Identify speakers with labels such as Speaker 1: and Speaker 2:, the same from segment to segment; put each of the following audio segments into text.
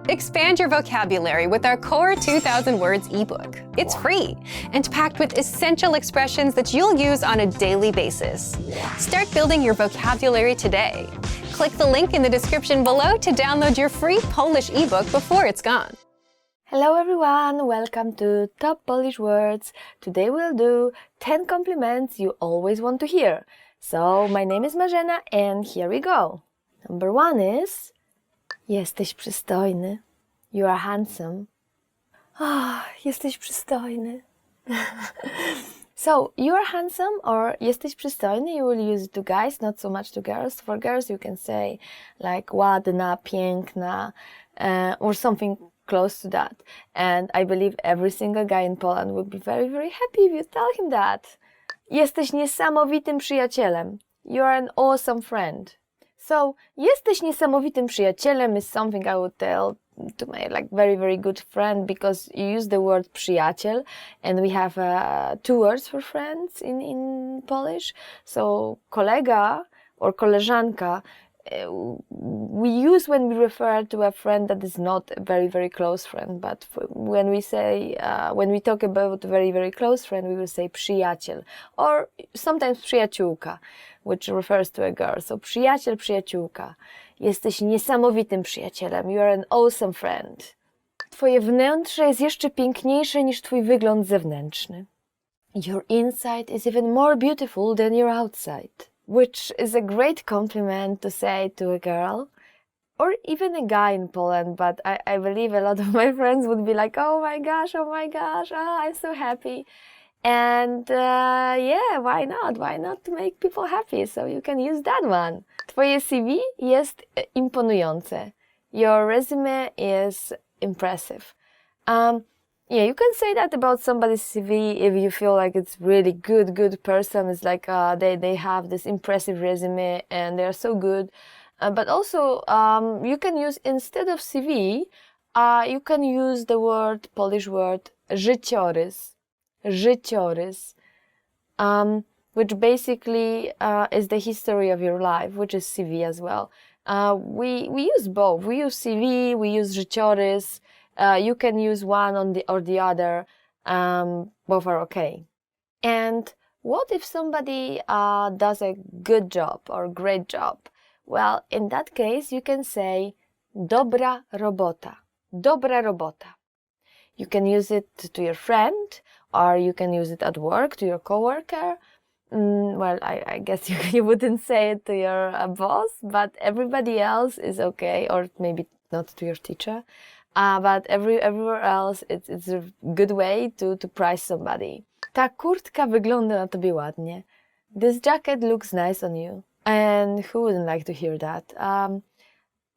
Speaker 1: Expand your vocabulary with our Core 2000 Words ebook. It's free and packed with essential expressions that you'll use on a daily basis. Start building your vocabulary today. Click the link in the description below to download your free Polish ebook before it's gone.
Speaker 2: Hello everyone, welcome to Top Polish Words. Today we'll do 10 compliments you always want to hear. So, my name is Marzena and here we go. Number 1 is jesteś przystojny. You are handsome. Jesteś przystojny. So, you are handsome or jesteś przystojny, you will use it to guys, not so much to girls. For girls you can say like ładna, piękna, or something close to that. And I believe every single guy in Poland would be very, very happy if you tell him that. Jesteś niesamowitym przyjacielem. You are an awesome friend. So, jesteś niesamowitym przyjacielem is something I would tell to my very, very good friend, because you use the word przyjaciel and we have 2 words for friends in Polish. So, kolega or koleżanka we use when we refer to a friend that is not a very, very close friend, but when we say, when we talk about a very, very close friend, we will say przyjaciel, or sometimes przyjaciółka, which refers to a girl. So przyjaciel, przyjaciółka. Jesteś niesamowitym przyjacielem. You are an awesome friend. Twoje wnętrze jest jeszcze piękniejsze niż twój wygląd zewnętrzny. Your inside is even more beautiful than your outside. Which is a great compliment to say to a girl or even a guy in Poland, but I believe a lot of my friends would be like, oh my gosh, oh, I'm so happy. And yeah, why not? Why not to make people happy? So you can use that one. Twoje CV jest imponujące. Your resume is impressive. Yeah, you can say that about somebody's CV if you feel like it's really good person. It's like they have this impressive resume and they're so good. But also you can use, instead of CV, you can use the Polish word życiorys. Życiorys. Which basically is the history of your life, which is CV as well. We use both. We use CV, we use życiorys. You can use one or the other. Both are okay. And what if somebody does a good job or great job? Well, in that case, you can say dobra robota. Dobra robota. You can use it to your friend, or you can use it at work to your coworker. Well, I guess you wouldn't say it to your boss, but everybody else is okay, or maybe not to your teacher. But everywhere else, it's a good way to prize somebody. Ta kurtka wygląda na tobie ładnie. This jacket looks nice on you. And who wouldn't like to hear that?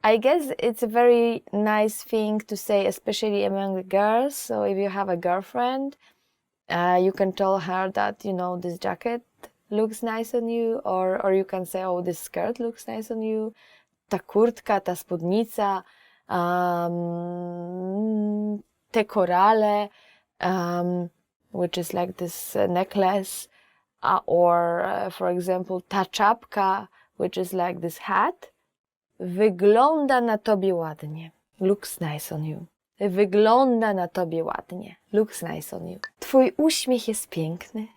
Speaker 2: I guess it's a very nice thing to say, especially among the girls. So if you have a girlfriend, you can tell her that, you know, this jacket looks nice on you, or you can say, oh, this skirt looks nice on you. Ta kurtka, ta spódnica, te korale, which is like this necklace, or for example, ta czapka, which is like this hat. Wygląda na tobie ładnie. Looks nice on you. Wygląda na tobie ładnie. Looks nice on you. Twój uśmiech jest piękny.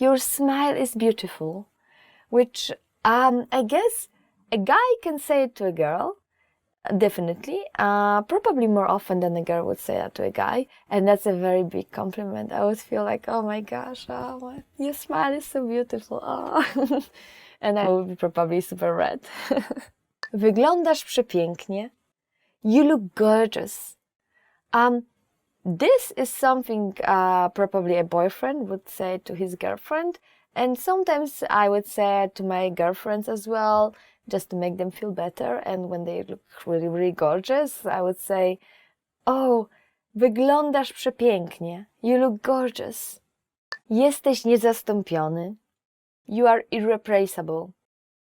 Speaker 2: Your smile is beautiful. Which I guess a guy can say it to a girl. Definitely, probably more often than a girl would say that to a guy, and that's a very big compliment. I would feel like, oh my gosh, your smile is so beautiful, and I would be probably super red. Wyglądasz przepięknie. You look gorgeous. This is something probably a boyfriend would say to his girlfriend, and sometimes I would say it to my girlfriends as well, just to make them feel better. And when they look really, really gorgeous, I would say, oh, wyglądasz przepięknie. You look gorgeous. Jesteś niezastąpiony. You are irreplaceable.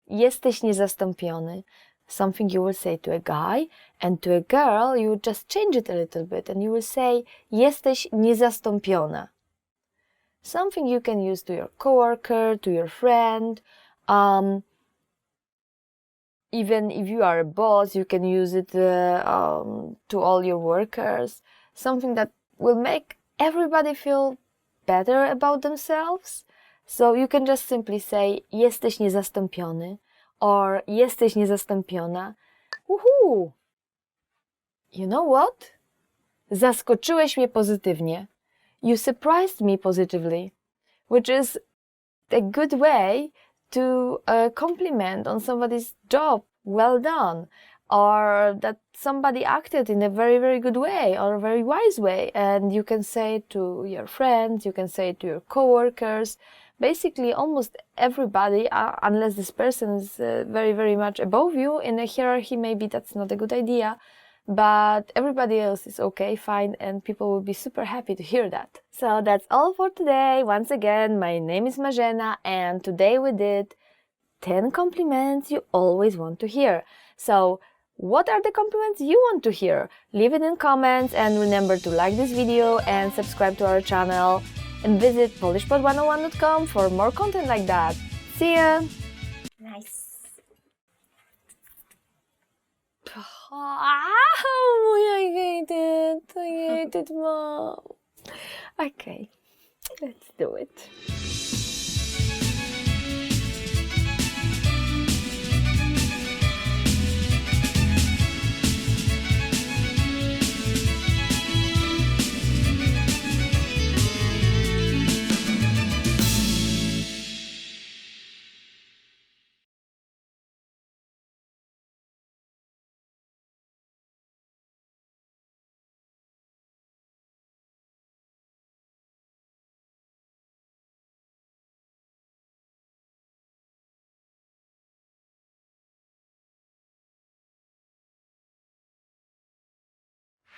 Speaker 2: Jesteś niezastąpiony. Something you will say to a guy, and to a girl you would just change it a little bit and you will say, jesteś niezastąpiona. Something you can use to your coworker, to your friend. even if you are a boss, you can use it to all your workers. Something that will make everybody feel better about themselves. So you can just simply say jesteś niezastąpiony or jesteś niezastąpiona. Woohoo! You know what? Zaskoczyłeś mnie pozytywnie. You surprised me positively, which is a good way to compliment on somebody's job. Well done. Or that somebody acted in a very, very good way or a very wise way. And you can say it to your friends, you can say it to your coworkers, basically almost everybody, unless this person is very, very much above you in a hierarchy. Maybe that's not a good idea, but everybody else is okay, fine, and people will be super happy to hear that. So that's all for today. Once again, my name is Marzena, and today we did 10 compliments you always want to hear. So what are the compliments you want to hear? Leave it in comments, and remember to like this video and subscribe to our channel, and visit polishpod101.com for more content like that. See ya!
Speaker 3: Nice.
Speaker 2: Oh, I hate it. I hate it, Mom. Okay, let's do it.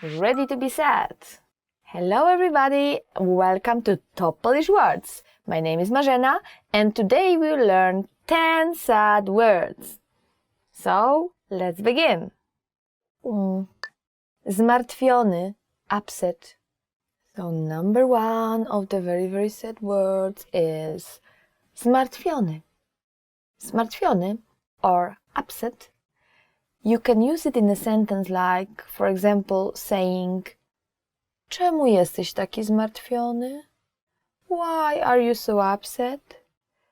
Speaker 2: Ready to be sad. Hello everybody, welcome to Top Polish Words. My name is Marzena, and today we'll learn 10 sad words. So, let's begin. Zmartwiony, upset. So number one of the very, very sad words is zmartwiony. Zmartwiony or upset. You can use it in a sentence like, for example, saying czemu jesteś taki zmartwiony? Why are you so upset?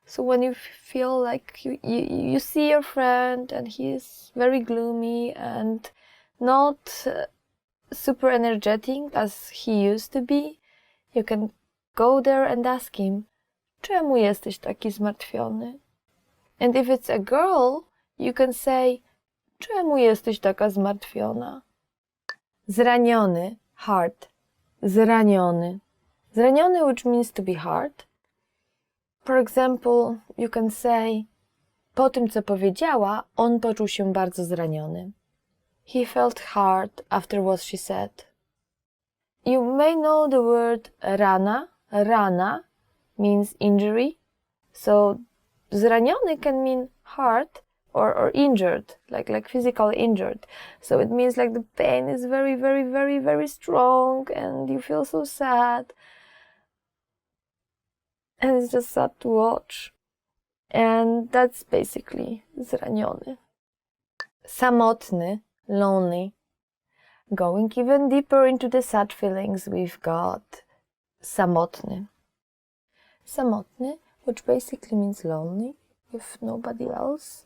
Speaker 2: So when you feel like you see your friend and he is very gloomy and not super energetic as he used to be, you can go there and ask him, czemu jesteś taki zmartwiony? And if it's a girl, you can say, czemu jesteś taka zmartwiona? Zraniony, hurt. Zraniony. Zraniony, which means to be hurt. For example, you can say, po tym, co powiedziała, on poczuł się bardzo zraniony. He felt hurt after what she said. You may know the word rana. Rana means injury. So zraniony can mean hurt or injured, like physically injured. So it means like the pain is very, very, very, very strong and you feel so sad. And it's just sad to watch. And that's basically zraniony. Samotny, lonely. Going even deeper into the sad feelings, we've got samotny. Samotny, which basically means lonely, with nobody else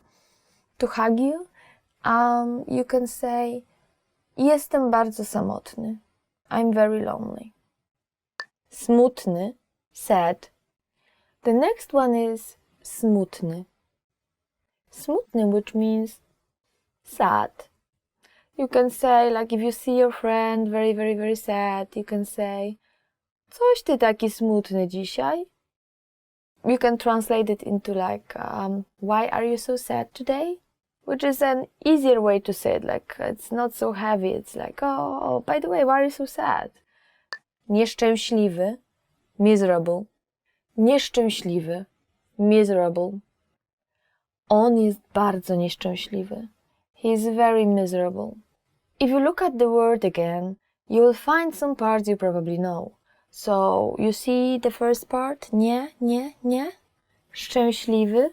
Speaker 2: to hug you. You can say, jestem bardzo samotny. I'm very lonely. Smutny, sad. The next one is smutny. Smutny, which means sad. You can say, like if you see your friend very, very, very sad, you can say, coś ty taki smutny dzisiaj? You can translate it into like, why are you so sad today? Which is an easier way to say it, like it's not so heavy. It's like, oh, by the way, why are you so sad? Nieszczęśliwy, miserable. Nieszczęśliwy, miserable. On jest bardzo nieszczęśliwy. He is very miserable. If you look at the word again, you will find some parts you probably know. So, you see the first part? Nie. Szczęśliwy.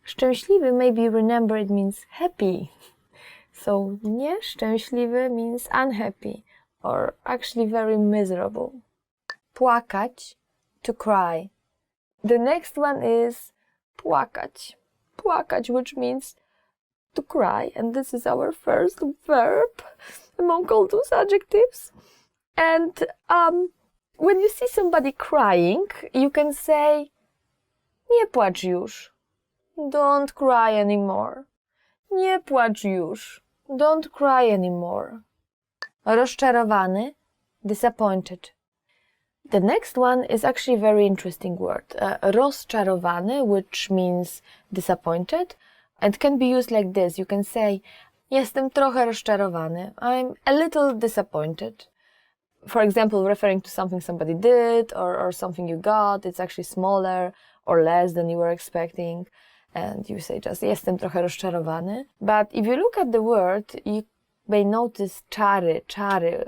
Speaker 2: Szczęśliwy, maybe you remember it means happy. So nieszczęśliwy means unhappy or actually very miserable. Płakać, to cry. The next one is płakać. Płakać, which means to cry, and this is our first verb among all those adjectives. And when you see somebody crying, you can say nie płacz już. Don't cry anymore. Nie płacz już. Don't cry anymore. Rozczarowany, disappointed. The next one is actually a very interesting word. Rozczarowany, which means disappointed, and can be used like this. You can say, jestem trochę rozczarowany. I'm a little disappointed. For example, referring to something somebody did or something you got, it's actually smaller or less than you were expecting. And you say just, jestem trochę rozczarowany. But if you look at the word, you may notice czary,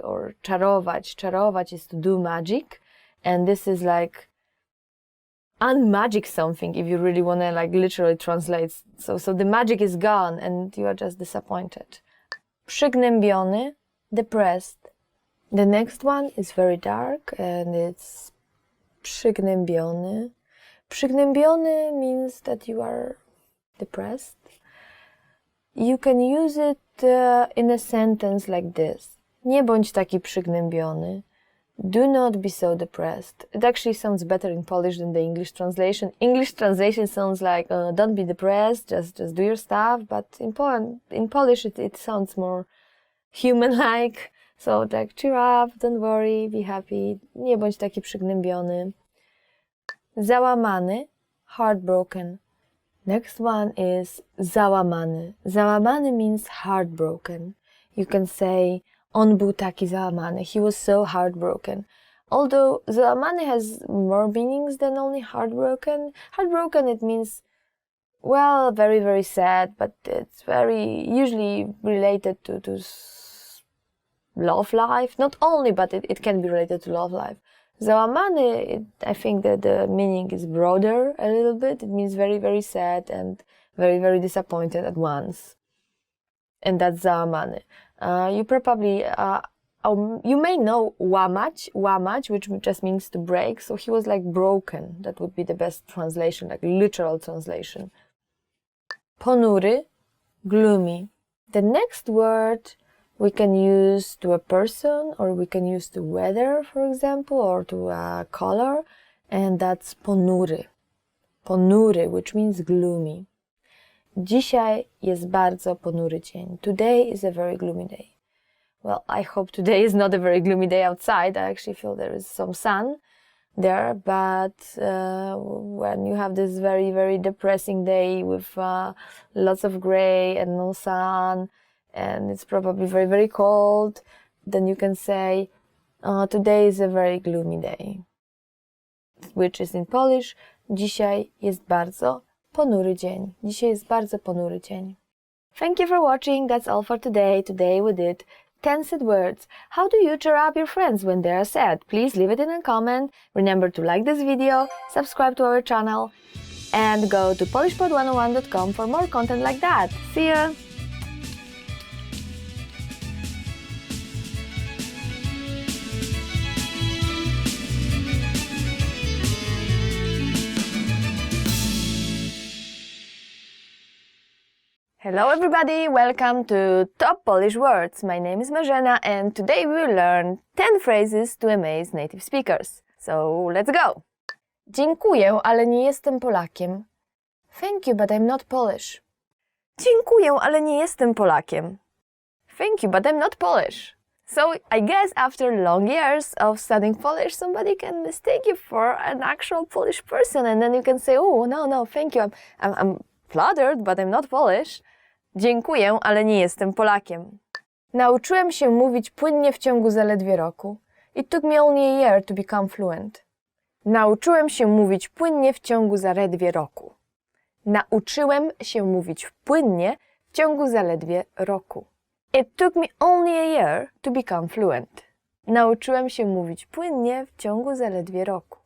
Speaker 2: or czarować. Czarować is to do magic. And this is like unmagic something if you really want to like literally translate. So the magic is gone and you are just disappointed. Przygnębiony, depressed. The next one is very dark and it's przygnębiony. Przygnębiony means that you are depressed. You can use it in a sentence like this. Nie bądź taki przygnębiony. Do not be so depressed. It actually sounds better in Polish than the English translation. English translation sounds like, don't be depressed, just do your stuff. But in Polish it sounds more human-like. So like, cheer up, don't worry, be happy. Nie bądź taki przygnębiony. Załamany, heartbroken. Next one is załamany. Załamany means heartbroken. You can say, on był taki załamany. He was so heartbroken. Although załamany has more meanings than only heartbroken. Heartbroken, it means, well, very, very sad, but it's very usually related to love life. Not only, but it can be related to love life. Załamany, I think that the meaning is broader a little bit. It means very, very sad and very, very disappointed at once. And that's załamany. You probably, you may know łamać, which just means to break. So he was like broken. That would be the best translation, like literal translation. Ponury, gloomy. The next word we can use to a person, or we can use to weather, for example, or to a color, and that's ponury. Ponury, which means gloomy. Dzisiaj jest bardzo ponury dzień. Today is a very gloomy day. Well, I hope today is not a very gloomy day outside. I actually feel there is some sun there, but when you have this very, very depressing day with lots of gray and no sun, and it's probably very, very cold, then you can say, today is a very gloomy day. Which is in Polish, dzisiaj jest bardzo ponury dzień. Dzisiaj jest bardzo ponury dzień. Thank you for watching. That's all for today. Today we did 10 sad words. How do you cheer up your friends when they are sad? Please leave it in a comment. Remember to like this video, subscribe to our channel, and go to polishpod101.com for more content like that. See ya! Hello everybody, welcome to Top Polish Words. My name is Marzena and today we will learn 10 phrases to amaze native speakers. So let's go! Dziękuję, ale nie jestem Polakiem. Thank you, but I'm not Polish. Dziękuję, ale nie jestem Polakiem. Thank you, but I'm not Polish. So I guess after long years of studying Polish, somebody can mistake you for an actual Polish person and then you can say, oh, no, thank you, I'm flattered, but I'm not Polish. Dziękuję, ale nie jestem Polakiem. Nauczyłem się mówić płynnie w ciągu zaledwie roku. It took me only a year to become fluent. Nauczyłem się mówić płynnie w ciągu zaledwie roku. Nauczyłem się mówić płynnie w ciągu zaledwie roku. It took me only a year to become fluent. Nauczyłem się mówić płynnie w ciągu zaledwie roku.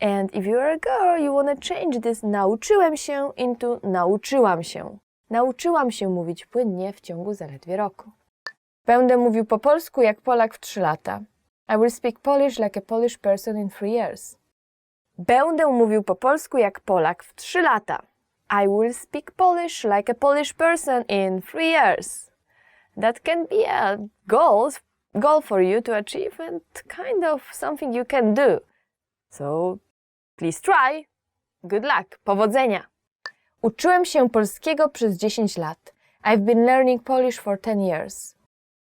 Speaker 2: And if you are a girl, you want to change this nauczyłem się into nauczyłam się. Nauczyłam się mówić płynnie w ciągu zaledwie roku. Będę mówił po polsku jak Polak w 3 lata. I will speak Polish like a Polish person in 3 years. Będę mówił po polsku jak Polak w 3 lata. I will speak Polish like a Polish person in 3 years. That can be a goal for you to achieve and kind of something you can do. So, please try. Good luck. Powodzenia. Uczyłem się polskiego przez 10 lat. I've been learning Polish for 10 years.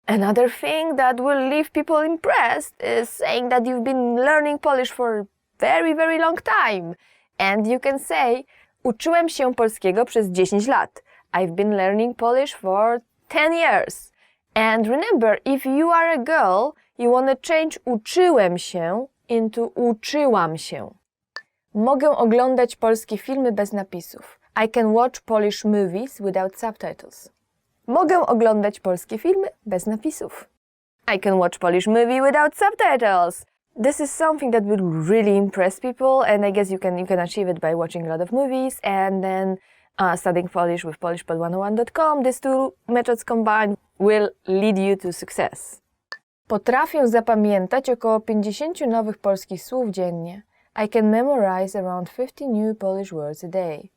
Speaker 2: Another thing that will leave people impressed is saying that you've been learning Polish for a very, very long time. And you can say, uczyłem się polskiego przez 10 lat. I've been learning Polish for 10 years. And remember, if you are a girl, you want to change uczyłem się into uczyłam się. Mogę oglądać polskie filmy bez napisów. I can watch Polish movies without subtitles. Mogę oglądać polskie filmy bez napisów. I can watch Polish movie without subtitles. This is something that will really impress people, and I guess you can achieve it by watching a lot of movies and then studying Polish with polishpod101.com. These two methods combined will lead you to success. Potrafię zapamiętać około 50 nowych polskich słów dziennie. I can memorize around 50 new Polish words a day.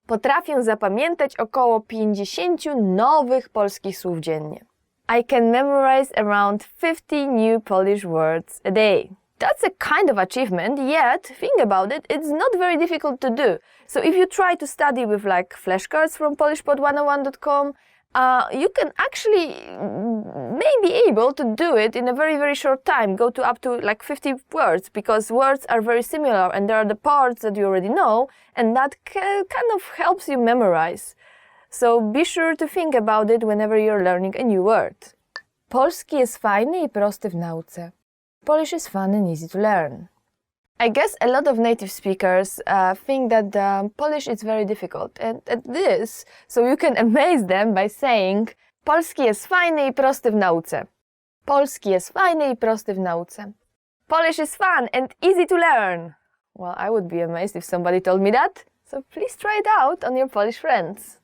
Speaker 2: Potrafię zapamiętać około 50 nowych polskich słów dziennie. I can memorize around 50 new Polish words a day. That's a kind of achievement, yet, think about it, it's not very difficult to do. So if you try to study with like flashcards from polishpod101.com, you can actually may be able to do it in a very, very short time, go to up to like 50 words, because words are very similar and there are the parts that you already know, and that kind of helps you memorize. So be sure to think about it whenever you're learning a new word. Polski jest fajny i prosty w nauce. Polish is fun and easy to learn. I guess a lot of native speakers think that Polish is very difficult, and it is, so you can amaze them by saying Polski jest fajny i prosty w nauce. Polski jest fajny i prosty w nauce. Polish is fun and easy to learn. Well, I would be amazed if somebody told me that, so please try it out on your Polish friends.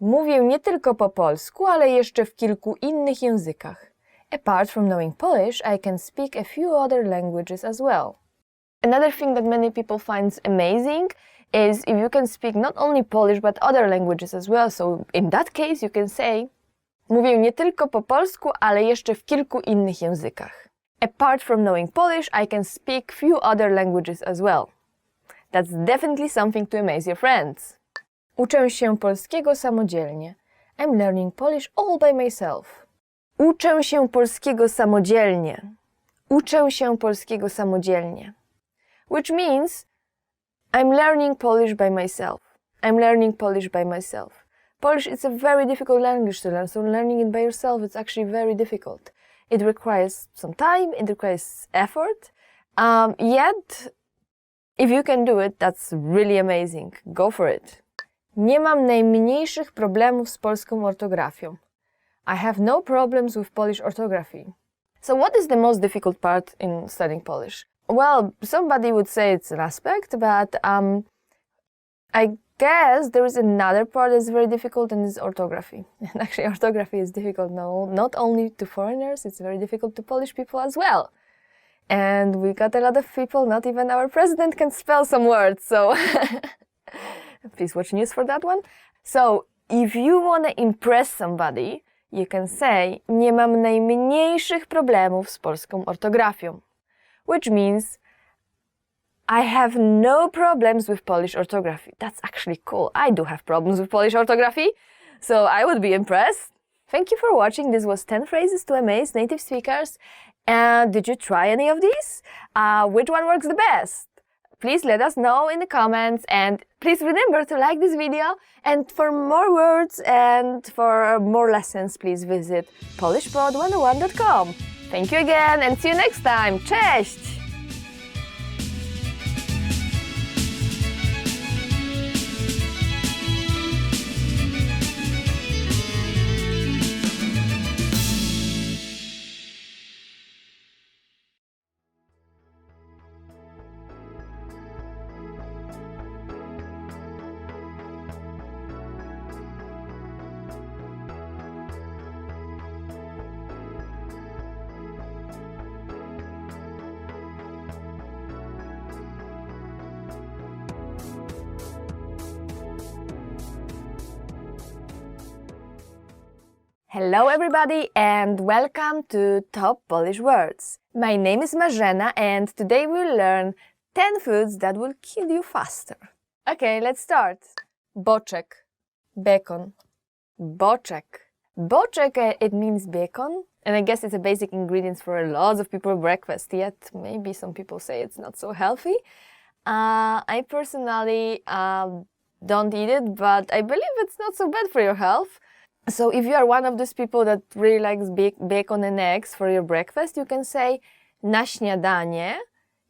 Speaker 2: Mówię nie tylko po polsku, ale jeszcze w kilku innych językach. Apart from knowing Polish, I can speak a few other languages as well. Another thing that many people find amazing is if you can speak not only Polish but other languages as well. So in that case you can say mówię nie tylko po polsku, ale jeszcze w kilku innych językach. Apart from knowing Polish, I can speak few other languages as well. That's definitely something to amaze your friends. Uczę się polskiego samodzielnie. I'm learning Polish all by myself. Uczę się polskiego samodzielnie. Uczę się polskiego samodzielnie. Which means I'm learning Polish by myself. I'm learning Polish by myself. Polish is a very difficult language to learn, so learning it by yourself is actually very difficult. It requires some time, it requires effort, yet if you can do it, that's really amazing. Go for it. Nie mam najmniejszych problemów z polską ortografią. I have no problems with Polish orthography. So what is the most difficult part in studying Polish? Well, somebody would say it's an aspect, but I guess there is another part that's very difficult, and it's orthography. And actually orthography is difficult not only to foreigners, it's very difficult to Polish people as well. And we got a lot of people, not even our president can spell some words, so please watch news for that one. So if you want to impress somebody, you can say nie mam najmniejszych problemów z polską ortografią. Which means I have no problems with Polish orthography. That's actually cool. I do have problems with Polish orthography, so I would be impressed. Thank you for watching. This was 10 phrases to amaze native speakers. Did you try any of these? Which one works the best? Please let us know in the comments, and please remember to like this video. And for more words and for more lessons, please visit polishpod101.com. Thank you again and see you next time. Cześć! Hello everybody and welcome to Top Polish Words. My name is Marzena and today we'll learn 10 foods that will kill you faster. Okay, let's start. Boczek, bacon. Boczek. Boczek, it means bacon, and I guess it's a basic ingredient for a lot of people breakfast, yet maybe some people say it's not so healthy. I personally don't eat it, but I believe it's not so bad for your health. So if you are one of those people that really likes bacon and eggs for your breakfast, you can say na śniadanie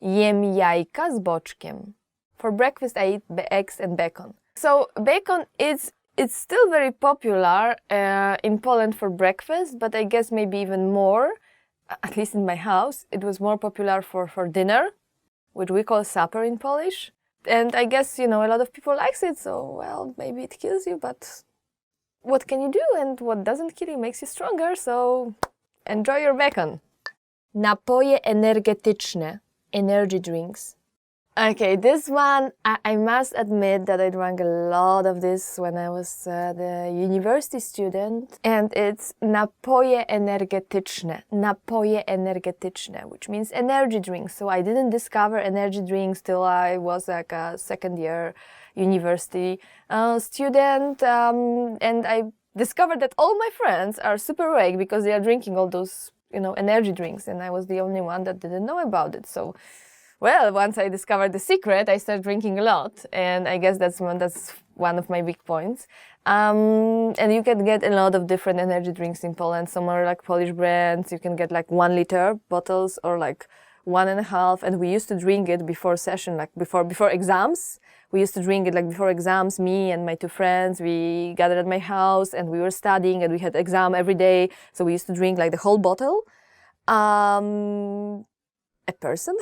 Speaker 2: jem jajka z boczkiem. For breakfast, I eat eggs and bacon. So bacon it's still very popular in Poland for breakfast, but I guess maybe even more, at least in my house, it was more popular for dinner, which we call supper in Polish. And I guess, a lot of people likes it, so, well, maybe it kills you, but what can you do? And what doesn't kill you makes you stronger, so enjoy your bacon. Napoje energetyczne, energy drinks. Okay, this one, I must admit that I drank a lot of this when I was the university student, and it's napoje energetyczne, which means energy drinks. So I didn't discover energy drinks till I was like a second year university student, and I discovered that all my friends are super awake because they are drinking all those, energy drinks, and I was the only one that didn't know about it. So, well, once I discovered the secret, I started drinking a lot, and I guess that's one of my big points. And you can get a lot of different energy drinks in Poland. Some are like Polish brands. You can get like 1 liter bottles or like 1.5. And we used to drink it before session, like before exams. We used to drink it like before exams. Me and my 2 friends, we gathered at my house and we were studying and we had exam every day. So we used to drink like the whole bottle. A person.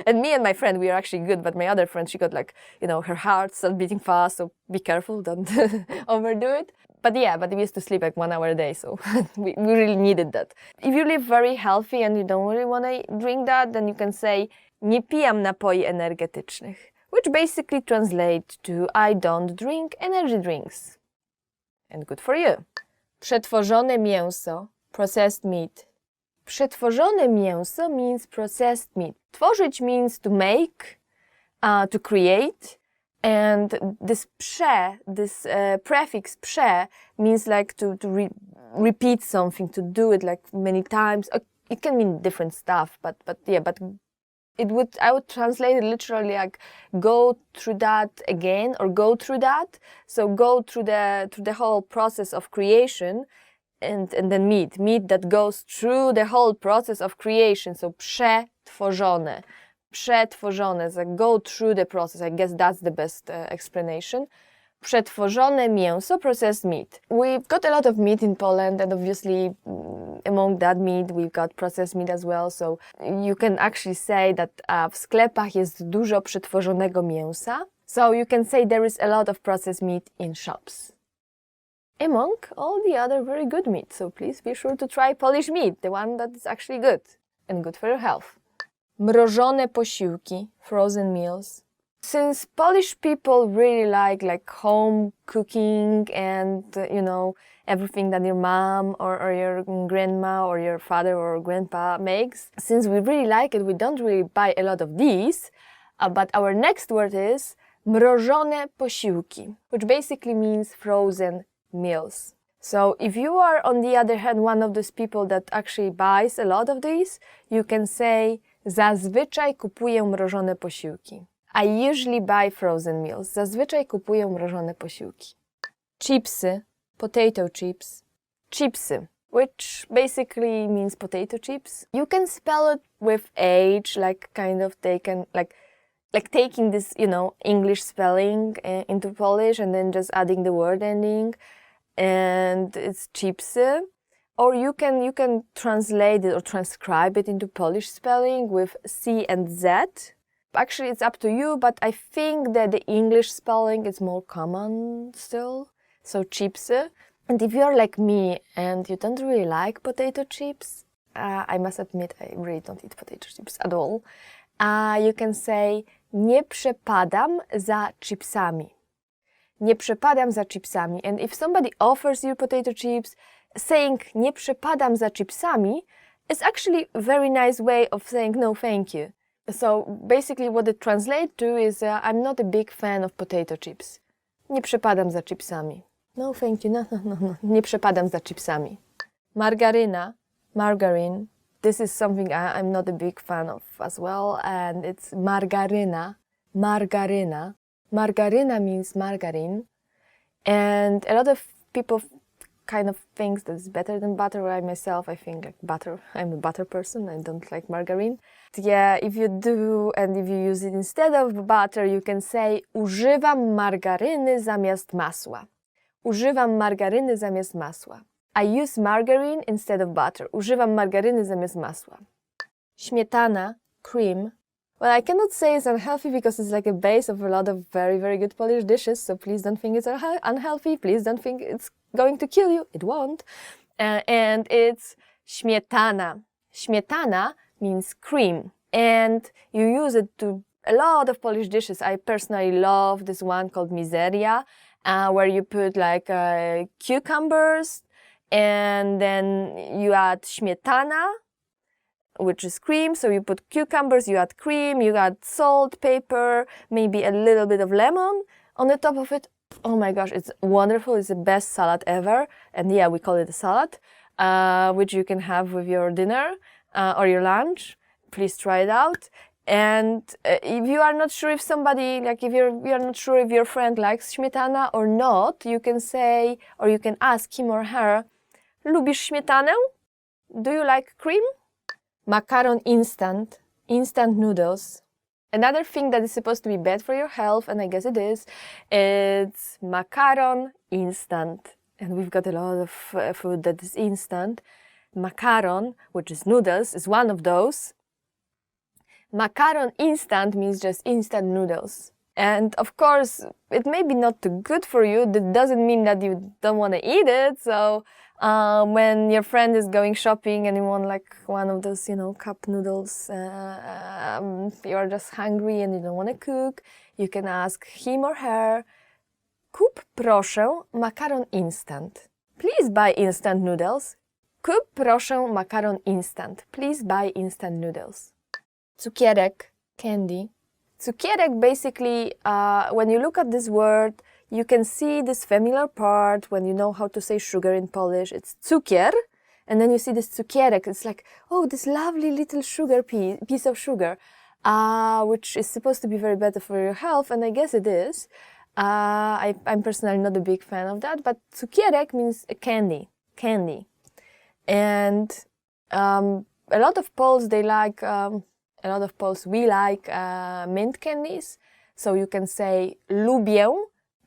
Speaker 2: And me and my friend, we are actually good, but my other friend, she got like, her heart started beating fast, so be careful, don't overdo it. But we used to sleep like 1 hour a day, so we really needed that. If you live very healthy and you don't really want to drink that, then you can say nie pijam napoi energetycznych, which basically translates to I don't drink energy drinks. And good for you. Przetworzone mięso, processed meat. Przetworzone mięso means processed meat. Tworzyć means to make, to create, and this prefix prze means like to repeat something, to do it like many times. It can mean different stuff, but I would translate it literally like go through that again or go through that. So go through the whole process of creation. And then meat that goes through the whole process of creation. So przetworzone, so go through the process. I guess that's the best explanation. Przetworzone mięso, processed meat. We've got a lot of meat in Poland, and obviously among that meat we've got processed meat as well. So you can actually say that w sklepach jest dużo przetworzonego mięsa. So you can say there is a lot of processed meat in shops, among all the other very good meat. So please be sure to try Polish meat, the one that is actually good and good for your health. Mrożone posiłki, frozen meals. Since Polish people really like home cooking and, everything that your mom or your grandma or your father or grandpa makes, since we really like it, we don't really buy a lot of these, but our next word is mrożone posiłki, which basically means frozen meals. So if you are, on the other hand, one of those people that actually buys a lot of these, you can say zazwyczaj kupuję mrożone posiłki. I usually buy frozen meals. Zazwyczaj kupuję mrożone posiłki. Chipsy, potato chips. Chipsy, which basically means potato chips. You can spell it with H, like kind of taken, like taking this, English spelling into Polish and then just adding the word ending. And it's chipsy. Or you can translate it or transcribe it into Polish spelling with C and Z. Actually, it's up to you, but I think that the English spelling is more common still. So chipsy. And if you're like me and you don't really like potato chips, I must admit I really don't eat potato chips at all. You can say nie przepadam za chipsami. Nie przepadam za chipsami. And if somebody offers you potato chips, saying nie przepadam za chipsami is actually a very nice way of saying no thank you. So basically what it translates to is I'm not a big fan of potato chips. Nie przepadam za chipsami. No thank you, no. Nie przepadam za chipsami. Margaryna, margarine. This is something I'm not a big fan of as well, and it's margaryna, margaryna. Margaryna means margarine, and a lot of people kind of think that it's better than butter. I myself, I think like butter. I'm a butter person. I don't like margarine. Yeah, if you do, and if you use it instead of butter, you can say używam margaryny zamiast masła. Używam margaryny zamiast masła. I use margarine instead of butter. Używam margaryny zamiast masła. Śmietana, cream. Well, I cannot say it's unhealthy because it's like a base of a lot of very, very good Polish dishes. So please don't think it's unhealthy. Please don't think it's going to kill you. It won't. And it's śmietana. Śmietana means cream. And you use it to a lot of Polish dishes. I personally love this one called mizeria, where you put like cucumbers, and then you add śmietana, which is cream. So you put cucumbers, you add cream, you add salt, pepper, maybe a little bit of lemon on the top of it. Oh my gosh, it's wonderful. It's the best salad ever. And yeah, we call it a salad, which you can have with your dinner or your lunch. Please try it out. And if you are not sure if somebody, like if you're not sure if your friend likes śmietana or not, you can say, or you can ask him or her, lubisz śmietanę? Do you like cream? Makaron instant, instant noodles. Another thing that is supposed to be bad for your health, and I guess it is, it's makaron instant. And we've got a lot of food that is instant. Makaron, which is noodles, is one of those. Makaron instant means just instant noodles. And of course, it may be not too good for you. That doesn't mean that you don't want to eat it. So when your friend is going shopping and you want like one of those, cup noodles, you're just hungry and you don't want to cook, you can ask him or her, kup proszę makaron instant. Please buy instant noodles. Kup proszę makaron instant. Please buy instant noodles. Cukierek, candy. Cukierek, basically, when you look at this word, you can see this familiar part when you know how to say sugar in Polish. It's cukier, and then you see this cukierek. It's like, oh, this lovely little sugar piece of sugar, which is supposed to be very better for your health, and I guess it is. I'm personally not a big fan of that, but cukierek means a candy. And a lot of Poles, we like mint candies. So you can say lubię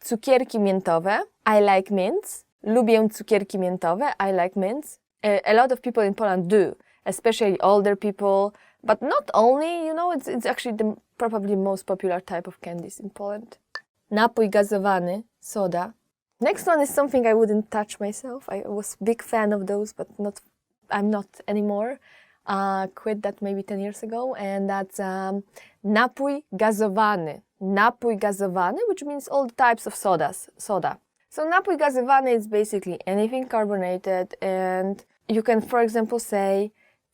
Speaker 2: cukierki miętowe. I like mints. Lubię cukierki miętowe. I like mints. A lot of people in Poland do, especially older people. But not only, it's actually probably the most popular type of candies in Poland. Napój gazowany, soda. Next one is something I wouldn't touch myself. I was a big fan of those, but I'm not anymore. Quit that maybe 10 years ago, and that's napój gazowany. Napój gazowany, which means all types of soda. So napój gazowany is basically anything carbonated, and you can, for example, say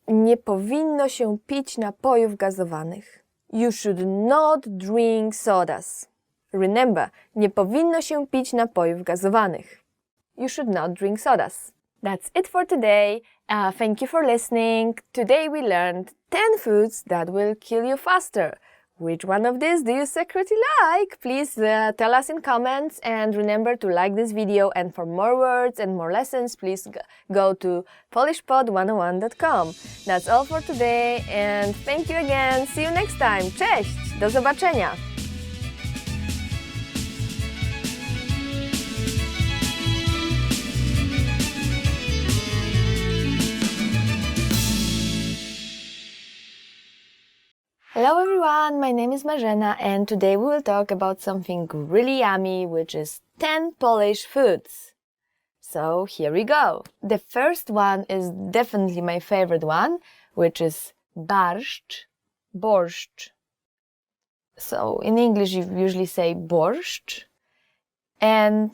Speaker 2: nie powinno się pić napojów gazowanych. You should not drink sodas. Remember, nie powinno się pić napojów gazowanych. You should not drink sodas. That's it for today. Thank you for listening. Today we learned 10 foods that will kill you faster. Which one of these do you secretly like? Please tell us in comments, and remember to like this video, and for more words and more lessons, please go to polishpod101.com. That's all for today, and thank you again. See you next time. Cześć! Do zobaczenia! Hello everyone, my name is Marzena, and today we will talk about something really yummy, which is 10 Polish foods. So here we go. The first one is definitely my favorite one, which is borscht. So in English you usually say borscht, And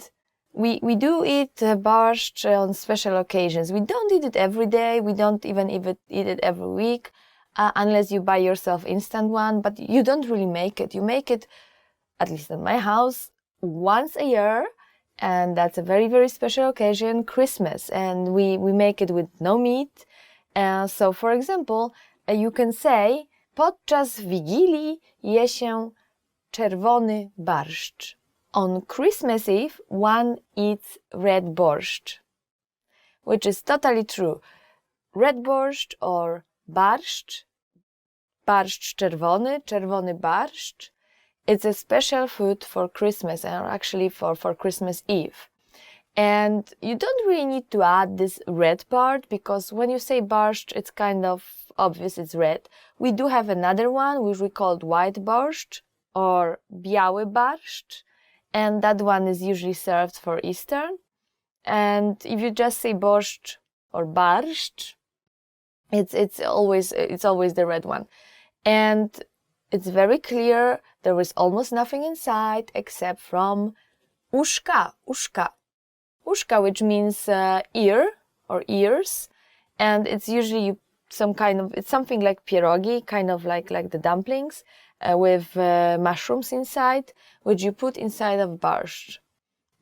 Speaker 2: we do eat borscht on special occasions. We don't eat it every day. We don't even eat it every week, unless you buy yourself instant one. But you don't really make it. You make it, at least at my house, once a year. And that's a very, very special occasion, Christmas. And we make it with no meat. So, for example, you can say, podczas Wigilii je się czerwony barszcz. On Christmas Eve, one eats red borscht, which is totally true. Red borscht or barszcz, barszcz czerwony, czerwony barszcz. It's a special food for Christmas, and actually for Christmas Eve. And you don't really need to add this red part, because when you say borscht, it's kind of obvious it's red. We do have another one, which we call white borscht or biały barszcz, and that one is usually served for Easter. And if you just say borscht or barszcz, it's always the red one. And it's very clear there is almost nothing inside except from uszka, which means ear or ears, and it's usually it's something like pierogi, kind of like the dumplings, with mushrooms inside, which you put inside of borscht.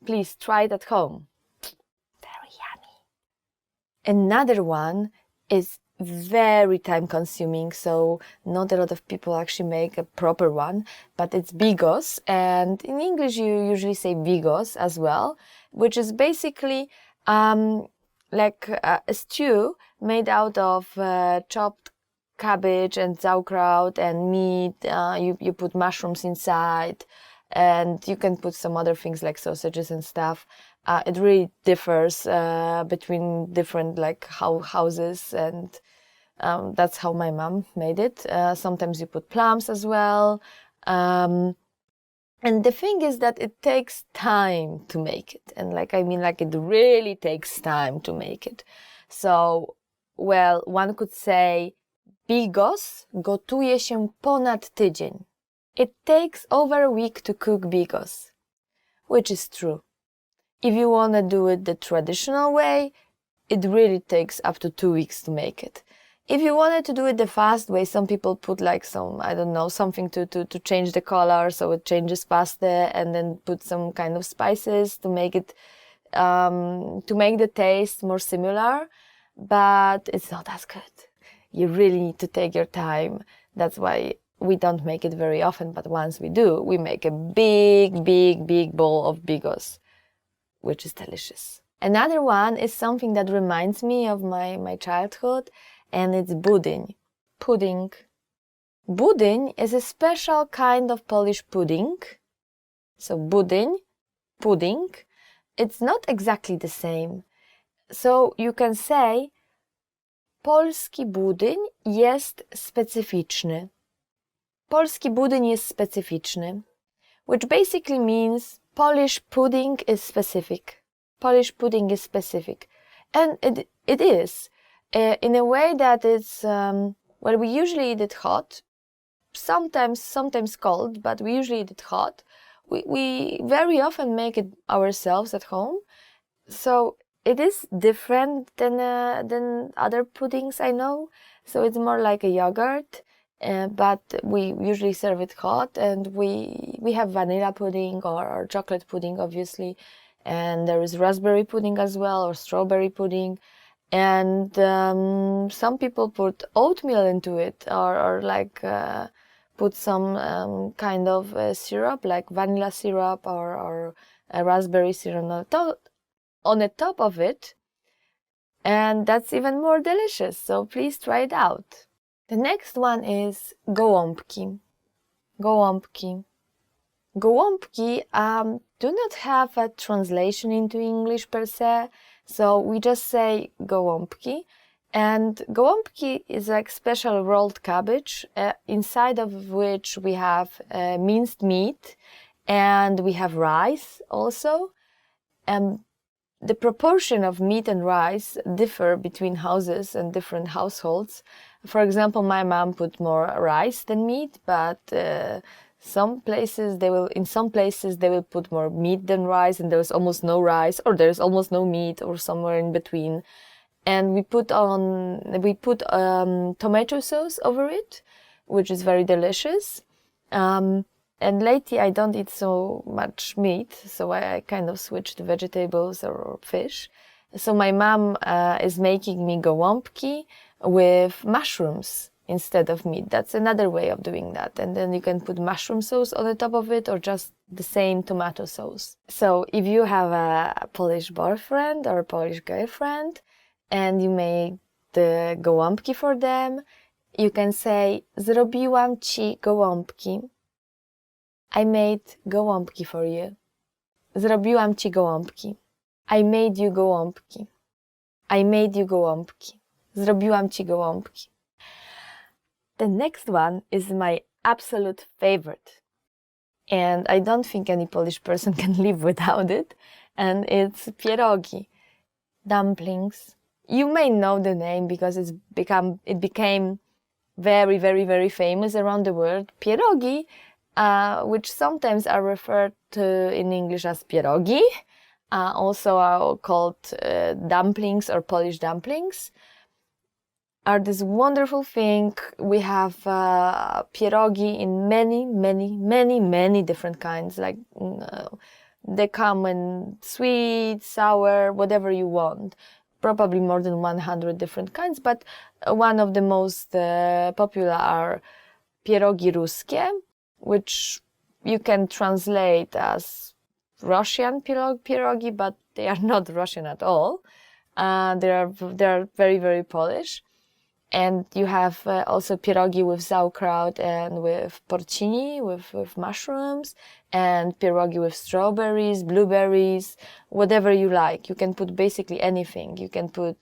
Speaker 2: Please try it at home. Very yummy. Another one is very time consuming, so not a lot of people actually make a proper one, but it's bigos, and in English you usually say bigos as well, which is basically like a stew made out of chopped cabbage and sauerkraut and meat. You put mushrooms inside, and you can put some other things like sausages and stuff. It really differs between different houses, and that's how my mom made it. Sometimes you put plums as well. And the thing is that it takes time to make it. And it really takes time to make it. So, well, one could say, bigos gotuje się ponad tydzień. It takes over a week to cook bigos, which is true. If you want to do it the traditional way, it really takes up to 2 weeks to make it. If you wanted to do it the fast way, some people put something to change the color so it changes faster, and then put some kind of spices to make it, to make the taste more similar, but it's not as good. You really need to take your time. That's why we don't make it very often, but once we do, we make a big bowl of bigos, which is delicious. Another one is something that reminds me of my childhood, and it's budyń, pudding. Budyń is a special kind of Polish pudding. So budyń, pudding, it's not exactly the same. So you can say, polski budyń jest specyficzny. Polski budyń jest specyficzny, which basically means Polish pudding is specific. Polish pudding is specific. And it is. In a way that it's, we usually eat it hot, sometimes cold, but we usually eat it hot. We very often make it ourselves at home. So it is different than other puddings I know. So it's more like a yogurt, but we usually serve it hot, and we have vanilla pudding or chocolate pudding, obviously. And there is raspberry pudding as well, or strawberry pudding. And some people put oatmeal into it, or put some kind of syrup, like vanilla syrup or a raspberry syrup on the top of it. And that's even more delicious. So please try it out. The next one is gołąbki. Gołąbki. Gołąbki do not have a translation into English per se. So we just say gołąbki, and gołąbki is like special rolled cabbage, inside of which we have minced meat, and we have rice also. The proportion of meat and rice differ between houses and different households. For example, my mom put more rice than meat, but In some places they will put more meat than rice, and there's almost no rice, or there's almost no meat, or somewhere in between. And we put tomato sauce over it, which is very delicious. And lately I don't eat so much meat, so I kind of switched to vegetables or fish. So my mom is making me gołąbki with mushrooms instead of meat. That's another way of doing that. And then you can put mushroom sauce on the top of it, or just the same tomato sauce. So if you have a Polish boyfriend or a Polish girlfriend and you make the gołąbki for them, you can say zrobiłam ci gołąbki. I made gołąbki for you. Zrobiłam ci gołąbki. I made you gołąbki. I made you gołąbki. Zrobiłam ci gołąbki. The next one is my absolute favorite. And I don't think any Polish person can live without it. And it's pierogi, dumplings. You may know the name because it became very, very, very famous around the world. Pierogi, which sometimes are referred to in English as pierogi, also are called dumplings or Polish dumplings, are this wonderful thing. We have pierogi in many, many, many, many different kinds. Like they come in sweet, sour, whatever you want. Probably more than 100 different kinds, but one of the most popular are pierogi ruskie, which you can translate as Russian pierogi, but they are not Russian at all. They are very, very Polish. And you have also pierogi with sauerkraut and with porcini, with mushrooms, and pierogi with strawberries, blueberries, whatever you like. You can put basically anything. You can put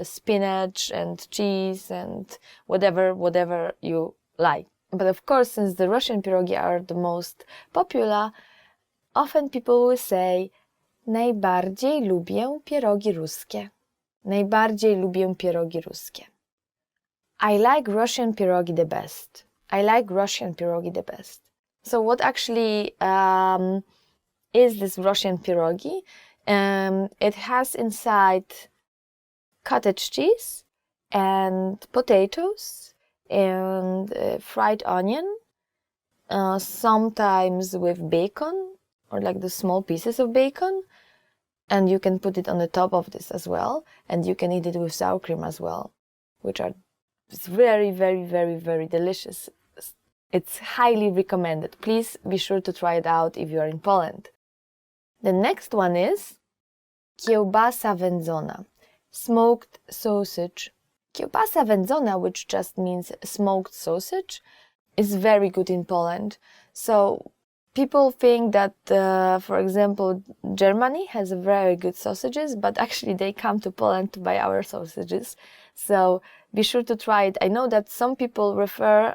Speaker 2: spinach and cheese and whatever you like. But of course, since the Russian pierogi are the most popular, often people will say, najbardziej lubię pierogi ruskie. Najbardziej lubię pierogi ruskie. I like Russian pierogi the best. I like Russian pierogi the best. So what actually is this Russian pierogi? It has inside cottage cheese and potatoes and fried onion, sometimes with bacon or like the small pieces of bacon. And you can put it on the top of this as well. And you can eat it with sour cream as well, which are very, very, very, very delicious. It's highly recommended. Please be sure to try it out if you are in Poland. The next one is kiełbasa wędzona, smoked sausage. Kiełbasa wędzona, which just means smoked sausage, is very good in Poland. So people think that, for example, Germany has very good sausages, but actually they come to Poland to buy our sausages. So be sure to try it. I know that some people refer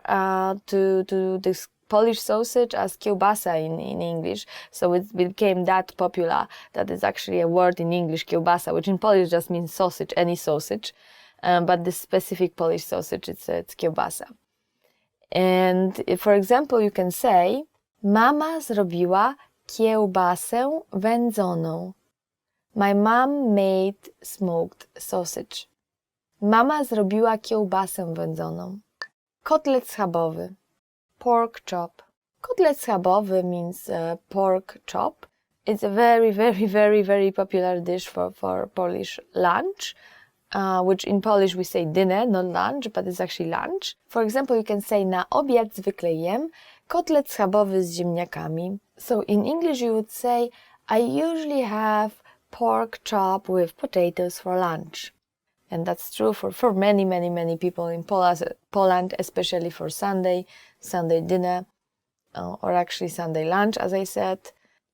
Speaker 2: to this Polish sausage as kiełbasa in English. So it became that popular that it's actually a word in English, kiełbasa, which in Polish just means sausage, any sausage. But the specific Polish sausage, it's kiełbasa. And for example, you can say, mama zrobiła kiełbasę wędzoną. My mom made smoked sausage. Mama zrobiła kiełbasę wędzoną. Kotlet schabowy, pork chop. Kotlet schabowy means pork chop. It's a very, very, very, very popular dish for Polish lunch, which in Polish we say dinner, not lunch, but it's actually lunch. For example, you can say na obiad zwykle jem kotlet schabowy z ziemniakami. So in English you would say, I usually have pork chop with potatoes for lunch. And that's true for many, many, many people in Poland, especially for Sunday dinner, or actually Sunday lunch, as I said.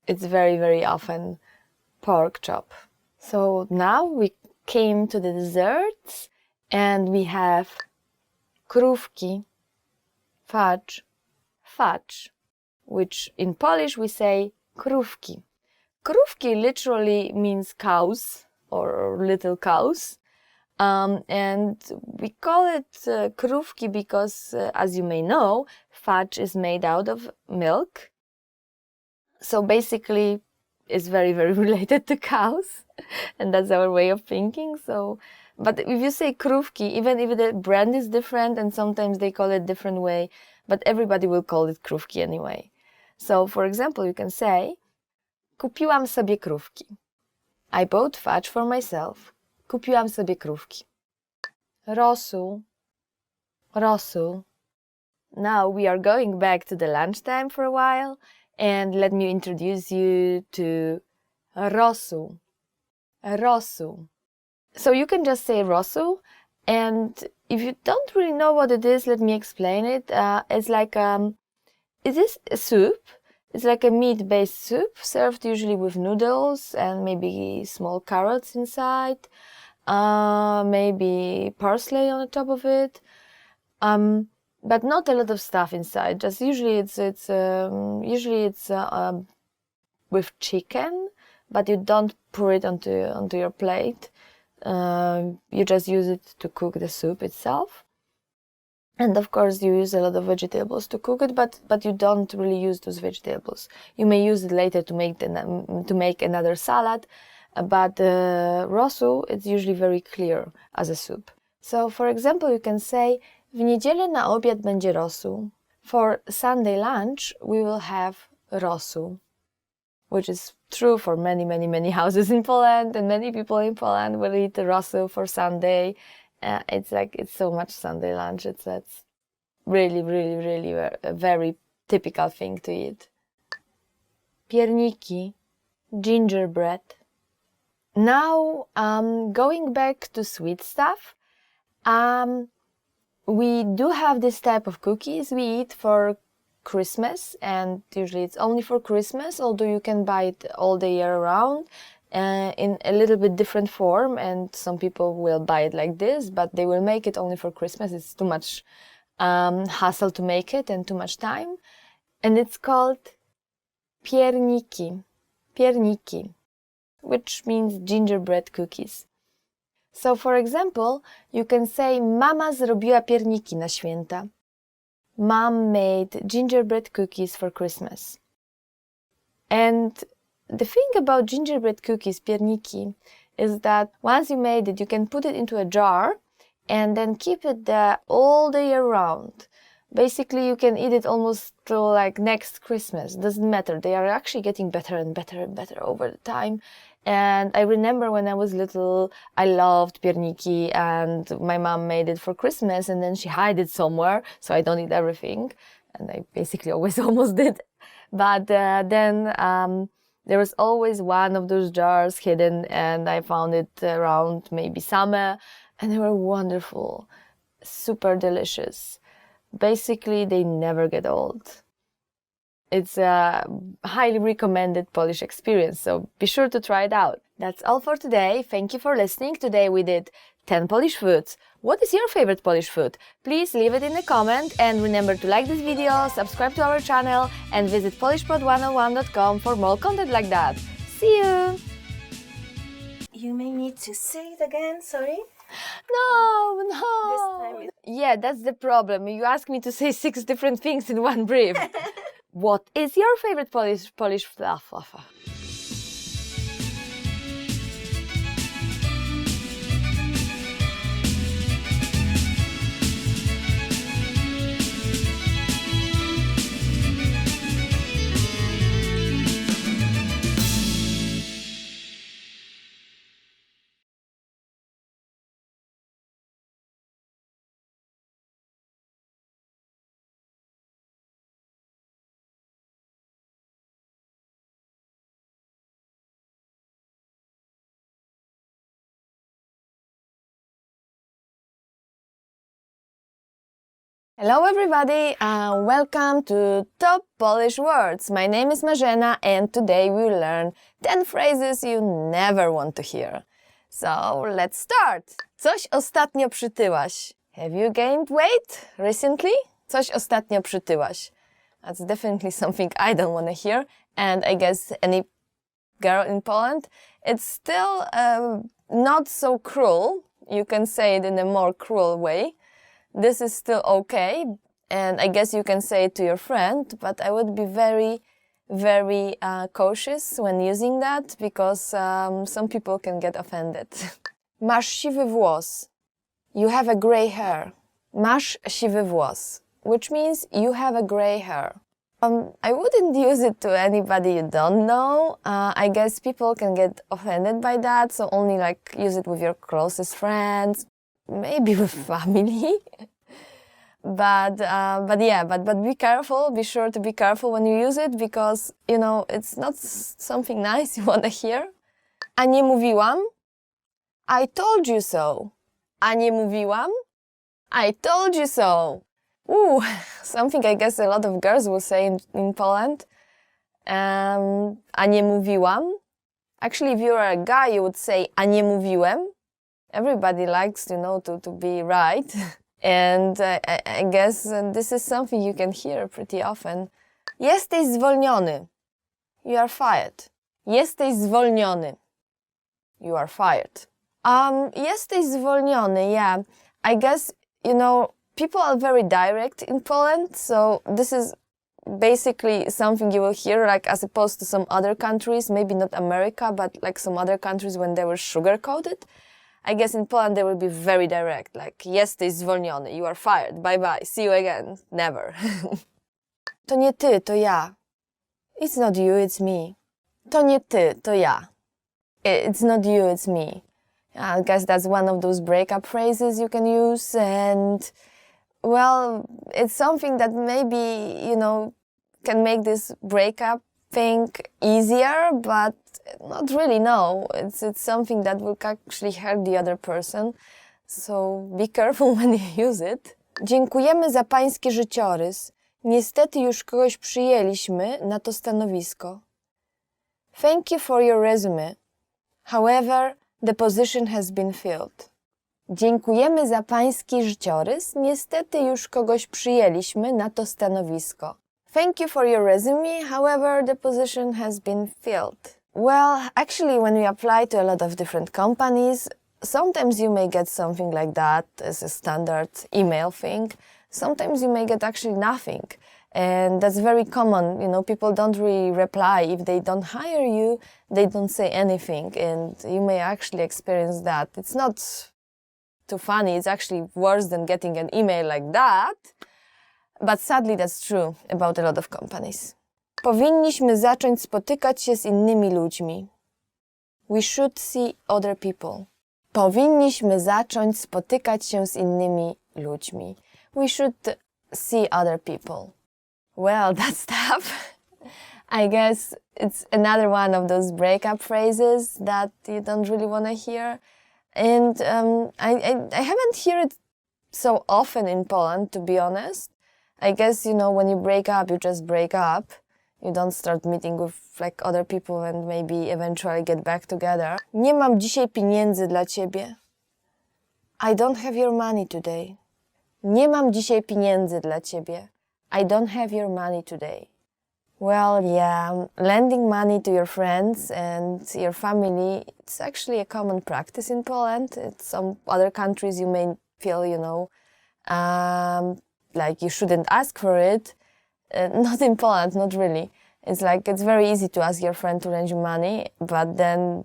Speaker 2: It's very, very often pork chop. So now we came to the desserts, and we have krówki, fudge, which in Polish we say krówki. Krówki literally means cows or little cows. And we call it krówki because, as you may know, fudge is made out of milk. So basically, it's very, very related to cows. And that's our way of thinking. So, but if you say krówki, even if the brand is different and sometimes they call it different way, but everybody will call it krówki anyway. So, for example, you can say, kupiłam sobie krówki. I bought fudge for myself. Kupiłam sobie krówki. Rosół. Rosół. Now we are going back to the lunchtime for a while, and let me introduce you to rosół. Rosół. So you can just say rosół, and if you don't really know what it is, let me explain it. It's like it is a soup. It's like a meat-based soup served usually with noodles and maybe small carrots inside, maybe parsley on the top of it, but not a lot of stuff inside. Just usually it's with chicken, but you don't pour it onto your plate. You just use it to cook the soup itself. And of course, you use a lot of vegetables to cook it, but you don't really use those vegetables. You may use it later to make another salad, but rosół, it's usually very clear as a soup. So, for example, you can say, w niedzielę na obiad będzie rosół. For Sunday lunch, we will have rosół, which is true for many, many, many houses in Poland, and many people in Poland will eat rosół for Sunday. It's so much Sunday lunch. It's really, really, really a very typical thing to eat. Pierniki, gingerbread. Now, going back to sweet stuff, we do have this type of cookies we eat for Christmas, and usually it's only for Christmas, although you can buy it all the year around. In a little bit different form, and some people will buy it like this, but they will make it only for Christmas. It's too much hassle to make it and too much time. And it's called pierniki, pierniki, which means gingerbread cookies. So, for example, you can say, mama zrobiła pierniki na święta. Mom made gingerbread cookies for Christmas. And the thing about gingerbread cookies, pierniki, is that once you made it, you can put it into a jar and then keep it there all the year round. Basically, you can eat it almost till like next Christmas. Doesn't matter. They are actually getting better and better and better over the time. And I remember when I was little, I loved pierniki, and my mom made it for Christmas, and then she hid it somewhere, so I don't eat everything. And I basically always almost did. But then there was always one of those jars hidden, and I found it around maybe summer, and they were wonderful, super delicious. Basically, they never get old. It's a highly recommended Polish experience, so be sure to try it out. That's all for today. Thank you for listening. Today we did 10 Polish foods. What is your favorite Polish food? Please leave it in a comment, and remember to like this video, subscribe to our channel, and visit polishpod101.com for more content like that. See you!
Speaker 3: You may need to say it again, sorry.
Speaker 2: No.
Speaker 3: This time
Speaker 2: Yeah, that's the problem. You ask me to say 6 different things in one brief. What is your favorite Polish stuff? Hello everybody, welcome to Top Polish Words. My name is Marzena, and today we will learn 10 phrases you never want to hear. So let's start. Coś ostatnio przytyłaś. Have you gained weight recently? Coś ostatnio przytyłaś. That's definitely something I don't want to hear, and I guess any girl in Poland. It's still not so cruel you can say it in a more cruel way. This is still okay, and I guess you can say it to your friend, but I would be very, very cautious when using that, because some people can get offended. Masz siwy włos. You have a gray hair. Masz siwy włos, which means you have a gray hair. I wouldn't use it to anybody you don't know. I guess people can get offended by that, so only like use it with your closest friends, maybe with family. But be careful. Be sure to be careful when you use it, because you know it's not something nice you want to hear. A nie mówiłam? I told you so. A nie mówiłam? I told you so. Ooh, something I guess a lot of girls will say in Poland. A nie mówiłam? Actually, if you're a guy, you would say a nie mówiłem. Everybody likes, to be right. And I guess this is something you can hear pretty often. Jesteś zwolniony. You are fired. Jesteś zwolniony. You are fired. Jesteś zwolniony, yeah. I guess, people are very direct in Poland, so this is basically something you will hear, like as opposed to some other countries, maybe not America, but like some other countries when they were sugar-coated. I guess in Poland they will be very direct, like jesteś zwolniony, you are fired, bye-bye, see you again, never. To nie ty, to ja. It's not you, it's me. To nie ty, to ja. It's not you, it's me. I guess that's one of those breakup phrases you can use, and well, it's something that maybe, can make this breakup thing easier, but not really, no. It's something that will actually hurt the other person, so be careful when you use it. Dziękujemy za pański życiorys. Niestety już kogoś przyjęliśmy na to stanowisko. Thank you for your resume. However, the position has been filled. Dziękujemy za pański życiorys. Niestety już kogoś przyjęliśmy na to stanowisko. Thank you for your resume. However, the position has been filled. Well, actually, when we apply to a lot of different companies, sometimes you may get something like that as a standard email thing. Sometimes you may get actually nothing. And that's very common. People don't really reply. If they don't hire you, they don't say anything. And you may actually experience that. It's not too funny. It's actually worse than getting an email like that. But sadly, that's true about a lot of companies. Powinniśmy zacząć spotykać się z innymi ludźmi. We should see other people. Powinniśmy zacząć spotykać się z innymi ludźmi. We should see other people. Well, that's tough. I guess it's another one of those breakup phrases that you don't really want to hear. And I haven't heard it so often in Poland, to be honest. I guess, when you break up, you just break up. You don't start meeting with like other people and maybe eventually get back together. Nie mam dzisiaj pieniędzy dla ciebie. I don't have your money today. Nie mam dzisiaj pieniędzy dla ciebie. I don't have your money today. Well, yeah, lending money to your friends and your family, it's actually a common practice in Poland. In some other countries you may feel, like you shouldn't ask for it. Not in Poland, not really. It's very easy to ask your friend to lend you money, but then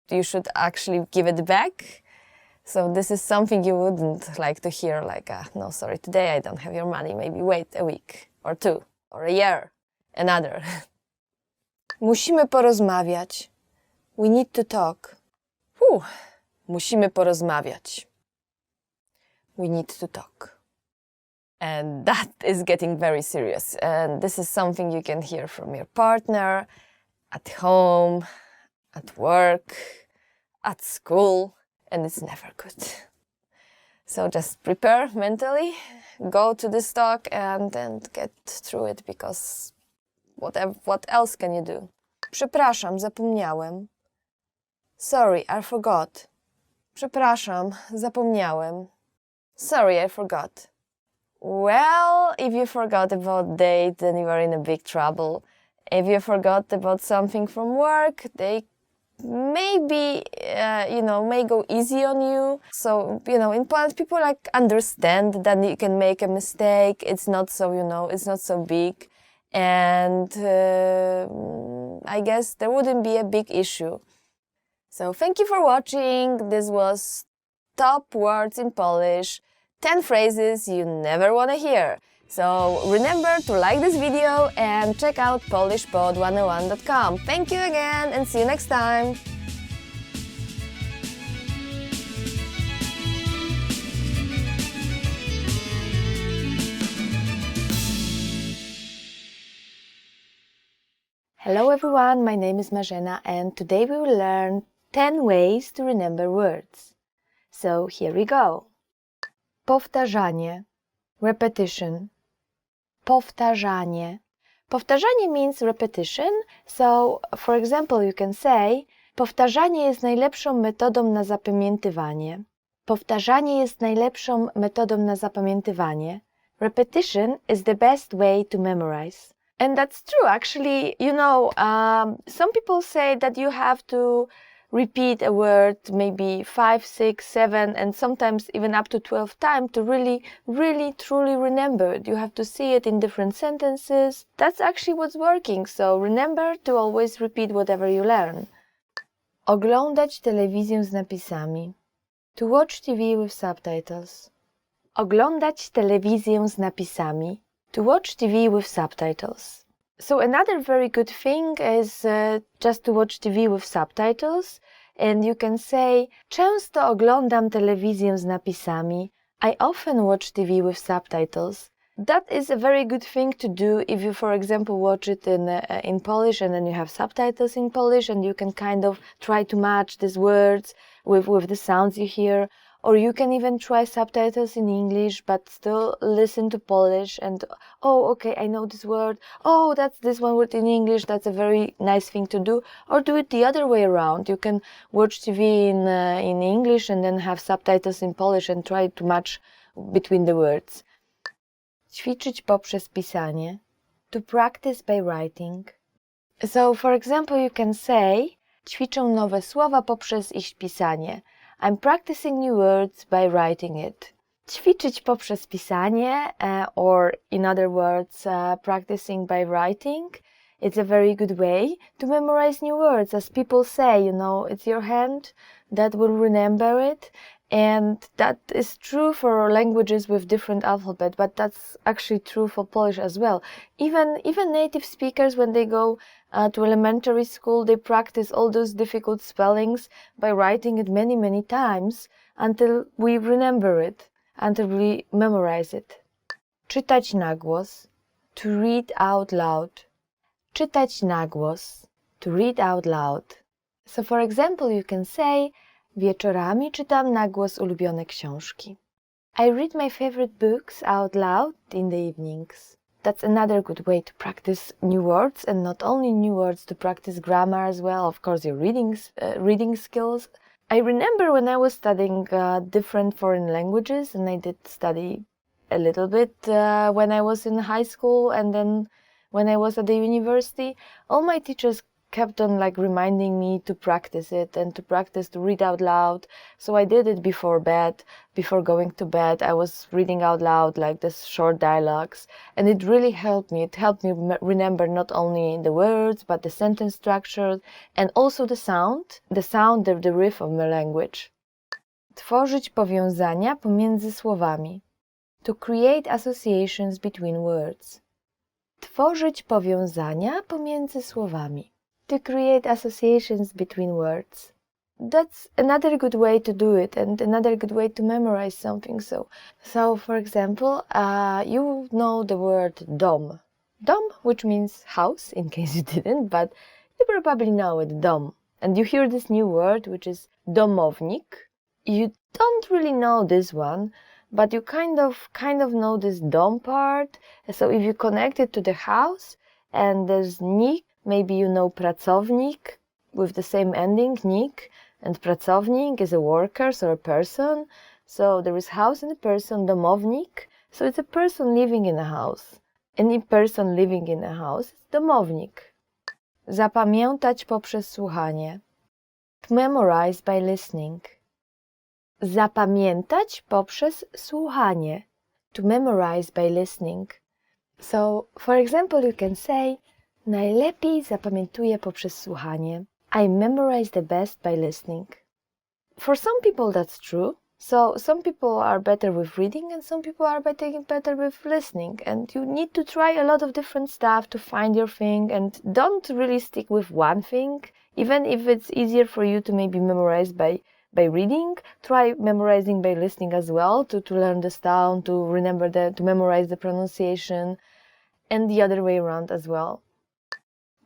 Speaker 2: you should actually give it back. So this is something you wouldn't like to hear, like, no, sorry, today I don't have your money, maybe wait a week or two or a year, another. Musimy porozmawiać. We need to talk. Musimy porozmawiać. We need to talk. And that is getting very serious. And this is something you can hear from your partner, at home, at work, at school, and it's never good. So just prepare mentally, go to this talk and get through it, because what else can you do? Przepraszam, zapomniałem. Sorry, I forgot. Przepraszam, zapomniałem. Sorry, I forgot. Well, if you forgot about date, then you are in a big trouble. If you forgot about something from work, they maybe, may go easy on you. So, in Poland, people like understand that you can make a mistake. It's not so, it's not so big. And I guess there wouldn't be a big issue. So thank you for watching. This was Top Words in Polish, 10 phrases you never want to hear. So remember to like this video and check out polishpod101.com. Thank you again and see you next time! Hello everyone, my name is Marzena and today we will learn 10 ways to remember words. So here we go. Powtarzanie, repetition. Powtarzanie. Powtarzanie means repetition, so for example you can say powtarzanie jest najlepszą metodą na zapamiętywanie. Powtarzanie jest najlepszą metodą na zapamiętywanie. Repetition is the best way to memorize. And that's true, actually. Some people say that you have to repeat a word maybe 5, 6, 7, and sometimes even up to 12 times to really, truly remember it. You have to see it in different sentences. That's actually what's working. So remember to always repeat whatever you learn. Oglądać telewizję z napisami. To watch TV with subtitles. Oglądać telewizję z napisami. To watch TV with subtitles. So another very good thing is just to watch TV with subtitles. And you can say, często oglądam telewizję z napisami. I often watch TV with subtitles. That is a very good thing to do if you, for example, watch it in Polish and then you have subtitles in Polish and you can kind of try to match these words with the sounds you hear. Or you can even try subtitles in English, but still listen to Polish and, oh, okay, I know this word. Oh, that's this one word in English. That's a very nice thing to do. Or do it the other way around. You can watch TV in English and then have subtitles in Polish and try to match between the words. Ćwiczyć poprzez pisanie. To practice by writing. So, for example, you can say, ćwiczę nowe słowa poprzez ich pisanie. I'm practicing new words by writing it. Ćwiczyć poprzez pisanie, or in other words, practicing by writing, it's a very good way to memorize new words. As people say, it's your hand that will remember it. And that is true for languages with different alphabet, but that's actually true for Polish as well. Even native speakers, when they go to elementary school, they practice all those difficult spellings by writing it many, many times until we remember it, until we memorize it. Czytać na głos, to read out loud. Czytać na głos, to read out loud. So for example, you can say, wieczorami czytam na głos ulubione książki. I read my favorite books out loud in the evenings. That's another good way to practice new words, and not only new words, to practice grammar as well, of course, your reading skills. I remember when I was studying different foreign languages, and I did study a little bit when I was in high school, and then when I was at the university, all my teachers kept on reminding me to practice it and to practice to read out loud. So I did it before bed, before going to bed. I was reading out loud this short dialogues, and it really helped me. It helped me remember not only the words, but the sentence structure and also the sound, the riff of my language. Tworzyć powiązania pomiędzy słowami. To create associations between words. Tworzyć powiązania pomiędzy słowami. To create associations between words. That's another good way to do it and another good way to memorize something. So for example, you know the word dom. Dom, which means house, in case you didn't, but you probably know it, dom. And you hear this new word, which is domownik. You don't really know this one, but you kind of know this dom part. So if you connect it to the house, and there's nik, maybe you know pracownik with the same ending, nik, and pracownik is a worker, so a person. So there is house and a person, domownik. So it's a person living in a house. Any person living in a house is domownik. Zapamiętać poprzez słuchanie. To memorize by listening. Zapamiętać poprzez słuchanie. To memorize by listening. So, for example, you can say, najlepiej zapamiętuję poprzez słuchanie. I memorize the best by listening. For some people that's true. So some people are better with reading and some people are better with listening. And you need to try a lot of different stuff to find your thing, and don't really stick with one thing. Even if it's easier for you to maybe memorize by reading, try memorizing by listening as well, to learn the sound, to remember to memorize the pronunciation, and the other way around as well.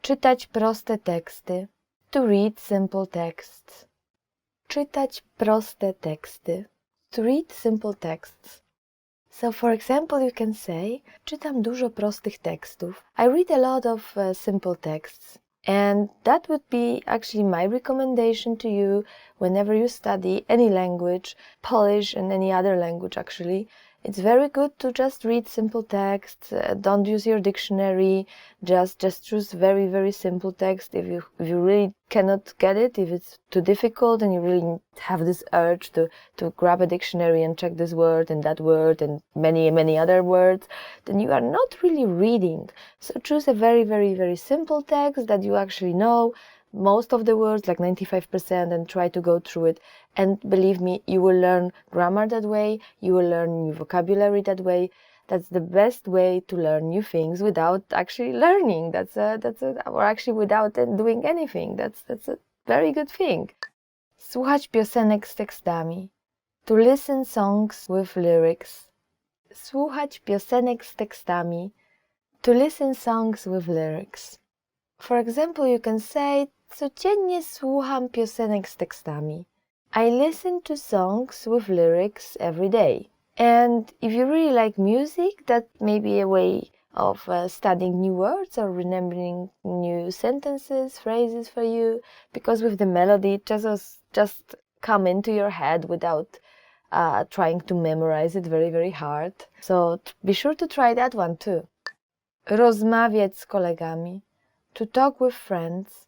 Speaker 2: Czytać proste teksty. To read simple texts. Czytać proste teksty. To read simple texts. So for example, you can say, czytam dużo prostych tekstów. I read a lot of simple texts. And that would be actually my recommendation to you whenever you study any language, Polish and any other language actually. It's very good to just read simple texts. Don't use your dictionary. Just choose very, very simple text. If you really cannot get it, if it's too difficult and you really have this urge to grab a dictionary and check this word and that word and many other words, then you are not really reading. So choose a very, very, very simple text that you actually know most of the words, like 95%, and try to go through it. And believe me, you will learn grammar that way, you will learn new vocabulary that way. That's the best way to learn new things without actually learning. Or actually without doing anything. That's a very good thing. Słuchać piosenek z tekstami. To listen songs with lyrics. Słuchać piosenek z tekstami. To listen songs with lyrics. For example, you can say, codziennie słucham piosenek z tekstami. I listen to songs with lyrics every day. And if you really like music, that may be a way of studying new words or remembering new sentences, phrases for you, because with the melody it just come into your head without trying to memorize it very, very hard. So be sure to try that one too. Rozmawiać z kolegami. To talk with friends.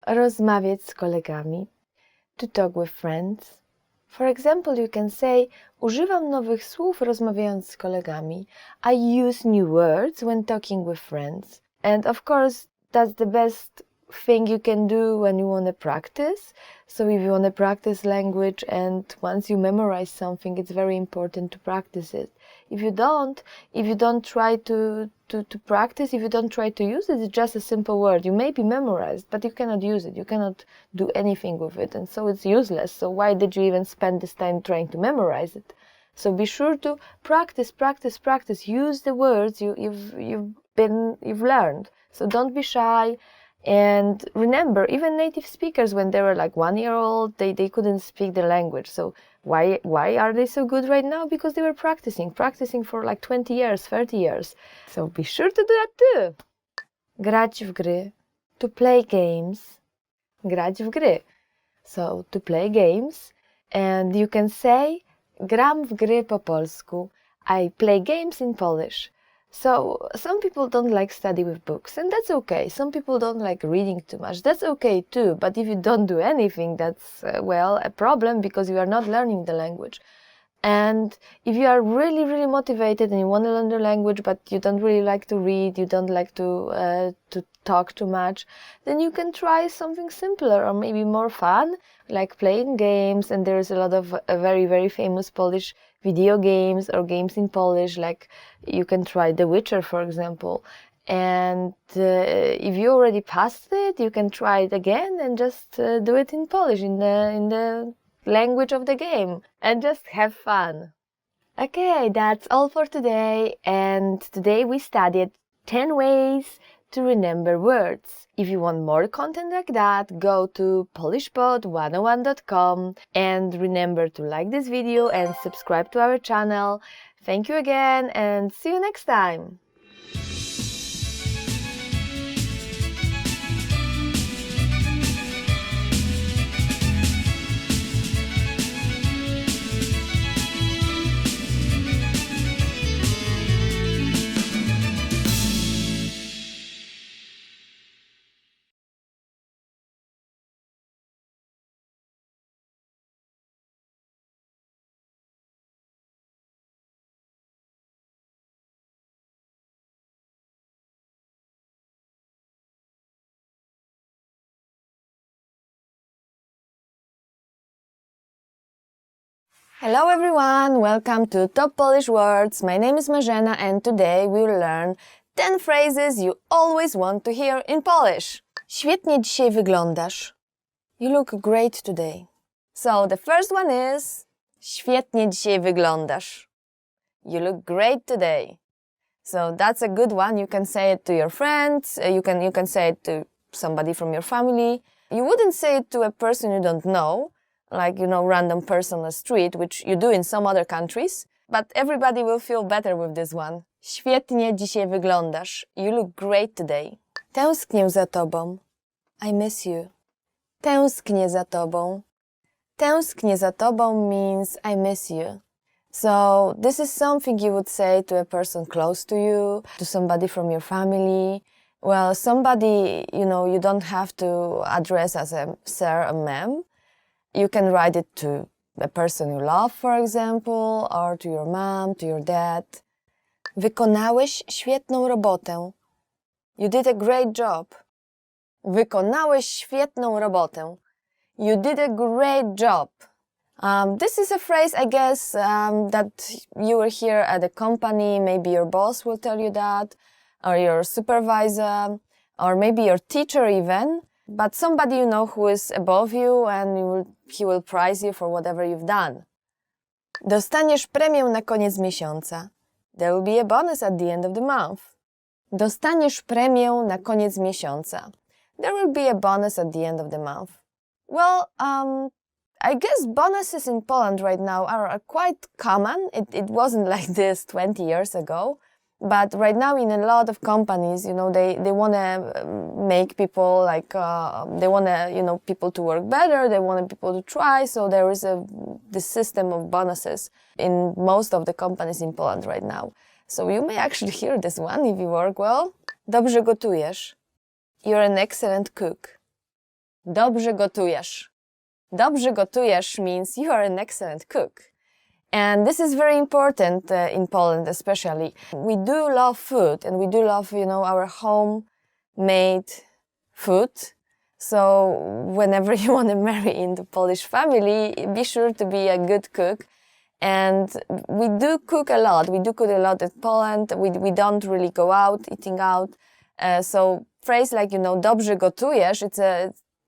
Speaker 2: Rozmawiać z kolegami. To talk with friends. For example, you can say, używam nowych słów rozmawiając z kolegami. I use new words when talking with friends. And of course, that's the best thing you can do when you want to practice. So if you want to practice language and once you memorize something, it's very important to practice it. If you don't try to practice, if you don't try to use it, it's just a simple word. You may be memorized, but you cannot use it. You cannot do anything with it, and so it's useless. So why did you even spend this time trying to memorize it? So be sure to practice. Use the words you've learned. So don't be shy. And remember, even native speakers, when they were like 1 year old, they couldn't speak the language. So why are they so good right now? Because they were practicing for like 20 years, 30 years. So be sure to do that too. Grać w gry. To play games. Grać w gry. So to play games. And you can say, gram w gry po polsku. I play games in Polish. So some people don't like study with books, and that's okay. Some people don't like reading too much. That's okay too. But if you don't do anything, that's, a problem, because you are not learning the language. And if you are really, really motivated and you want to learn the language, but you don't really like to read, you don't like to talk too much, then you can try something simpler or maybe more fun, like playing games. And there's a lot of very, very famous Polish video games or games in Polish, like you can try The Witcher, for example. And if you already passed it, you can try it again and just do it in Polish, in the language of the game, and just have fun. Okay, that's all for today. And today we studied 10 ways to remember words. If you want more content like that, go to polishpod101.com, and remember to like this video and subscribe to our channel. Thank you again, and see you next time! Hello everyone, welcome to Top Polish Words. My name is Marzena and today we will learn 10 phrases you always want to hear in Polish. Świetnie dzisiaj wyglądasz. You look great today. So the first one is świetnie dzisiaj wyglądasz. You look great today. So that's a good one. You can say it to your friends, you can say it to somebody from your family. You wouldn't say it to a person you don't know, like, random person on the street, which you do in some other countries, but everybody will feel better with this one. Świetnie dzisiaj wyglądasz. You look great today. Tęsknię za tobą. I miss you. Tęsknię za tobą. Tęsknię za tobą means I miss you. So this is something you would say to a person close to you, to somebody from your family. Well, somebody, you don't have to address as a sir, a ma'am. You can write it to a person you love, for example, or to your mom, to your dad. Wykonałeś świetną robotę. You did a great job. Wykonałeś świetną robotę. You did a great job. This is a phrase, I guess, that you will hear at a company. Maybe your boss will tell you that, or your supervisor, or maybe your teacher even. But somebody you know who is above you and he will prize you for whatever you've done. Dostaniesz premię na koniec miesiąca. There will be a bonus at the end of the month. Dostaniesz premię na koniec miesiąca. There will be a bonus at the end of the month. Well, I guess bonuses in Poland right now are quite common. It wasn't like this 20 years ago. But right now in a lot of companies, they want to make people they want to, people to work better. They want people to try. So there is this system of bonuses in most of the companies in Poland right now. So you may actually hear this one if you work well. Dobrze gotujesz. You're an excellent cook. Dobrze gotujesz. Dobrze gotujesz means you are an excellent cook. And this is very important in Poland especially. We do love food and we do love, our homemade food. So whenever you want to marry into Polish family, be sure to be a good cook. And we do cook a lot. We do cook a lot in Poland. We don't really go out, eating out. So phrase like, dobrze gotujesz,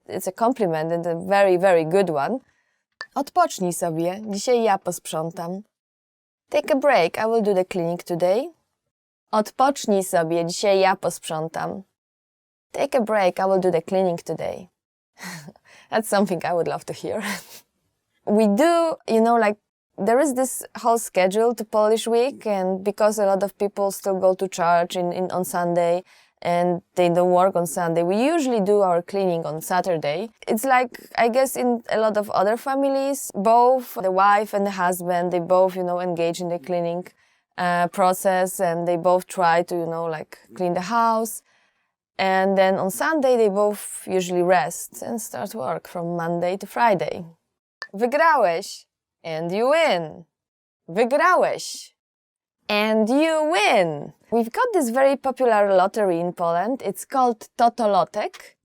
Speaker 2: it's a compliment and a very, very good one. Odpocznij sobie, dzisiaj ja posprzątam. Take a break, I will do the cleaning today. Odpocznij sobie, dzisiaj ja posprzątam. Take a break, I will do the cleaning today. That's something I would love to hear. We do, there is this whole schedule to Polish week, and because a lot of people still go to church on Sunday, and they don't work on Sunday, we usually do our cleaning on Saturday. It's like, I guess in a lot of other families, both the wife and the husband, they both, engage in the cleaning process, and they both try to, clean the house. And then on Sunday, they both usually rest and start work from Monday to Friday. Wygrałeś, and you win. Wygrałeś, and you win. We've got this very popular lottery in Poland. It's called Totolotek.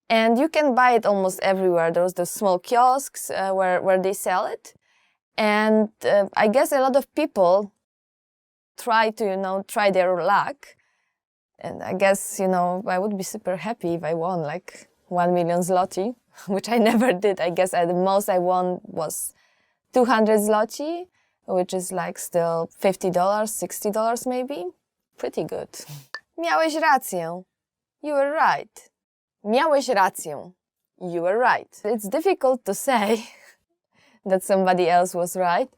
Speaker 2: And you can buy it almost everywhere. There's the small kiosks where they sell it. And I guess a lot of people try to, try their luck. And I guess, I would be super happy if I won 1 million zloty, which I never did. I guess the most I won was 200 zloty, which is still $50, $60 maybe. Pretty good. Miałeś rację. You were right. Miałeś rację. You were right. It's difficult to say that somebody else was right.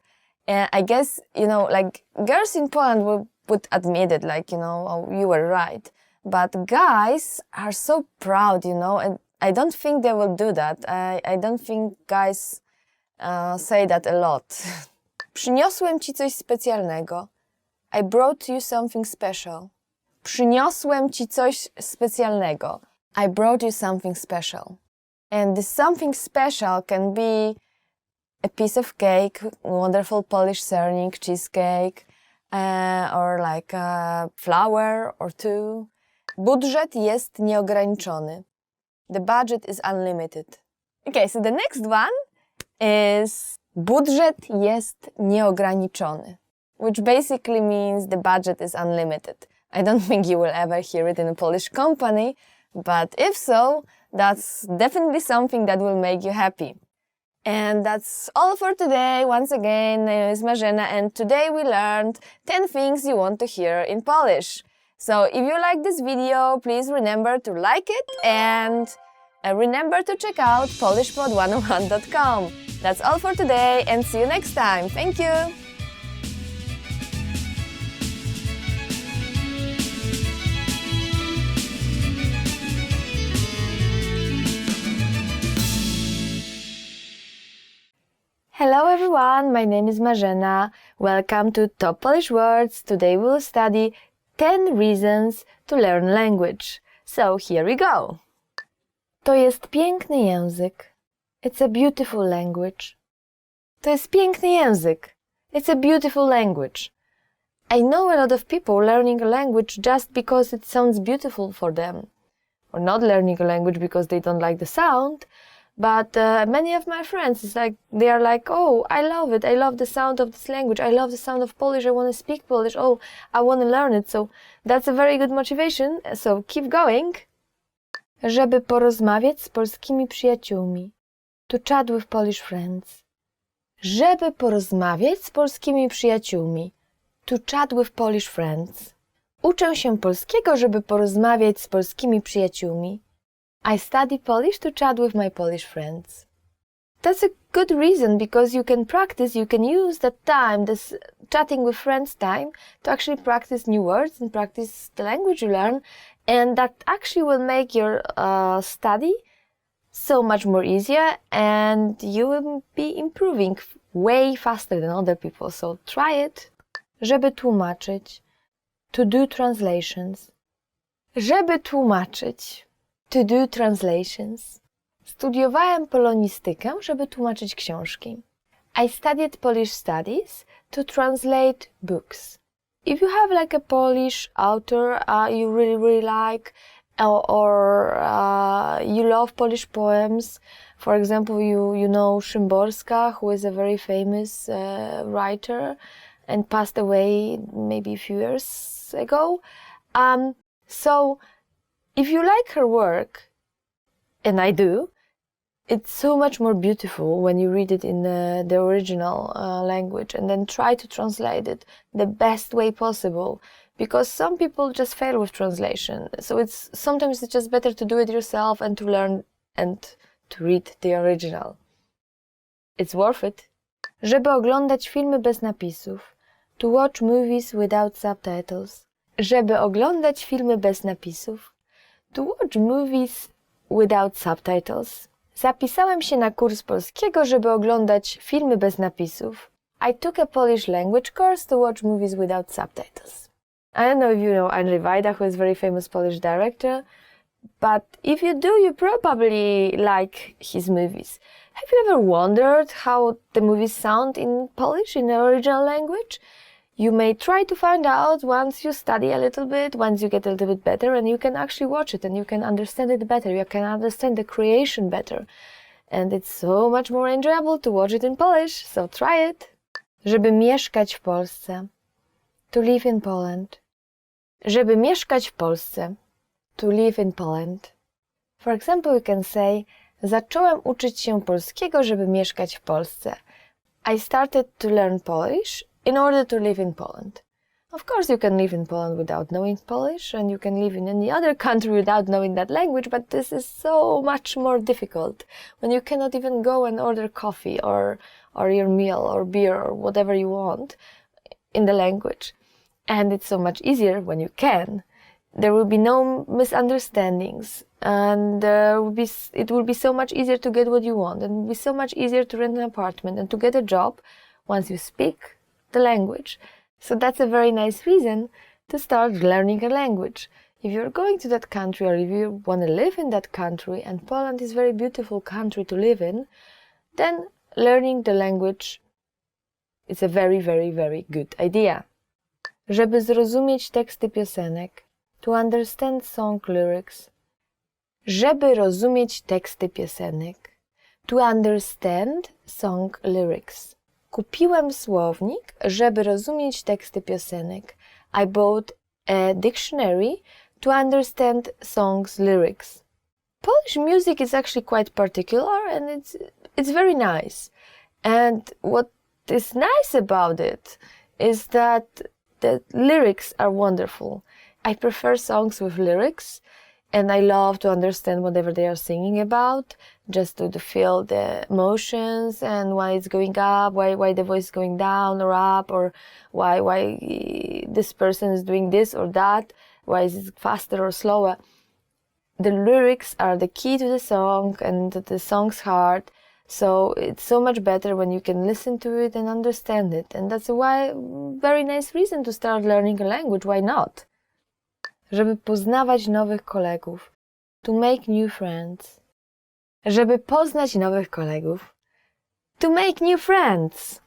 Speaker 2: And I guess, girls in Poland would admit it, oh, you were right. But guys are so proud, and I don't think they will do that. I don't think guys say that a lot. Przyniosłem ci coś specjalnego. I brought you something special. Przyniosłem ci coś specjalnego. I brought you something special. And this something special can be a piece of cake, wonderful Polish sernik, cheesecake, or a flower or two. Budżet jest nieograniczony. The budget is unlimited. Okay, so the next one is Budżet jest nieograniczony, which basically means the budget is unlimited. I don't think you will ever hear it in a Polish company, but if so, that's definitely something that will make you happy. And that's all for today. Once again, my name is Marzena, and today we learned 10 things you want to hear in Polish. So if you like this video, please remember to like it and remember to check out polishpod101.com. That's all for today, and see you next time. Thank you! Hello everyone, my name is Marzena. Welcome to Top Polish Words. Today we'll study 10 reasons to learn language. So here we go. To jest piękny język. It's a beautiful language. To jest piękny język. It's a beautiful language. I know a lot of people learning a language just because it sounds beautiful for them. Or not learning a language because they don't like the sound. But many of my friends, they are like, oh, I love it. I love the sound of this language. I love the sound of Polish. I want to speak Polish. Oh, I want to learn it. So that's a very good motivation. So keep going. Żeby porozmawiać z polskimi przyjaciółmi. To chat with Polish friends. Żeby porozmawiać z polskimi przyjaciółmi. To chat with Polish friends. Uczę się polskiego, żeby porozmawiać z polskimi przyjaciółmi. I study Polish to chat with my Polish friends. That's a good reason because you can practice, you can use that time, this chatting with friends time, to actually practice new words and practice the language you learn, and that actually will make your study so much more easier, and you will be improving way faster than other people. So try it. Żeby tłumaczyć. To do translations. Żeby tłumaczyć. To do translations. Studiowałem polonistykę, żeby tłumaczyć książki. I studied Polish studies to translate books. If you have like a Polish author you really like, or you love Polish poems, for example, you know Szymborska, who is a very famous writer and passed away maybe a few years ago. So if you like her work, and I do, it's so much more beautiful when you read it in the original language and then try to translate it the best way possible, because some people just fail with translation. So sometimes it's just better to do it yourself and to learn and to read the original. It's worth it. Żeby oglądać filmy bez napisów. To watch movies without subtitles. Żeby oglądać filmy bez napisów. To watch movies without subtitles. Zapisałem się na kurs polskiego, żeby oglądać filmy bez napisów. I took a Polish language course to watch movies without subtitles. I don't know if you know Andrzej Wajda, who is a very famous Polish director, but if you do, you probably like his movies. Have you ever wondered how the movies sound in Polish, in the original language? You may try to find out once you study a little bit, once you get a little bit better, and you can actually watch it and you can understand it better. You can understand the creation better. And it's so much more enjoyable to watch it in Polish, so try it. Żeby mieszkać w Polsce. To live in Poland. Żeby mieszkać w Polsce. To live in Poland. For example, you can say, zacząłem uczyć się polskiego, żeby mieszkać w Polsce. I started to learn Polish in order to live in Poland. Of course, you can live in Poland without knowing Polish, and you can live in any other country without knowing that language, but this is so much more difficult when you cannot even go and order coffee or your meal or beer or whatever you want in the language. And it's so much easier when you can. There will be no misunderstandings, and it will be so much easier to get what you want, and it will be so much easier to rent an apartment and to get a job once you speak the language. So that's a very nice reason to start learning a language. If you're going to that country, or if you want to live in that country, and Poland is a very beautiful country to live in, then learning the language is a very, very, very good idea. Żeby zrozumieć teksty piosenek. To understand song lyrics. Żeby rozumieć teksty piosenek. To understand song lyrics. Kupiłem słownik, żeby rozumieć teksty piosenek. I bought a dictionary to understand songs' lyrics. Polish music is actually quite particular and it's very nice. And what is nice about it is that the lyrics are wonderful. I prefer songs with lyrics, and I love to understand whatever they are singing about, just to feel the emotions and why it's going up, why the voice is going down or up, or why this person is doing this or that, why is it faster or slower. The lyrics are the key to the song and the song's heart, so it's so much better when you can listen to it and understand it. And that's a very nice reason to start learning a language. Why not? Żeby poznawać nowych kolegów. To make new friends. Żeby poznać nowych kolegów. To make new friends.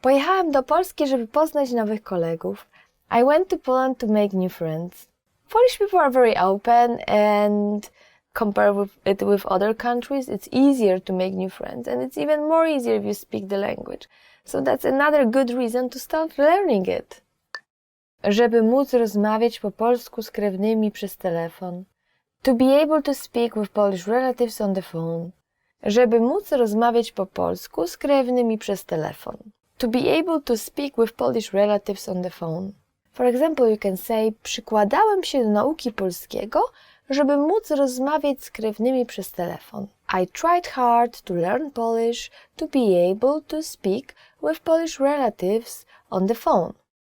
Speaker 2: Pojechałem do Polski, żeby poznać nowych kolegów. I went to Poland to make new friends. Polish people are very open, and compared with other countries, it's easier to make new friends, and it's even more easier if you speak the language. So that's another good reason to start learning it. Żeby móc rozmawiać po polsku z krewnymi przez telefon. To be able to speak with Polish relatives on the phone. Żeby móc rozmawiać po polsku z krewnymi przez telefon. To be able to speak with Polish relatives on the phone. For example, you can say, przykładałem się do nauki polskiego, żeby móc rozmawiać z krewnymi przez telefon. I tried hard to learn Polish to be able to speak with Polish relatives on the phone.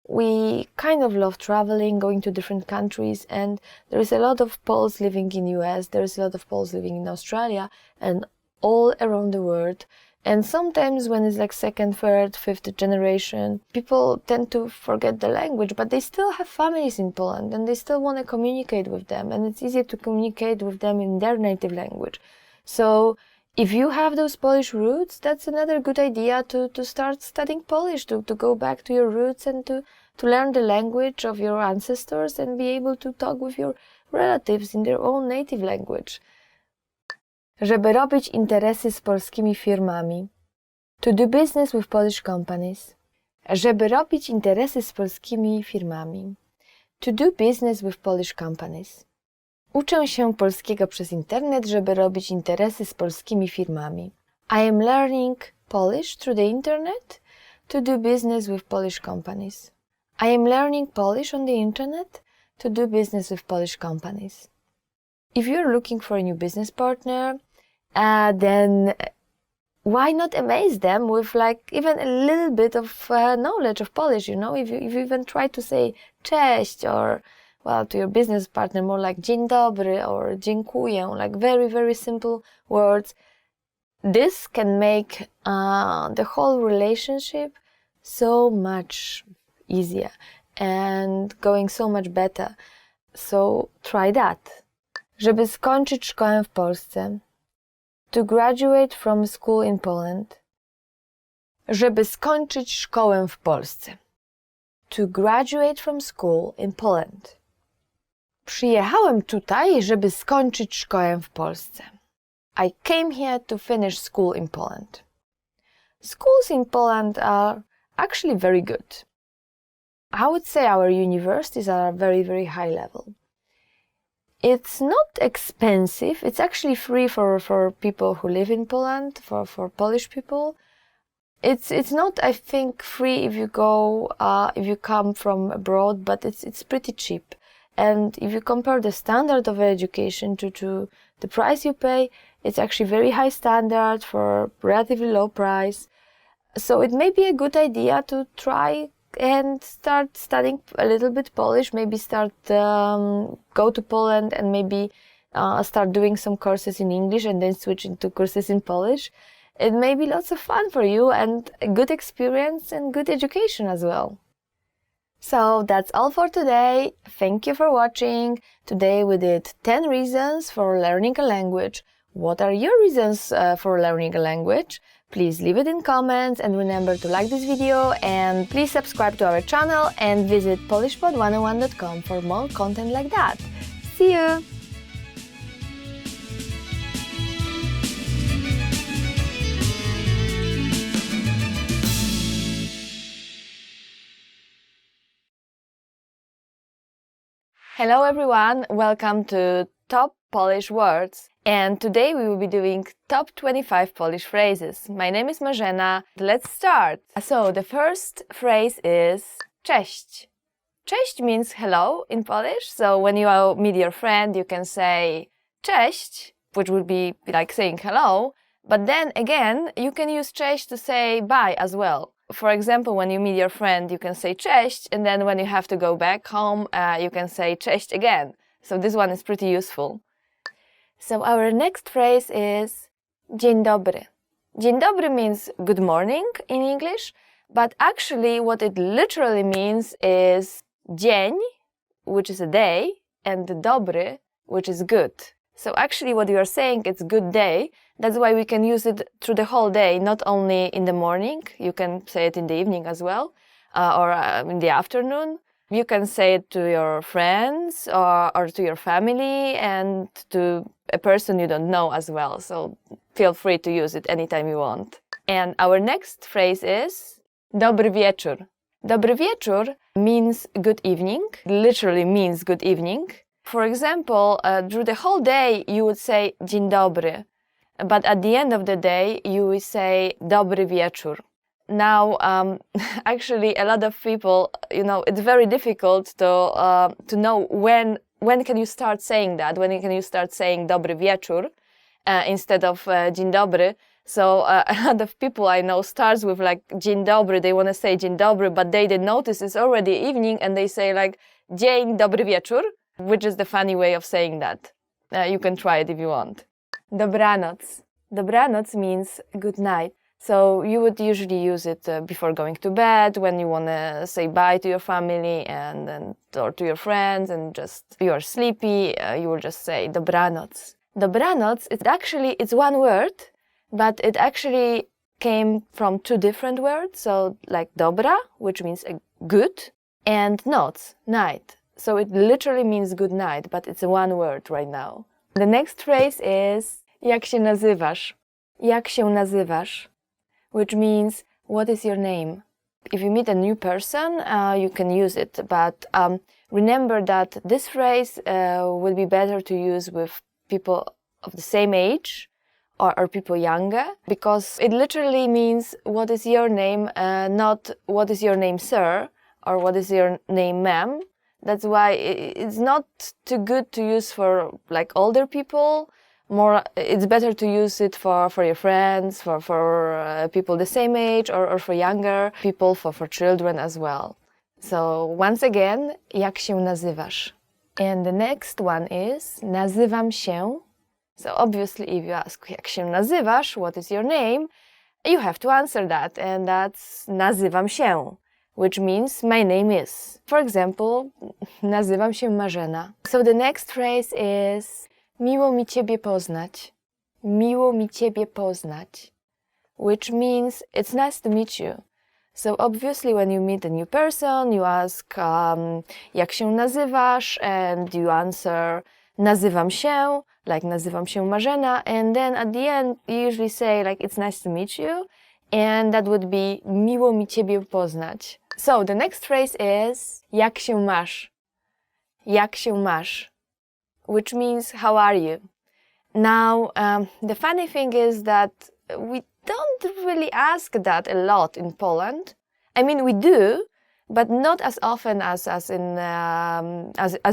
Speaker 2: We kind of love traveling, going to different countries, and there is a lot of Poles living in US, there is a lot of Poles living in Australia, and all around the world. And sometimes when it's like second, third, fifth generation, people tend to forget the language, but they still have families in Poland and they still want to communicate with them, and it's easier to communicate with them in their native language. So if you have those Polish roots, that's another good idea to start studying Polish, to go back to your roots and to learn the language of your ancestors and be able to talk with your relatives in their own native language. Żeby robić interesy z polskimi firmami. To do business with Polish companies. Żeby robić interesy z polskimi firmami. To do business with Polish companies. Uczę się polskiego przez internet, żeby robić interesy z polskimi firmami. I am learning Polish through the internet to do business with Polish companies. I am learning Polish on the internet to do business with Polish companies. If you're looking for a new business partner, then why not amaze them with like even a little bit of knowledge of Polish, you know? If you even try to say cześć, or well, to your business partner more like dzień dobry or dziękuję, like very, very simple words. This can make the whole relationship so much easier and going so much better. So try that. Żeby skończyć szkołę w Polsce. To graduate from school in Poland. Żeby skończyć szkołę w Polsce. To graduate from school in Poland. Przyjechałem tutaj, żeby skończyć szkołę w Polsce. I came here to finish school in Poland. Schools in Poland are actually very good. I would say our universities are very, very high level. It's not expensive. It's actually free for people who live in Poland, for Polish people. It's not, I think, free if you go if you come from abroad, but it's pretty cheap. And if you compare the standard of education to the price you pay, it's actually very high standard for relatively low price. So it may be a good idea to try and start studying a little bit Polish, maybe start go to Poland and maybe start doing some courses in English and then switch into courses in Polish. It may be lots of fun for you and a good experience and good education as well. So that's all for today. Thank you for watching. Today we did 10 reasons for learning a language. What are your reasons for learning a language? Please leave it in comments and remember to like this video and please subscribe to our channel and visit polishpod101.com for more content like that. See you! Hello everyone, welcome to Top Polish Words. And today we will be doing top 25 Polish phrases. My name is Marzena. Let's start. So the first phrase is cześć. Cześć means hello in Polish. So when you meet your friend, you can say cześć, which would be like saying hello. But then again, you can use cześć to say bye as well. For example, when you meet your friend, you can say cześć, and then when you have to go back home, you can say cześć again. So this one is pretty useful. So our next phrase is dzień dobry. Dzień dobry means good morning in English, but actually what it literally means is dzień, which is a day, and dobry, which is good. So actually what you are saying, it's good day. That's why we can use it through the whole day, not only in the morning. You can say it in the evening as well, or in the afternoon. You can say it to your friends or to your family and to a person you don't know as well. So feel free to use it anytime you want. And our next phrase is dobry wieczór. Dobry wieczór means good evening, literally means good evening. For example, through the whole day you would say dzień dobry, but at the end of the day you would say dobry wieczór. Now, actually, a lot of people, it's very difficult to know when can you start saying that, when can you start saying dobry wieczór instead of dzień dobry. So a lot of people I know starts with like dzień dobry, they want to say dzień dobry, but they notice it's already evening and they say like dzień dobry wieczór, which is the funny way of saying that. You can try it if you want. Dobranoc. Dobranoc means good night. So you would usually use it before going to bed, when you want to say bye to your family or to your friends and just you are sleepy, you will just say dobranoc. Dobranoc, it's one word, but it actually came from two different words. So like dobra, which means good, and noc, night. So it literally means good night, but it's one word right now. The next phrase is jak się nazywasz? Jak się nazywasz? Which means what is your name? If you meet a new person, you can use it, but remember that this phrase will be better to use with people of the same age or people younger, because it literally means what is your name, not what is your name, sir, or what is your name, ma'am. That's why it's not too good to use for like older people. It's better to use it for your friends, for people the same age, or for younger people, for children as well. So once again, jak się nazywasz? And the next one is nazywam się. So obviously if you ask jak się nazywasz, what is your name, you have to answer that, and that's nazywam się, which means my name is. For example, nazywam się Marzena. So the next phrase is miło mi ciebie poznać. Miło mi ciebie poznać, which means it's nice to meet you. So obviously when you meet a new person, you ask jak się nazywasz, and you answer nazywam się, like nazywam się Marzena, and then at the end you usually say like it's nice to meet you, and that would be miło mi ciebie poznać. So the next phrase is jak się masz? Jak się masz? Which means how are you? Now, the funny thing is that we don't really ask that a lot in Poland. I mean, we do, but not as often as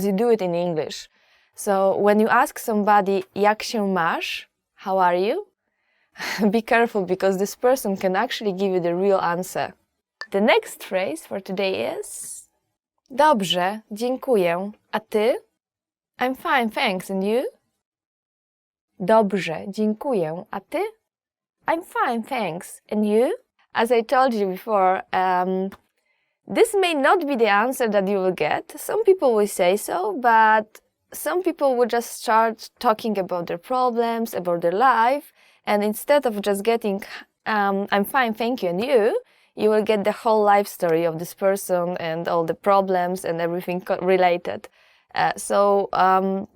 Speaker 2: you do it in English. So when you ask somebody jak się masz, how are you? Be careful, because this person can actually give you the real answer. The next phrase for today is dobrze, dziękuję. A ty? I'm fine, thanks. And you? Dobrze, dziękuję. A ty? I'm fine, thanks. And you? As I told you before, this may not be the answer that you will get. Some people will say so, but some people will just start talking about their problems, about their life, and instead of just getting I'm fine, thank you, and you will get the whole life story of this person and all the problems and everything related. So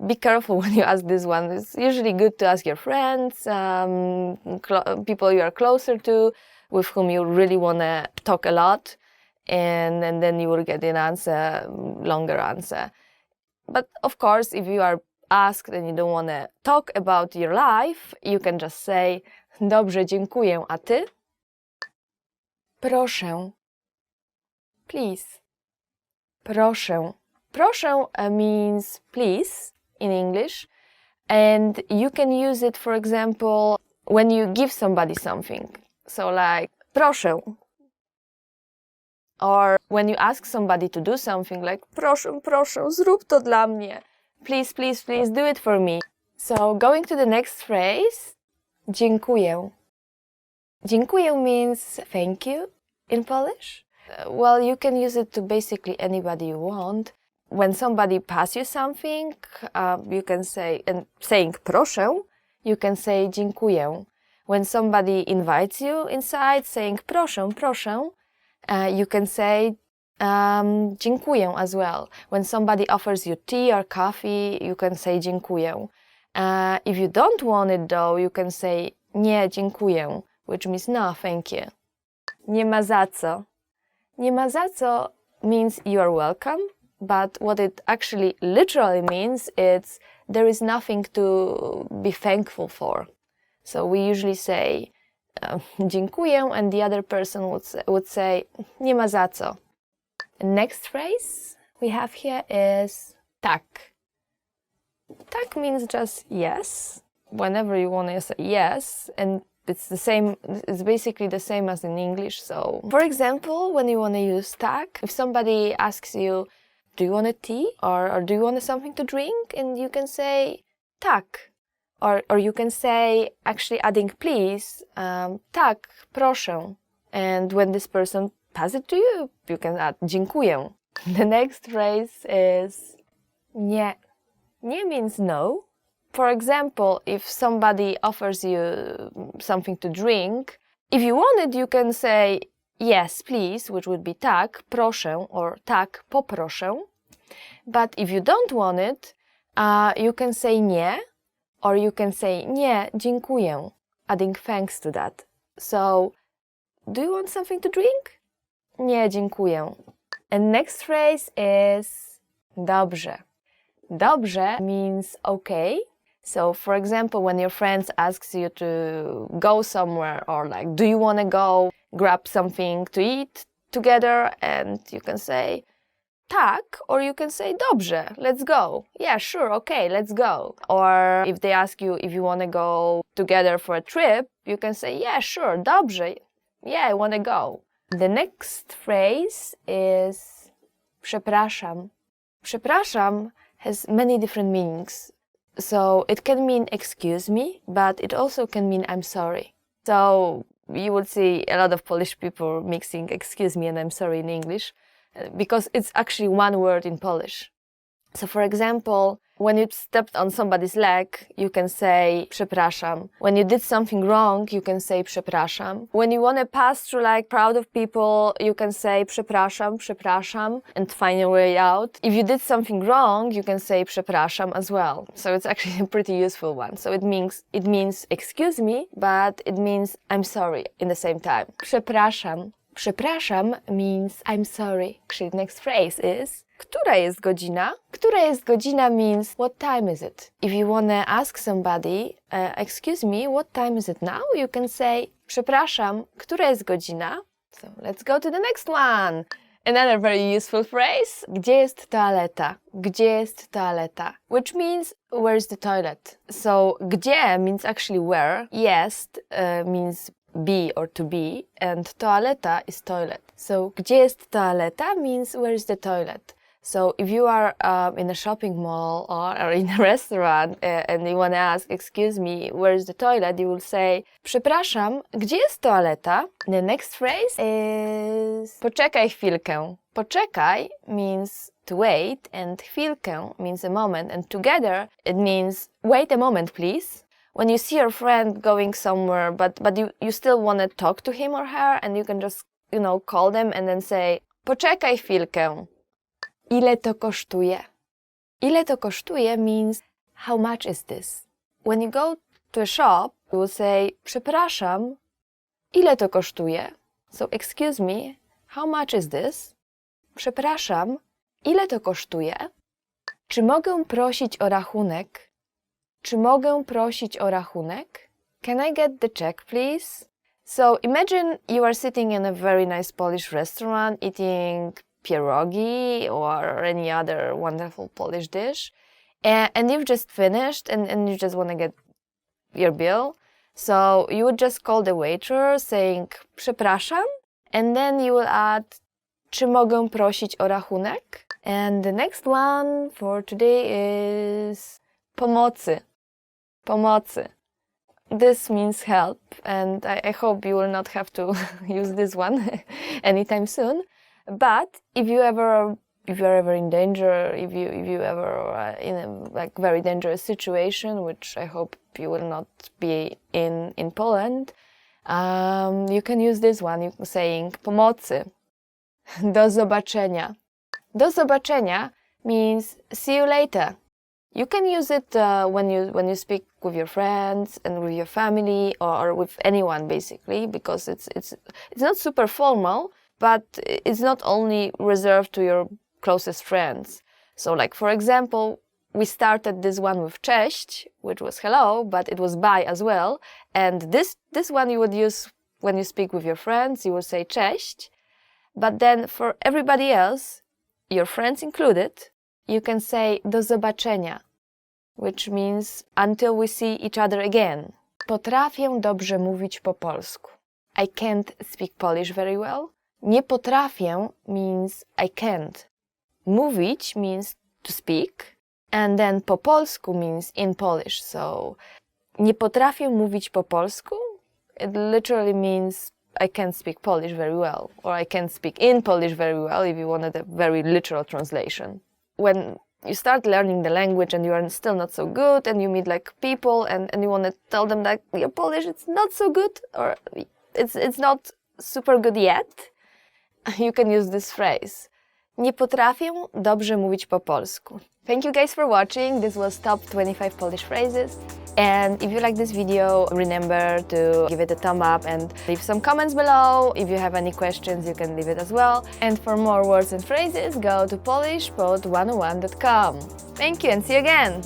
Speaker 2: be careful when you ask this one. It's usually good to ask your friends, people you are closer to, with whom you really want to talk a lot, and then you will get an answer, longer answer. But of course, if you are asked and you don't want to talk about your life, you can just say dobrze, dziękuję, a ty? Proszę. Please. Proszę. Proszę means please in English, and you can use it, for example, when you give somebody something. So like, proszę. Or when you ask somebody to do something, like, proszę, proszę, zrób to dla mnie. Please, please, please do it for me. So going to the next phrase, dziękuję. Dziękuję means thank you in Polish. Well, you can use it to basically anybody you want. When somebody passes you something, you can say, and saying proszę, you can say dziękuję. When somebody invites you inside, saying proszę, proszę, you can say dziękuję as well. When somebody offers you tea or coffee, you can say dziękuję. If you don't want it though, you can say nie dziękuję, which means no, thank you. Nie ma za co. Nie ma za co means you are welcome, but what it actually literally means is there is nothing to be thankful for. So we usually say dziękuję, and the other person would say nie ma za co. The next phrase we have here is tak. Tak means just yes. Whenever you want to say yes, and it's basically the same as in English. So, for example, when you want to use tak, if somebody asks you, do you want a tea or do you want something to drink? And you can say tak. Or you can say, actually adding please, tak, proszę. And when this person passes it to you, you can add dziękuję. The next phrase is nie. Nie means no. For example, if somebody offers you something to drink, if you want it, you can say yes, please, which would be tak, proszę, or tak, poproszę. But if you don't want it, you can say nie, or you can say nie, dziękuję, adding thanks to that. So, do you want something to drink? Nie, dziękuję. And next phrase is dobrze. Dobrze means okay. So, for example, when your friends asks you to go somewhere, or like, do you want to go grab something to eat together? And you can say tak, or you can say dobrze, let's go. Yeah, sure, okay, let's go. Or if they ask you if you want to go together for a trip, you can say yeah, sure, dobrze. Yeah, I want to go. The next phrase is przepraszam. Przepraszam has many different meanings. So it can mean excuse me, but it also can mean I'm sorry. So you would see a lot of Polish people mixing excuse me and I'm sorry in English, because it's actually one word in Polish. So for example, when you stepped on somebody's leg, you can say przepraszam. When you did something wrong, you can say przepraszam. When you want to pass through like crowd of people, you can say przepraszam, przepraszam, and find your way out. If you did something wrong, you can say przepraszam as well. So it's actually a pretty useful one. So it means excuse me, but it means I'm sorry in the same time. Przepraszam. Przepraszam means I'm sorry. Actually, the next phrase is która jest godzina? Która jest godzina means what time is it? If you want to ask somebody, excuse me, what time is it now? You can say przepraszam, która jest godzina? So let's go to the next one. Another very useful phrase. Gdzie jest toaleta? Gdzie jest toaleta? Which means where's the toilet? So gdzie means actually where. Jest means be or to be, and toaleta is toilet. So gdzie jest toaleta means where is the toilet. So if you are in a shopping mall or in a restaurant and you want to ask, excuse me, where is the toilet, you will say, przepraszam, gdzie jest toaleta? The next phrase is poczekaj chwilkę. Poczekaj means to wait, and chwilkę means a moment, and together it means wait a moment, please. When you see your friend going somewhere, but you still want to talk to him or her, and you can just, call them and then say, poczekaj chwilkę. Ile to kosztuje? Ile to kosztuje means how much is this? When you go to a shop, you will say, przepraszam, ile to kosztuje? So, excuse me, how much is this? Przepraszam, ile to kosztuje? Czy mogę prosić o rachunek? Czy mogę prosić o rachunek? Can I get the check, please? So imagine you are sitting in a very nice Polish restaurant eating pierogi or any other wonderful Polish dish, and you've just finished and you just want to get your bill. So you would just call the waiter saying przepraszam, and then you will add czy mogę prosić o rachunek? And the next one for today is pomocy. Pomocy. This means help, and I hope you will not have to use this one anytime soon. But if you're ever in danger, if you ever are in a very dangerous situation, which I hope you will not be in Poland, you can use this one, saying pomocy. Do zobaczenia. Do zobaczenia means see you later. You can use it when you speak with your friends and with your family or with anyone basically, because it's not super formal, but it's not only reserved to your closest friends. So like for example, we started this one with cześć, which was hello, but it was bye as well. And this one you would use when you speak with your friends, you would say cześć. But then for everybody else, your friends included, you can say do zobaczenia, which means until we see each other again. Potrafię dobrze mówić po polsku. I can't speak Polish very well. Nie potrafię means I can't. Mówić means to speak, and then po polsku means in Polish. So nie potrafię mówić po polsku, it literally means I can't speak Polish very well, or I can't speak in Polish very well if you wanted a very literal translation. When you start learning the language and you are still not so good and you meet like people and you want to tell them that your Polish it's not so good or it's not super good yet, you can use this phrase. Nie potrafię dobrze mówić po polsku. Thank you guys for watching. This was top 25 Polish phrases. And if you like this video, remember to give it a thumb up and leave some comments below. If you have any questions, you can leave it as well. And for more words and phrases, go to polishpod101.com. Thank you and see you again!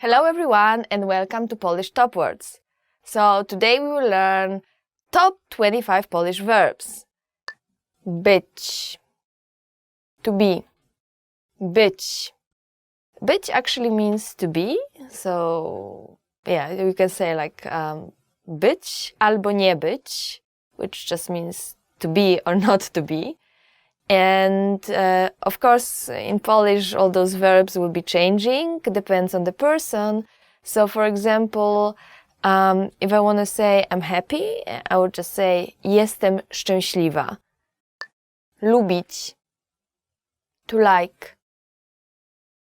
Speaker 2: Hello everyone and welcome to Polish Top Words. So today we will learn top 25 Polish verbs. Być. To be. Być. Być actually means to be. So yeah, you can say like być albo nie być, which just means to be or not to be. And of course, in Polish, all those verbs will be changing, depends on the person. So for example, if I want to say I'm happy, I would just say jestem szczęśliwa. Lubić. To like.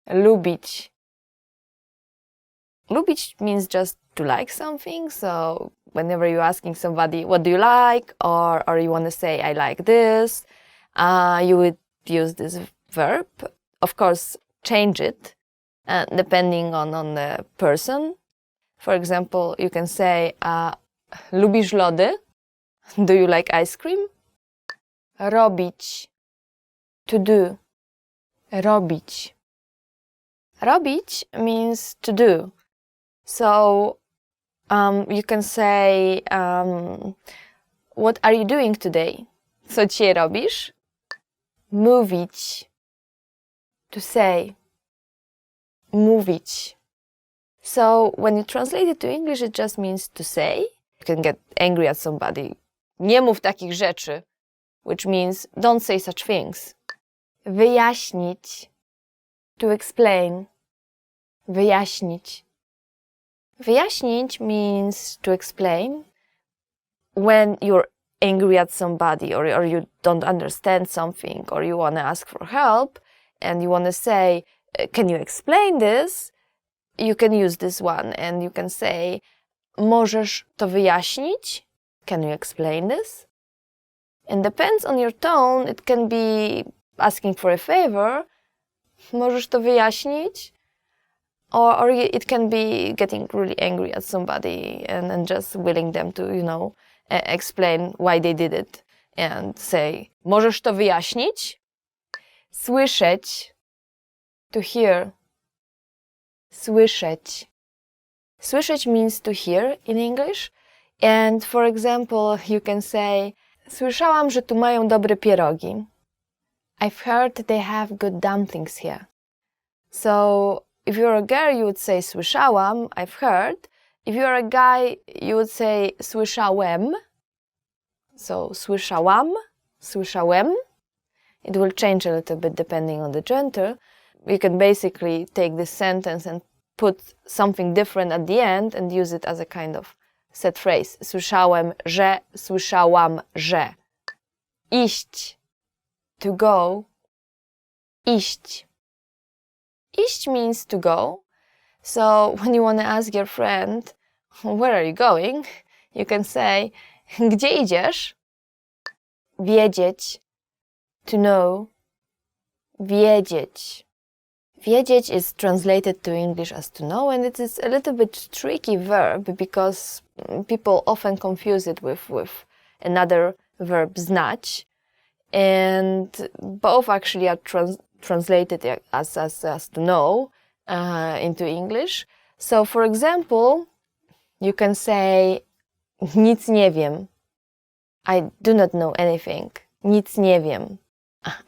Speaker 2: Lubić. Lubić means just to like something. So whenever you're asking somebody, what do you like? Or you want to say, I like this. You would use this verb. Of course, change it depending on the person. For example, you can say, lubisz lody? Do you like ice cream? Robić. To do. Robić. Robić means to do. So you can say, what are you doing today? Co dzisiaj robisz? Mówić. to say, mówić. So when you translate it to English, it just means to say. You can get angry at somebody. Nie mów takich rzeczy, which means don't say such things. Wyjaśnić, to explain. Wyjaśnić. Wyjaśnić means to explain. When you're angry at somebody or you don't understand something or you want to ask for help and you want to say, can you explain this? You can use this one and you can say, możesz to wyjaśnić? Can you explain this? And depends on your tone, it can be asking for a favor. Możesz to wyjaśnić? Or it can be getting really angry at somebody and just willing them to, explain why they did it and say, możesz to wyjaśnić? Słyszeć, to hear. Słyszeć. Słyszeć means to hear in English. And for example, you can say, słyszałam, że tu mają dobre pierogi. I've heard they have good dumplings here. So if you're a girl, you would say słyszałam, I've heard. If you're a guy, you would say słyszałem. So słyszałam, słyszałem. It will change a little bit depending on the gender. You can basically take this sentence and put something different at the end and use it as a kind of set phrase. Słyszałem, że, słyszałam, że. Iść, to go. Iść. Iść means to go. So when you want to ask your friend, where are you going? You can say, gdzie idziesz? Wiedzieć, to know. Wiedzieć. Wiedzieć is translated to English as to know, and it is a little bit tricky verb because people often confuse it with another verb, znać, and both actually are translated as to know into English. So, for example, you can say, nic nie wiem. I do not know anything. Nic nie wiem.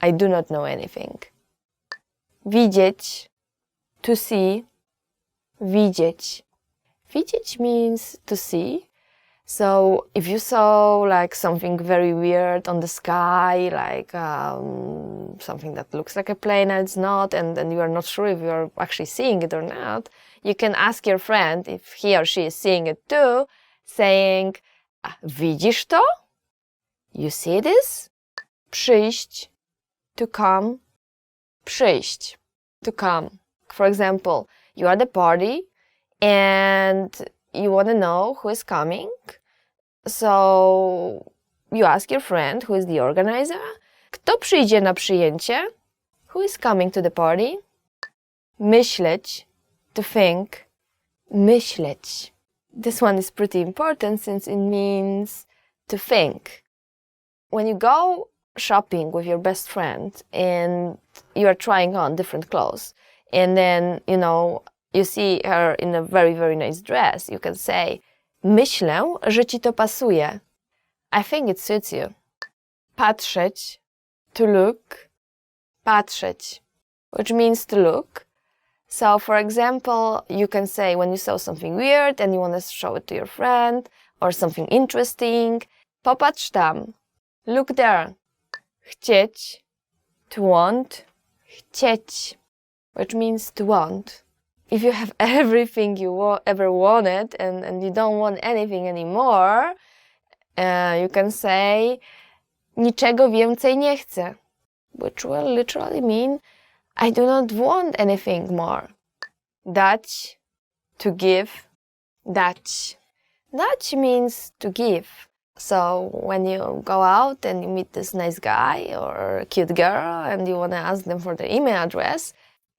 Speaker 2: I do not know anything. Widzieć, to see. Widzieć. Widzieć means to see. So if you saw like something very weird on the sky, like something that looks like a plane and it's not, and you are not sure if you are actually seeing it or not, you can ask your friend if he or she is seeing it too, saying, widzisz to? You see this? Przyjść, to come. Przyjść, to come. For example, you are at the party and you want to know who is coming. So you ask your friend who is the organizer. Kto przyjdzie na przyjęcie? Who is coming to the party? Myśleć, to think. Myśleć. This one is pretty important since it means to think. When you go shopping with your best friend and you are trying on different clothes and then, you see her in a very, very nice dress, you can say, myślę, że ci to pasuje. I think it suits you. Patrzeć, to look. Patrzeć, which means to look. So, for example, you can say when you saw something weird and you want to show it to your friend or something interesting, popatrz tam. Look there. Chcieć, to want. Chcieć, which means to want. If you have everything you ever wanted and you don't want anything anymore, you can say, niczego więcej nie chcę, which will literally mean, I do not want anything more. Dać, to give. Dać. Dać means to give. So when you go out and you meet this nice guy or a cute girl and you want to ask them for their email address,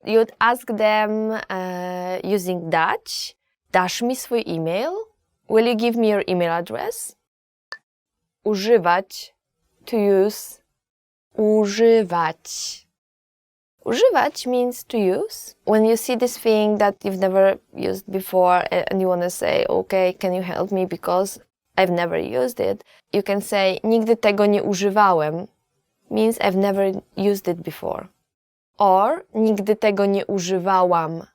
Speaker 2: you'd ask them using dać. Dasz mi swój email? Will you give me your email address? Używać, to use. Używać. Używać means to use. When you see this thing that you've never used before and you want to say, okay, can you help me because I've never used it, you can say, nigdy tego nie używałem, means I've never used it before. Or nigdy tego nie używałam.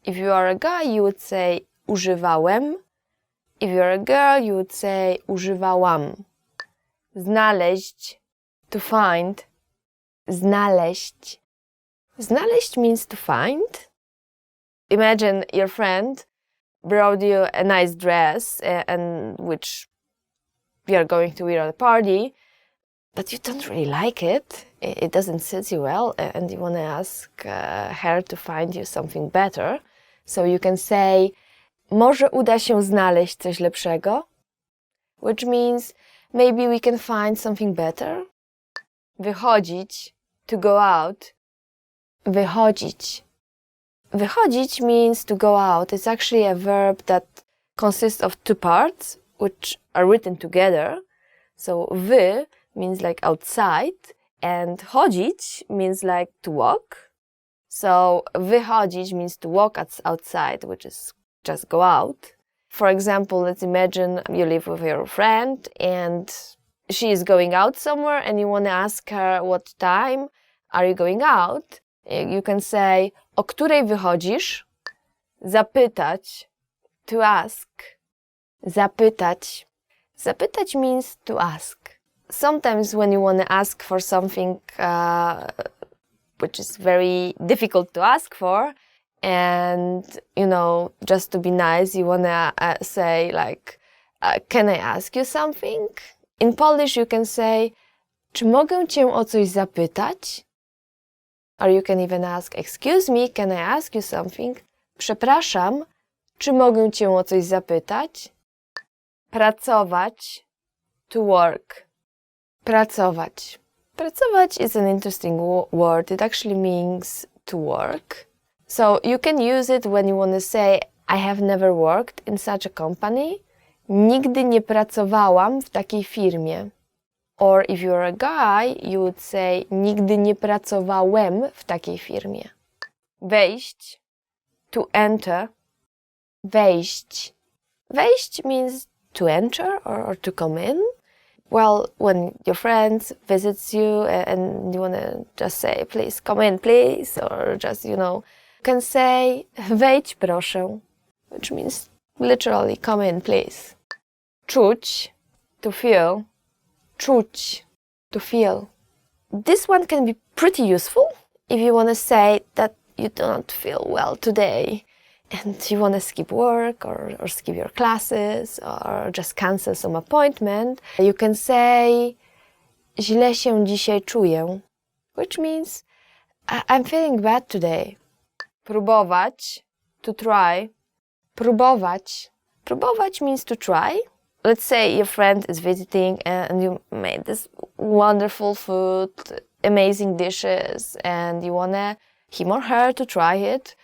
Speaker 2: If you are a guy, you would say używałem. If you're a girl, you would say używałam. Znaleźć, to find. Znaleźć. Znaleźć means to find. Imagine your friend brought you a nice dress and which you are going to wear at a party, but you don't really like it. It doesn't sit you well and you want to ask her to find you something better. So you can say, może uda się znaleźć coś lepszego, which means maybe we can find something better. Wychodzić, to go out. Wychodzić. Wychodzić means to go out. It's actually a verb that consists of two parts, which are written together. So wy means like outside, and chodzić means like to walk. So wychodzić means to walk outside, which is just go out. For example, let's imagine you live with your friend and she is going out somewhere and you want to ask her what time are you going out. You can say, o której wychodzisz? Zapytać, to ask. Zapytać. Zapytać means to ask. Sometimes when you want to ask for something which is very difficult to ask for, and, you know, just to be nice, you want to say like, can I ask you something? In Polish you can say, czy mogę cię o coś zapytać? Or you can even ask, excuse me, can I ask you something? Przepraszam, czy mogę cię o coś zapytać? Pracować, to work. Pracować. Pracować is an interesting word. It actually means to work. So you can use it when you want to say, I have never worked in such a company. Nigdy nie pracowałam w takiej firmie. Or if you're a guy, you would say, nigdy nie pracowałem w takiej firmie. Wejść, to enter. Wejść. Wejść means to enter or to come in. Well, when your friend visits you and you want to just say, please come in, please, or just, you know, you can say, wejdź proszę, which means literally, come in, please. Czuć, to feel. Czuć, to feel. This one can be pretty useful if you want to say that you don't feel well today and you want to skip work or skip your classes or just cancel some appointment. You can say, źle się dzisiaj czuję, which means I'm feeling bad today. Próbować, to try. Próbować. Próbować means to try. Let's say your friend is visiting and you made this wonderful food, amazing dishes, and you want him or her to try it.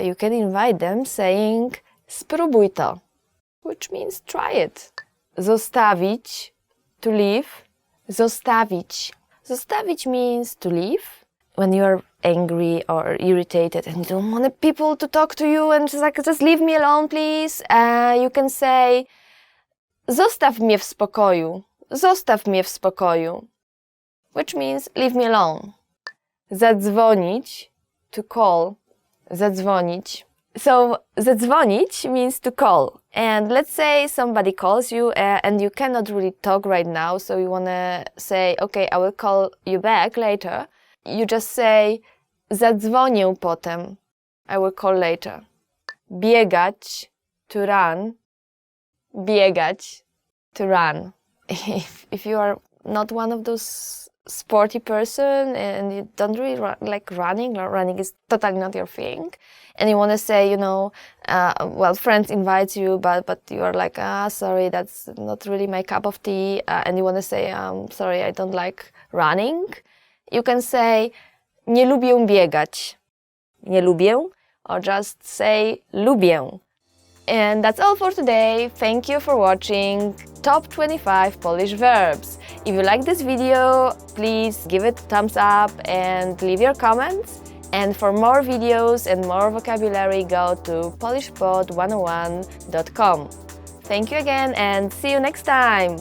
Speaker 2: You can invite them saying, spróbuj to, which means try it. Zostawić, to leave. Zostawić. Zostawić means to leave. When you're angry or irritated and you don't want people to talk to you and just leave me alone, please, you can say, zostaw mnie w spokoju. Zostaw mnie w spokoju. Which means leave me alone. Zadzwonić, to call. Zadzwonić. So, zadzwonić means to call. And let's say somebody calls you and you cannot really talk right now, so you want to say, okay, I will call you back later. You just say, zadzwonię potem. I will call later. Biegać, to run. Biegać, to run. If you are not one of those sporty person and you don't really like running is totally not your thing, and you want to say, you know, well, friends invite you, but you are like, sorry, that's not really my cup of tea, and you want to say, sorry, I don't like running, you can say, nie lubię biegać. Nie lubię, or just say, lubię. And that's all for today. Thank you for watching Top 25 Polish Verbs. If you like this video, please give it a thumbs up and leave your comments. And for more videos and more vocabulary, go to polishpod101.com. Thank you again and see you next time!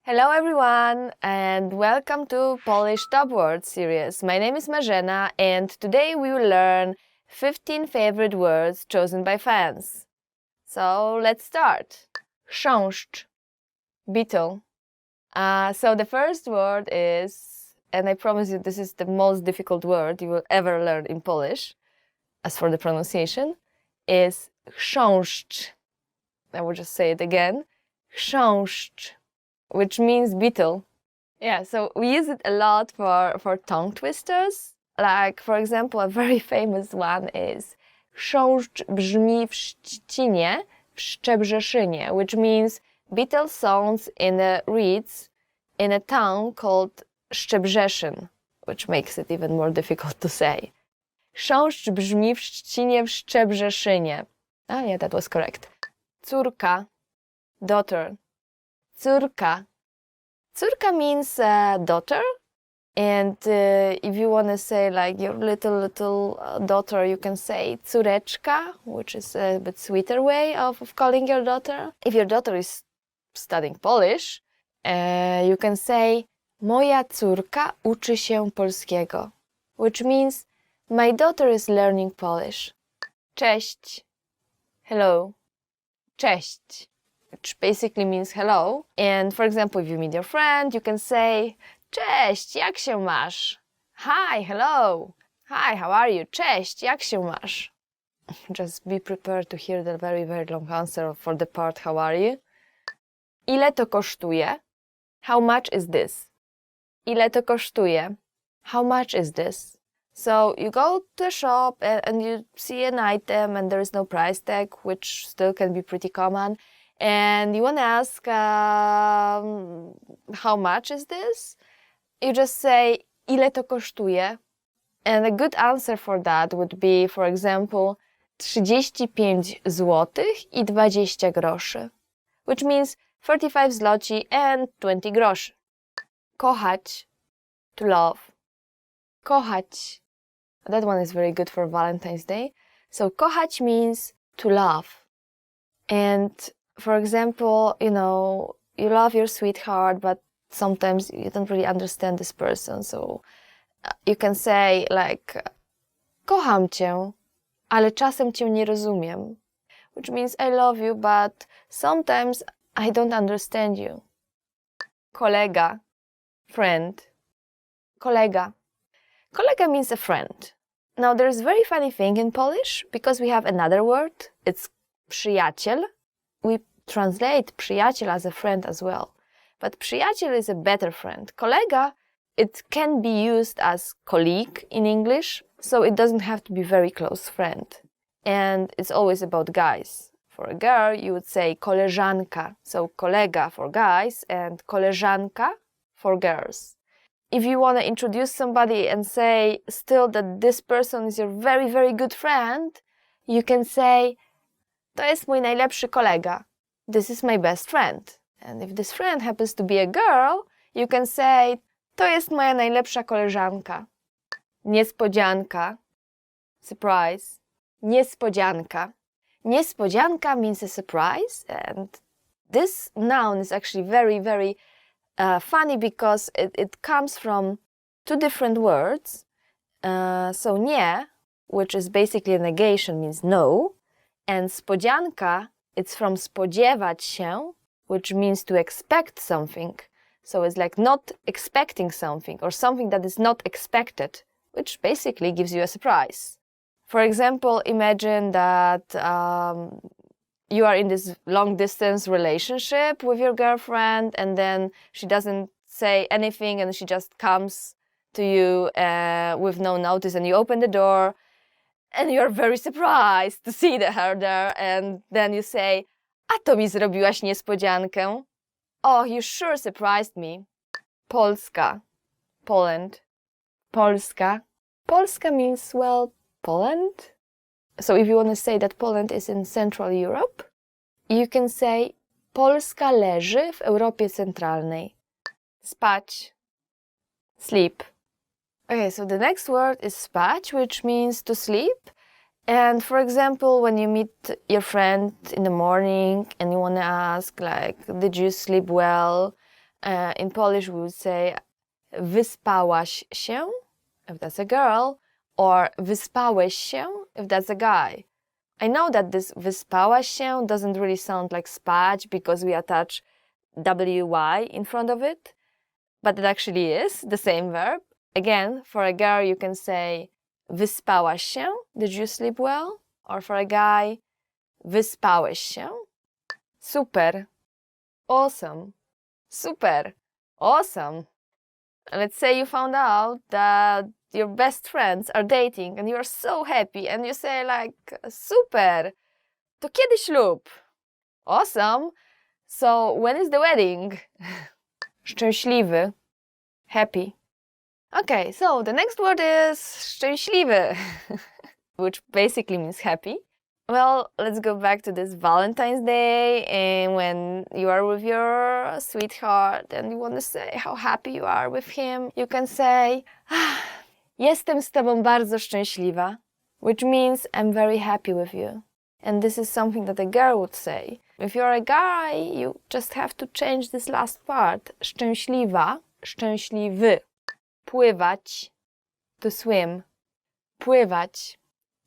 Speaker 2: Hello everyone and welcome to Polish Top Words series. My name is Marzena and today we will learn 15 favorite words chosen by fans. So let's start. Chrząszcz, beetle. So the first word is, and I promise you this is the most difficult word you will ever learn in Polish, as for the pronunciation, is chrząszcz. I will just say it again. Chrząszcz, which means beetle. Yeah, so we use it a lot for tongue twisters. Like, for example, a very famous one is chrząszcz brzmi w Szczecinie, w Szczebrzeszynie, which means beetle sounds in the reeds in a town called Szczebrzeszyn, which makes it even more difficult to say. Chrząszcz brzmi w Szczecinie, w Szczebrzeszynie. Ah, yeah, that was correct. Córka, daughter. Córka. Córka means daughter. And if you want to say like your little daughter, you can say córeczka, which is a bit sweeter way of calling your daughter. If your daughter is studying Polish, you can say moja córka uczy się polskiego, which means my daughter is learning Polish. Cześć, hello. Cześć, which basically means hello. And for example, if you meet your friend, you can say cześć, jak się masz? Hi, hello. Hi, how are you? Cześć, jak się masz? Just be prepared to hear the very, very long answer for the part how are you. Ile to kosztuje? How much is this? Ile to kosztuje? How much is this? So you go to a shop and you see an item and there is no price tag, which still can be pretty common. And you want to ask, how much is this? You just say, ile to kosztuje? And a good answer for that would be, for example, 35 złotych i 20 groszy, which means 35 zloci and 20 groszy. Kochać, to love. Kochać. That one is very good for Valentine's Day. So kochać means to love. And for example, you know, you love your sweetheart, but sometimes you don't really understand this person. So you can say like, kocham cię, ale czasem cię nie rozumiem. Which means I love you, but sometimes I don't understand you. Kolega, friend. Kolega. Kolega means a friend. Now there's a very funny thing in Polish because we have another word. It's przyjaciel. We translate przyjaciel as a friend as well. But przyjaciel is a better friend. Kolega, it can be used as colleague in English, so it doesn't have to be very close friend. And it's always about guys. For a girl, you would say koleżanka. So kolega for guys and koleżanka for girls. If you want to introduce somebody and say still that this person is your very, very good friend, you can say, to jest mój najlepszy kolega. This is my best friend. And if this friend happens to be a girl, you can say, to jest moja najlepsza koleżanka. Niespodzianka. Surprise. Niespodzianka. Niespodzianka means a surprise, and this noun is actually very, very funny because it comes from two different words. So nie, which is basically a negation, means no, and spodzianka, it's from spodziewać się, which means to expect something. So it's like not expecting something or something that is not expected, which basically gives you a surprise. For example, imagine that you are in this long-distance relationship with your girlfriend and then she doesn't say anything and she just comes to you with no notice and you open the door and you're very surprised to see her there and then you say, a to mi zrobiłaś niespodziankę. Oh, you sure surprised me. Polska, Poland. Polska. Polska means, well, Poland. So if you want to say that Poland is in Central Europe, you can say Polska leży w Europie Centralnej. Spać. Sleep. Okay, so the next word is spać, which means to sleep. And for example, when you meet your friend in the morning and you want to ask, like, did you sleep well? In Polish, we would say wyspałaś się, if that's a girl, or wyspałeś się, if that's a guy. I know that this wyspałaś się doesn't really sound like spać because we attach wy in front of it, but it actually is the same verb. Again, for a girl, you can say wyspałaś się, did you sleep well? Or for a guy, wyspałeś się? Super, awesome, super, awesome. Let's say you found out that your best friends are dating and you are so happy and you say like, super, to kiedy ślub? Awesome. So when is the wedding? Szczęśliwy, happy. Okay, so the next word is szczęśliwy, which basically means happy. Well, let's go back to this Valentine's Day, and when you are with your sweetheart and you want to say how happy you are with him, you can say, jestem z tobą bardzo szczęśliwa, which means I'm very happy with you. And this is something that a girl would say. If you're a guy, you just have to change this last part. Szczęśliwa, szczęśliwy. Pływać, to swim. Pływać.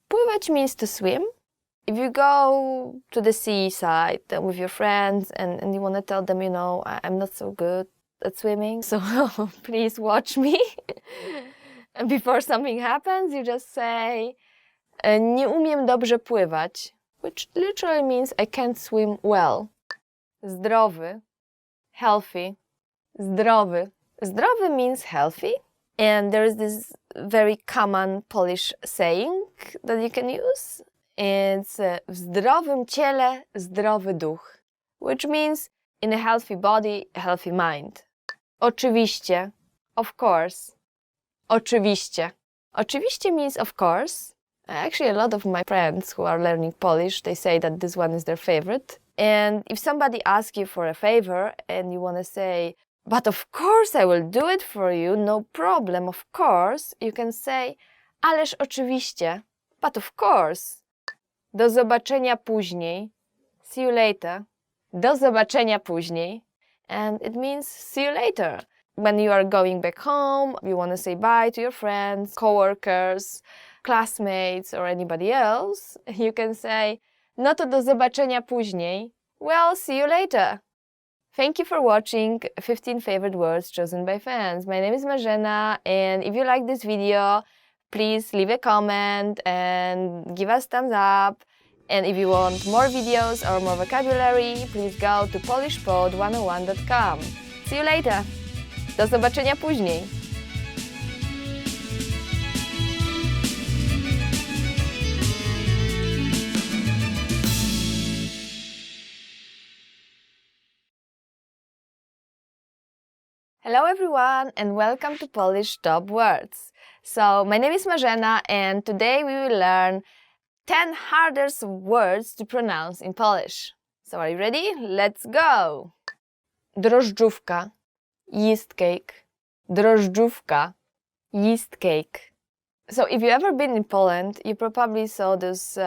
Speaker 2: Pływać means to swim. If you go to the seaside with your friends and you want to tell them, you know, I'm not so good at swimming, so please watch me. And before something happens, you just say, nie umiem dobrze pływać, which literally means I can't swim well. Zdrowy, healthy, zdrowy. Zdrowy means healthy. And there is this very common Polish saying that you can use. It's w zdrowym ciele, zdrowy duch, which means in a healthy body, a healthy mind. Oczywiście, of course. Oczywiście. Oczywiście means of course. Actually, a lot of my friends who are learning Polish, they say that this one is their favorite. And if somebody asks you for a favor and you want to say, but of course I will do it for you, no problem, of course, you can say, ależ oczywiście, but of course. Do zobaczenia później. See you later. Do zobaczenia później. And it means see you later. When you are going back home, you want to say bye to your friends, coworkers, classmates, or anybody else, you can say, no to do zobaczenia później. Well, see you later. Thank you for watching 15 favorite words chosen by fans. My name is Marzena, and if you like this video, please leave a comment and give us thumbs up. And if you want more videos or more vocabulary, please go to polishpod101.com. See you later! Do zobaczenia później! Hello everyone and welcome to Polish Top Words. So my name is Marzena and today we will learn 10 hardest words to pronounce in Polish. So are you ready? Let's go! Drożdżówka, yeast cake. Drożdżówka, yeast cake. So if you ever been in Poland, you probably saw those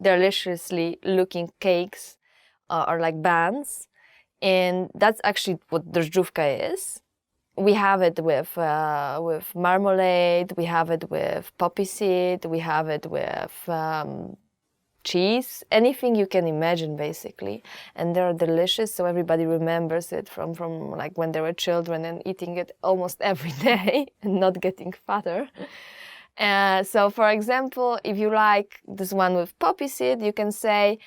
Speaker 2: deliciously looking cakes or like buns. And that's actually what drożdżówka is. We have it with marmalade, we have it with poppy seed, we have it with cheese, anything you can imagine basically. And they're delicious, so everybody remembers it from like when they were children and eating it almost every day and not getting fatter. So for example, if you like this one with poppy seed, you can say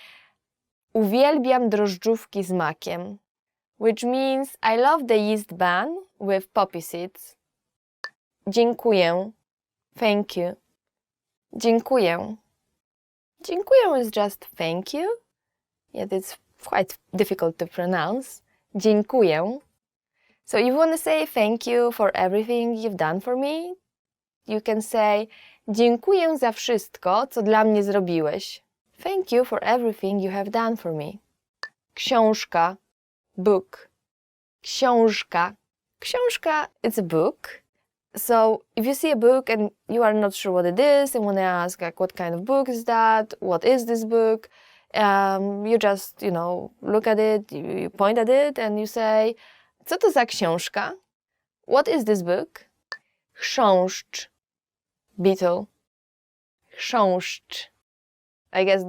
Speaker 2: uwielbiam drożdżówki z makiem, which means I love the yeast bun with poppy seeds. Dziękuję. Thank you. Dziękuję. Dziękuję is just thank you, yet it's quite difficult to pronounce. Dziękuję. So if you want to say thank you for everything you've done for me, you can say dziękuję za wszystko, co dla mnie zrobiłeś. Thank you for everything you have done for me. Książka, book. Książka. Książka, it's a book. So if you see a book and you are not sure what it is and want to ask like what kind of book is that, what is this book, you just, look at it, you point at it and you say, Co to za książka? What is this book? Chrząszcz. Beetle. Chrząszcz. I guess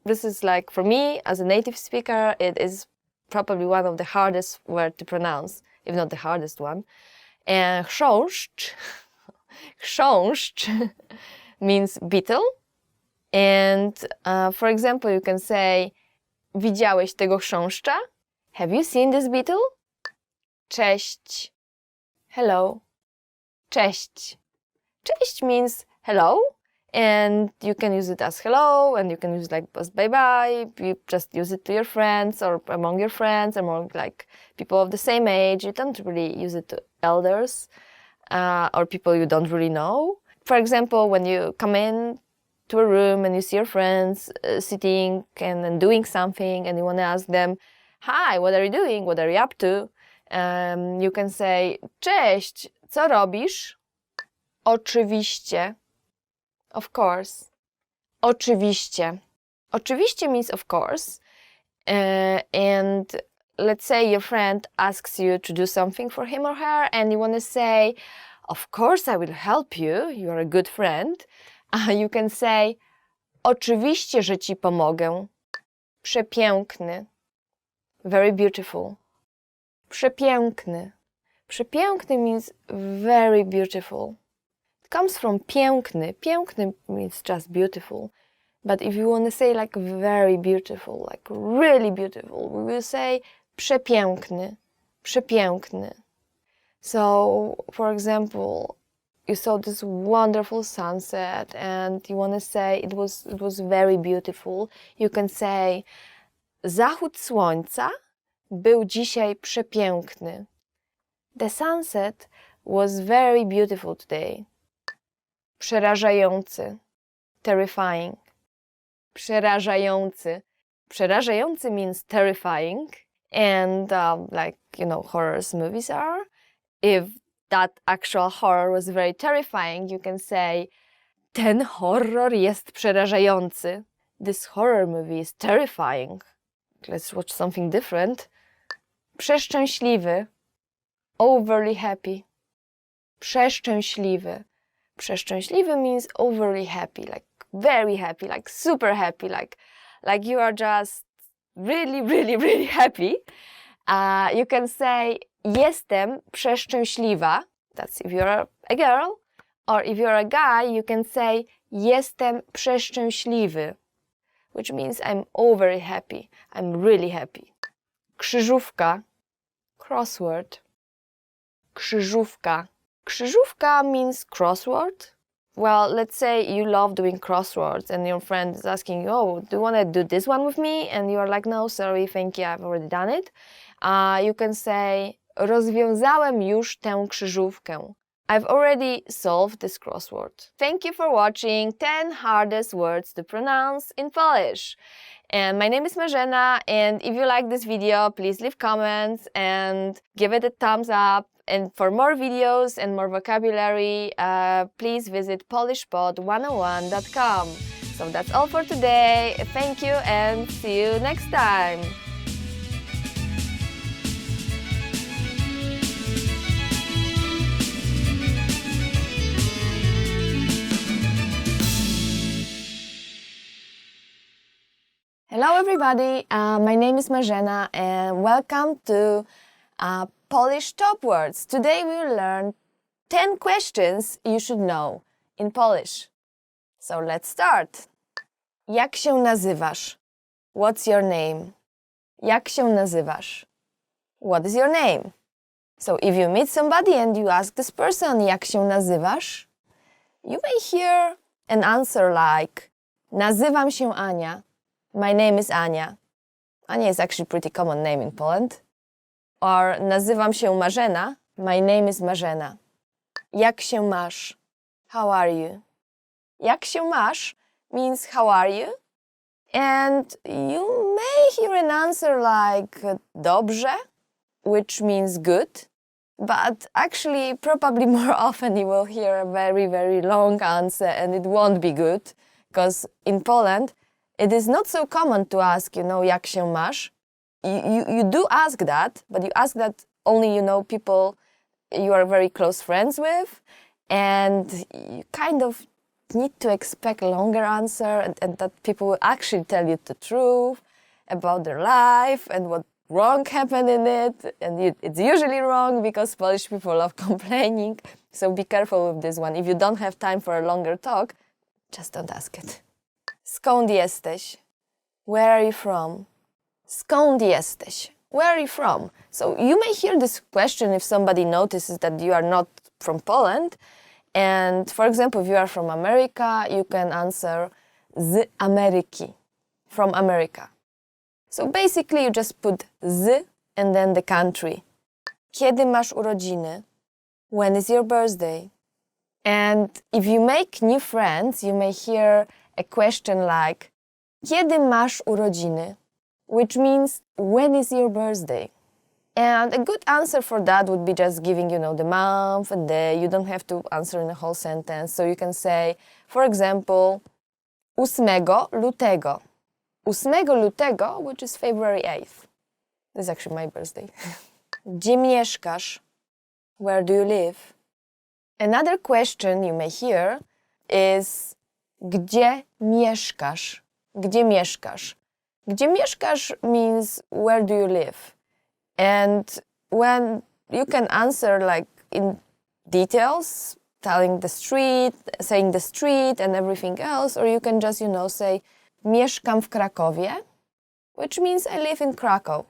Speaker 2: this is like, for me, as a native speaker, it is probably one of the hardest words to pronounce, if not the hardest one. And chrząszcz, chrząszcz means beetle. And for example, you can say, widziałeś tego chrząszcza? Have you seen this beetle? Cześć. Hello. Cześć. Cześć means hello. And you can use it as hello, and you can use it like as bye-bye. You just use it to your friends or among your friends, among like people of the same age. You don't really use it to elders or people you don't really know. For example, when you come in to a room and you see your friends sitting and doing something, and you want to ask them, hi, what are you doing? What are you up to? You can say, cześć, co robisz? Oczywiście. Of course. Oczywiście. Oczywiście means of course. And let's say your friend asks you to do something for him or her, and you want to say, of course I will help you. You are a good friend. You can say, oczywiście, że ci pomogę. Przepiękny. Very beautiful. Przepiękny. Przepiękny means very beautiful. It comes from piękny. Piękny means just beautiful. But if you want to say like very beautiful, like really beautiful, we will say przepiękny. Przepiękny. So, for example, you saw this wonderful sunset and you want to say it was very beautiful. You can say, zachód słońca był dzisiaj przepiękny. The sunset was very beautiful today. Przerażający. Terrifying. Przerażający. Przerażający means terrifying. And like, you know, horrors movies are. If that actual horror was very terrifying, you can say, ten horror jest przerażający. This horror movie is terrifying. Let's watch something different. Przeszczęśliwy. Overly happy. Przeszczęśliwy. Przeszczęśliwy means overly happy, like very happy, like super happy, like you are just really, really, really happy. You can say, jestem przeszczęśliwa. That's if you're a girl. Or if you're a guy, you can say, jestem przeszczęśliwy. Which means I'm overly happy. I'm really happy. Krzyżówka. Crossword. Krzyżówka. Krzyżówka means crossword. Well, let's say you love doing crosswords and your friend is asking you, oh, do you want to do this one with me? And you are like, no, sorry, thank you, I've already done it. You can say, rozwiązałem już tę krzyżówkę. I've already solved this crossword. Thank you for watching 10 hardest words to pronounce in Polish. And my name is Marzena, and if you like this video, please leave comments and give it a thumbs up. And for more videos and more vocabulary, please visit polishpod101.com. So that's all for today. Thank you and see you next time. Hello everybody, my name is Marzena and welcome to Polish Top Words. Today we will learn 10 questions you should know in Polish. So let's start. Jak się nazywasz? What's your name? Jak się nazywasz? What is your name? So if you meet somebody and you ask this person, jak się nazywasz? You may hear an answer like, nazywam się Ania. My name is Ania. Ania is actually a pretty common name in Poland. Or nazywam się Marzena. My name is Marzena. Jak się masz? How are you? Jak się masz means how are you? And you may hear an answer like dobrze, which means good. But actually, probably more often you will hear a very, very long answer and it won't be good. Because in Poland, it is not so common to ask, you know, jak się masz. You do ask that, but you ask that only people you are very close friends with, and you kind of need to expect a longer answer and that people will actually tell you the truth about their life and what wrong happened in it. And it's usually wrong because Polish people love complaining. So be careful with this one. If you don't have time for a longer talk, just don't ask it. Skąd jesteś? Where are you from? Skąd jesteś? Where are you from? So you may hear this question if somebody notices that you are not from Poland. And for example, if you are from America, you can answer z Ameryki, from America. So basically you just put z and then the country. Kiedy masz urodziny? When is your birthday? And if you make new friends, you may hear a question like Kiedy masz urodziny? Which means when is your birthday? And a good answer for that would be just giving, the month and day. You don't have to answer in a whole sentence. So you can say, for example, 8 lutego. 8 lutego, which is February 8th. This is actually my birthday. Gdzie mieszkasz? Where do you live? Another question you may hear is Gdzie mieszkasz? Gdzie mieszkasz? Gdzie mieszkasz means where do you live? And when you can answer like in details, telling the street, saying the street and everything else, or you can just, say mieszkam w Krakowie, which means I live in Krakow.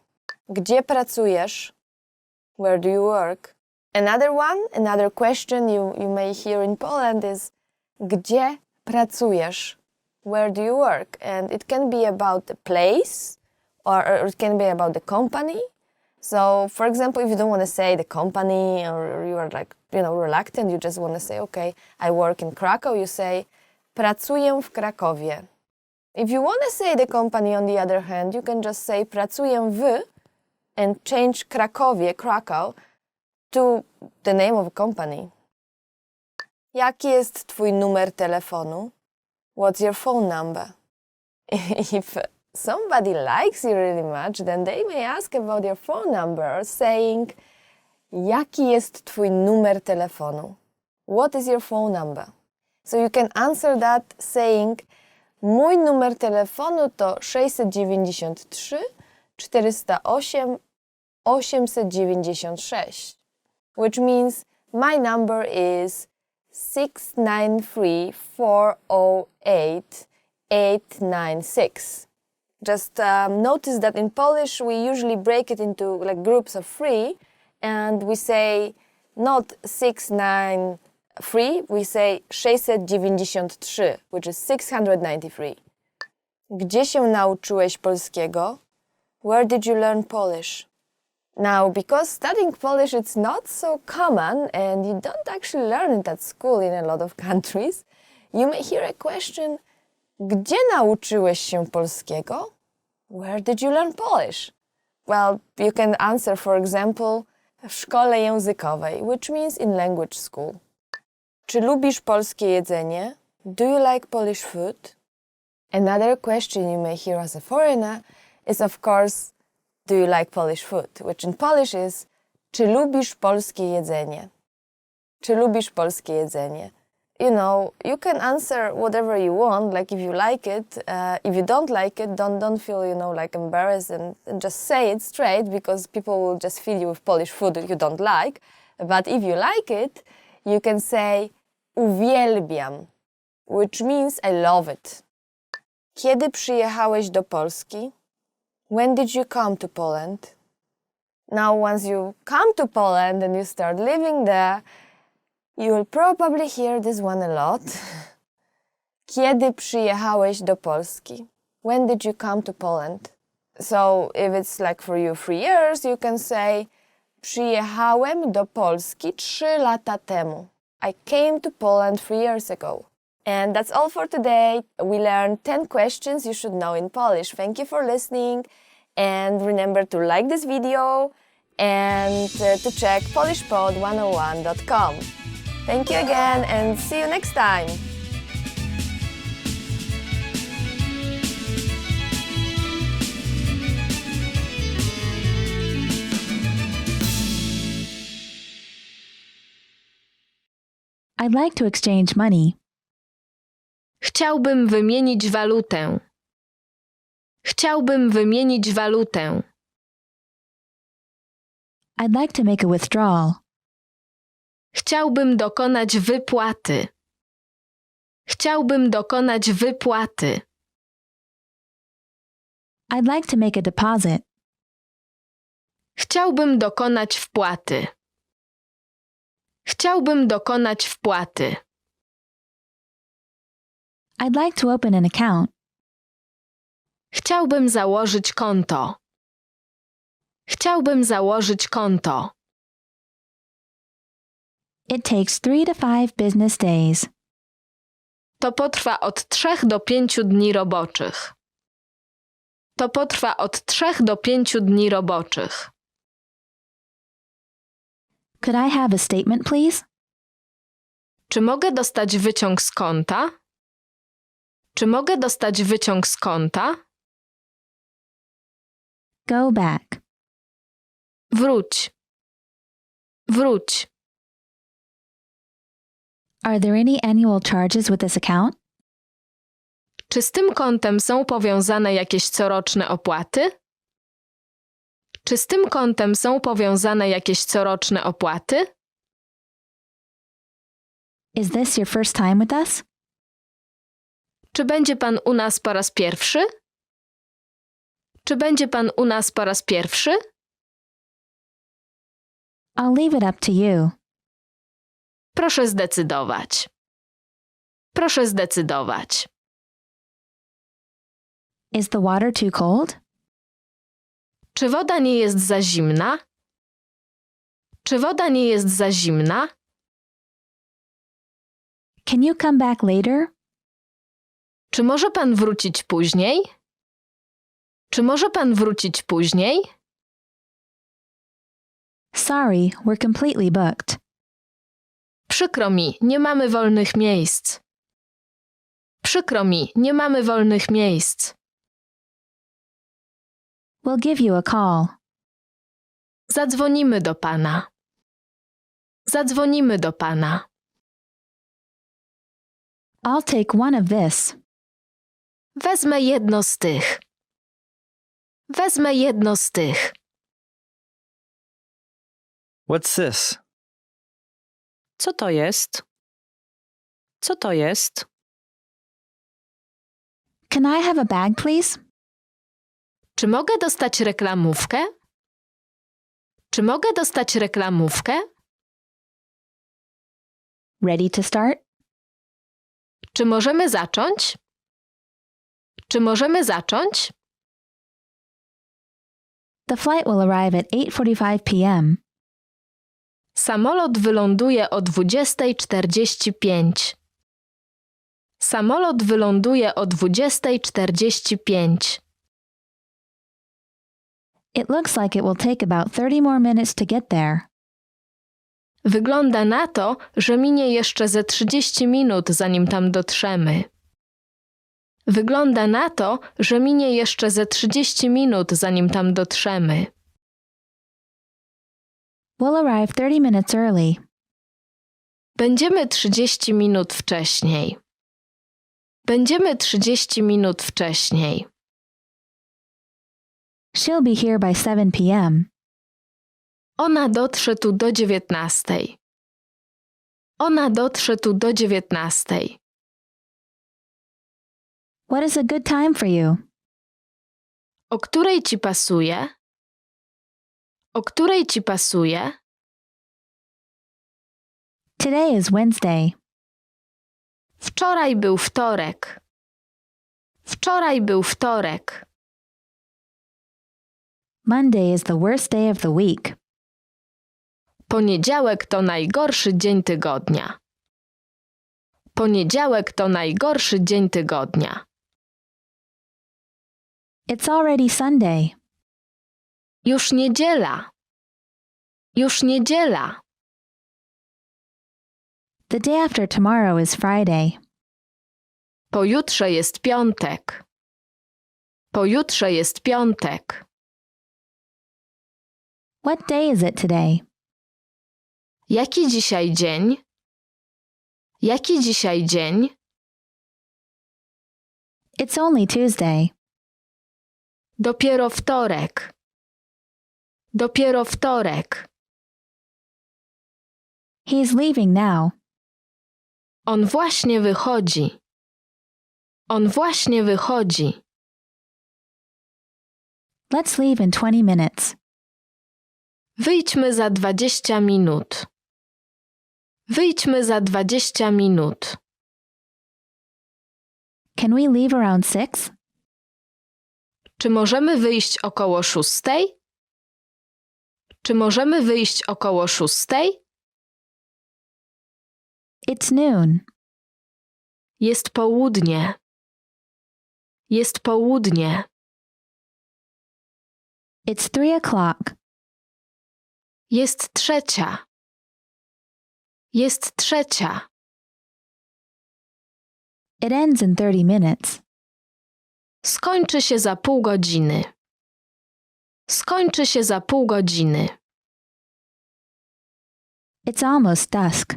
Speaker 2: Gdzie pracujesz? Where do you work? Another question you may hear in Poland is Gdzie pracujesz? Where do you work? And it can be about the place or it can be about the company. So, for example, if you don't want to say the company or you are like, reluctant, you just want to say, okay, I work in Krakow, you say pracuję w Krakowie. If you want to say the company, on the other hand, you can just say pracuję w and change Krakow, to the name of a company. Jaki jest twój numer telefonu? What's your phone number? If somebody likes you really much, then they may ask about your phone number, saying, jaki jest twój numer telefonu? What is your phone number? So you can answer that saying, mój numer telefonu to 693 408 896, which means my number is 693 408 896. Just notice that in Polish we usually break it into like groups of 3, and we say not 693, we say 693, which is 693. Gdzie się nauczyłeś polskiego? Where did you learn Polish? Now, because studying Polish it's not so common and you don't actually learn it at school in a lot of countries, you may hear a question, gdzie nauczyłeś się polskiego? Where did you learn Polish? Well, you can answer, for example, w szkole językowej, which means in language school. Czy lubisz polskie jedzenie? Do you like Polish food? Another question you may hear as a foreigner is, of course, do you like Polish food? Which in Polish is, czy lubisz polskie jedzenie? Czy lubisz polskie jedzenie? You can answer whatever you want, like if you like it. If you don't like it, don't feel, like embarrassed and just say it straight, because people will just feed you with Polish food that you don't like. But if you like it, you can say uwielbiam, which means I love it. Kiedy przyjechałeś do Polski? When did you come to Poland? Now, once you come to Poland and you start living there, you will probably hear this one a lot. Kiedy przyjechałeś do Polski? When did you come to Poland? So, if it's like for you 3 years, you can say przyjechałem do Polski 3 lata temu. I came to Poland 3 years ago. And that's all for today. We learned 10 questions you should know in Polish. Thank you for listening. And remember to like this video and to check polishpod101.com. Thank you again and see you next time.
Speaker 4: I'd like to exchange money.
Speaker 5: Chciałbym wymienić walutę. Chciałbym wymienić walutę.
Speaker 4: I'd like to make a withdrawal.
Speaker 5: Chciałbym dokonać wypłaty. Chciałbym dokonać wypłaty.
Speaker 4: I'd like to make a deposit.
Speaker 5: Chciałbym dokonać wpłaty. Chciałbym dokonać wpłaty.
Speaker 4: I'd like to open an account.
Speaker 5: Chciałbym założyć konto. Chciałbym założyć konto.
Speaker 4: It takes 3 to 5 business days.
Speaker 5: To potrwa od 3 do 5 dni roboczych. To potrwa od 3 do 5 dni roboczych.
Speaker 4: Could I have a statement, please?
Speaker 5: Czy mogę dostać wyciąg z konta? Czy mogę dostać wyciąg z konta?
Speaker 4: Go back.
Speaker 5: Wróć. Wróć.
Speaker 4: Are there any annual charges with this account?
Speaker 5: Czy z tym kontem są powiązane jakieś coroczne opłaty? Czy z tym kontem są powiązane jakieś coroczne opłaty?
Speaker 4: Is this your first time with us?
Speaker 5: Czy będzie pan u nas po raz pierwszy? Czy będzie pan u nas po raz pierwszy?
Speaker 4: I'll leave it up to you.
Speaker 5: Proszę zdecydować. Proszę zdecydować.
Speaker 4: Is the water too cold?
Speaker 5: Czy woda nie jest za zimna? Czy woda nie jest za zimna?
Speaker 4: Can you come back later?
Speaker 5: Czy może pan wrócić później? Czy może pan wrócić później?
Speaker 4: Sorry, we're completely booked.
Speaker 5: Przykro mi, nie mamy wolnych miejsc. Przykro mi, nie mamy wolnych miejsc.
Speaker 4: We'll give you a call.
Speaker 5: Zadzwonimy do pana. Zadzwonimy do pana.
Speaker 4: I'll take one of this.
Speaker 5: Wezmę jedno z tych. Wezmę jedno z tych.
Speaker 6: What's this?
Speaker 5: Co to jest? Co to jest?
Speaker 4: Can I have a bag, please?
Speaker 5: Czy mogę dostać reklamówkę? Czy mogę dostać reklamówkę?
Speaker 4: Ready to start?
Speaker 5: Czy możemy zacząć? Czy możemy zacząć?
Speaker 4: The flight will arrive at 8:45 p.m.
Speaker 5: Samolot wyląduje o 20:45. Samolot wyląduje o 20:45.
Speaker 4: It looks like it will take about 30 more minutes to get there.
Speaker 5: Wygląda na to, że minie jeszcze ze 30 minut, zanim tam dotrzemy. Wygląda na to, że minie jeszcze ze 30 minut, zanim tam dotrzemy.
Speaker 4: We'll arrive 30 minutes early.
Speaker 5: Będziemy 30 minut wcześniej. Będziemy 30 minut wcześniej.
Speaker 4: She'll be here by 7 p.m.
Speaker 5: Ona dotrze tu do 19:00. Ona dotrze tu do 19:00.
Speaker 4: What is a good time for you?
Speaker 5: O której ci pasuje? O której ci pasuje?
Speaker 4: Today is Wednesday.
Speaker 5: Wczoraj był wtorek. Wczoraj był wtorek.
Speaker 4: Monday is the worst day of the week.
Speaker 5: Poniedziałek to najgorszy dzień tygodnia. Poniedziałek to najgorszy dzień tygodnia.
Speaker 4: It's already Sunday.
Speaker 5: Już niedziela. Już niedziela.
Speaker 4: The day after tomorrow is Friday.
Speaker 5: Pojutrze jest piątek. Pojutrze jest piątek.
Speaker 4: What day is it today?
Speaker 5: Jaki dzisiaj dzień? Jaki dzisiaj dzień?
Speaker 4: It's only Tuesday.
Speaker 5: Dopiero wtorek. Dopiero wtorek.
Speaker 4: He's leaving now.
Speaker 5: On właśnie wychodzi. On właśnie wychodzi.
Speaker 4: Let's leave in 20 minutes.
Speaker 5: Wyjdźmy za 20 minut. Wyjdźmy za 20 minut.
Speaker 4: Can we leave around 6?
Speaker 5: Czy możemy wyjść około 6? Czy możemy wyjść około 6?
Speaker 4: It's noon.
Speaker 5: Jest południe. Jest południe.
Speaker 4: It's 3 o'clock.
Speaker 5: Jest trzecia. Jest trzecia.
Speaker 4: It ends in 30 minutes.
Speaker 5: Skończy się za pół godziny. Skończy się za pół godziny.
Speaker 4: It's almost dusk.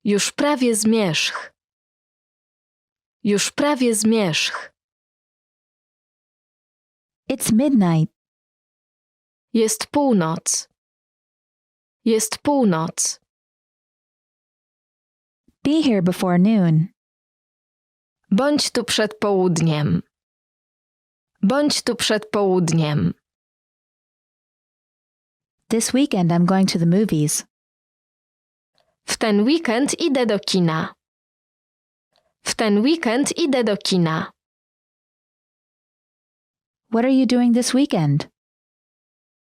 Speaker 5: Już prawie zmierzch. Już prawie zmierzch.
Speaker 4: It's midnight.
Speaker 5: Jest północ. Jest północ.
Speaker 4: Be here before noon.
Speaker 5: Bądź tu przed południem. Bądź tu przed południem.
Speaker 4: This weekend I'm going to the movies.
Speaker 5: W ten weekend idę do kina. W ten weekend idę do kina.
Speaker 4: What are you doing this weekend?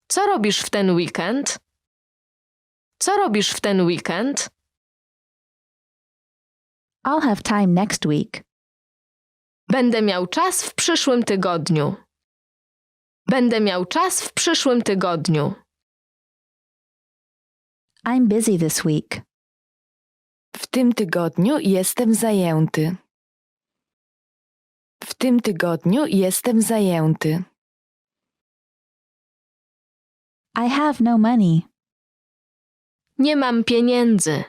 Speaker 5: Co robisz w ten weekend? Co robisz w ten weekend?
Speaker 4: I'll have time next week.
Speaker 5: Będę miał czas w przyszłym tygodniu. Będę miał czas w przyszłym tygodniu.
Speaker 4: I'm busy this week.
Speaker 6: W tym tygodniu jestem zajęty. W tym tygodniu jestem zajęty.
Speaker 4: I have no money.
Speaker 5: Nie mam pieniędzy.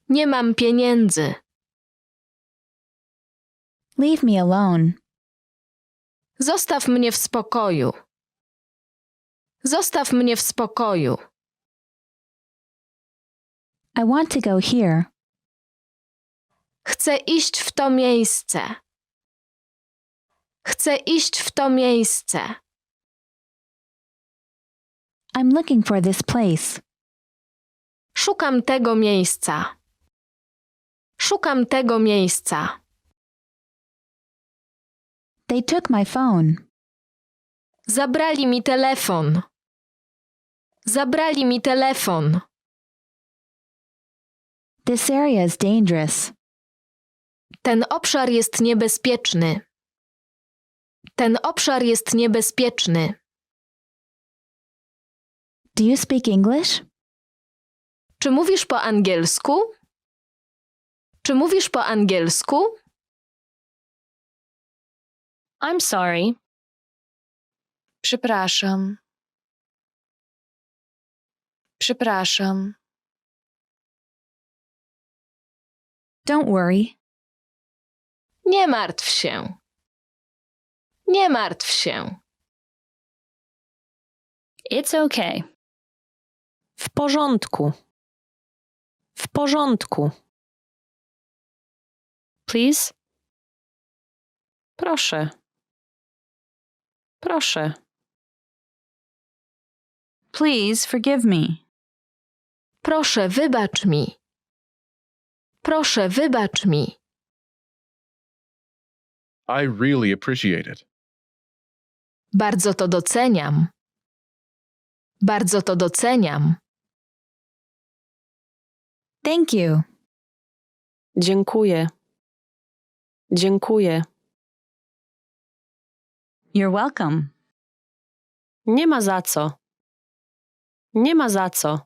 Speaker 5: Nie mam pieniędzy.
Speaker 4: Leave me alone.
Speaker 5: Zostaw mnie w spokoju. Zostaw mnie w spokoju.
Speaker 4: I want to go here.
Speaker 5: Chcę iść w to miejsce. Chcę iść w to miejsce.
Speaker 4: I'm looking for this place.
Speaker 5: Szukam tego miejsca. Szukam tego miejsca.
Speaker 4: They took my phone.
Speaker 5: Zabrali mi telefon. Zabrali mi telefon.
Speaker 4: This area is dangerous.
Speaker 5: Ten obszar jest niebezpieczny. Ten obszar jest niebezpieczny.
Speaker 4: Do you speak English?
Speaker 5: Czy mówisz po angielsku? Czy mówisz po angielsku?
Speaker 3: I'm sorry.
Speaker 6: Przepraszam. Przepraszam.
Speaker 4: Don't worry.
Speaker 5: Nie martw się. Nie martw się.
Speaker 3: It's okay.
Speaker 6: W porządku. W porządku.
Speaker 3: Please?
Speaker 6: Proszę. Proszę.
Speaker 7: Please forgive me.
Speaker 5: Proszę, wybacz mi. Proszę, wybacz mi.
Speaker 8: I really appreciate it.
Speaker 5: Bardzo to doceniam. Bardzo to doceniam.
Speaker 4: Thank you.
Speaker 6: Dziękuję. Dziękuję.
Speaker 7: You're welcome.
Speaker 6: Nie ma za co. Nie ma za co.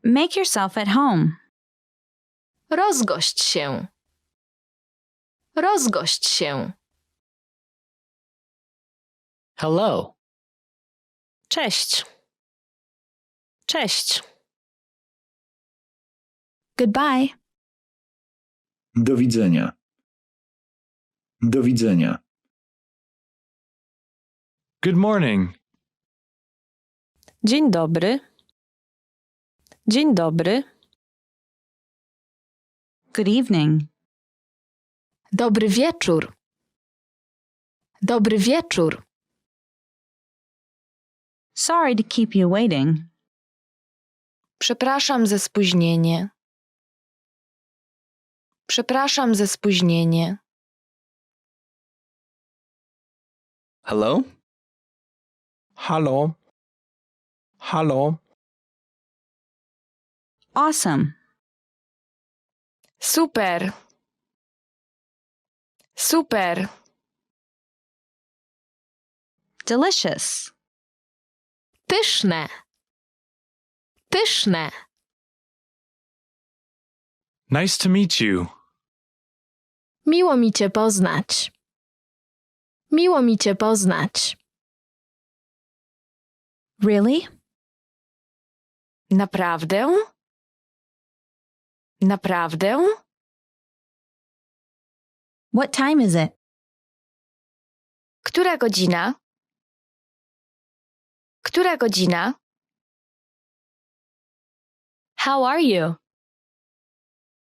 Speaker 7: Make yourself at home.
Speaker 5: Rozgość się. Rozgość się.
Speaker 6: Hello. Cześć. Cześć.
Speaker 4: Goodbye.
Speaker 9: Do widzenia. Do widzenia.
Speaker 10: Good morning.
Speaker 6: Dzień dobry. Dzień dobry.
Speaker 7: Good evening.
Speaker 5: Dobry wieczór. Dobry wieczór.
Speaker 7: Sorry to keep you waiting.
Speaker 2: Przepraszam za spóźnienie. Przepraszam za spóźnienie.
Speaker 11: Hello?
Speaker 10: Hallo. Hallo.
Speaker 7: Awesome.
Speaker 2: Super. Super.
Speaker 7: Delicious.
Speaker 5: Pyszne. Pyszne.
Speaker 10: Nice to meet you.
Speaker 5: Miło mi cię poznać. Miło mi cię poznać.
Speaker 4: Really?
Speaker 2: Naprawdę? Naprawdę?
Speaker 4: What time is it?
Speaker 2: Która godzina? Która godzina? How are you?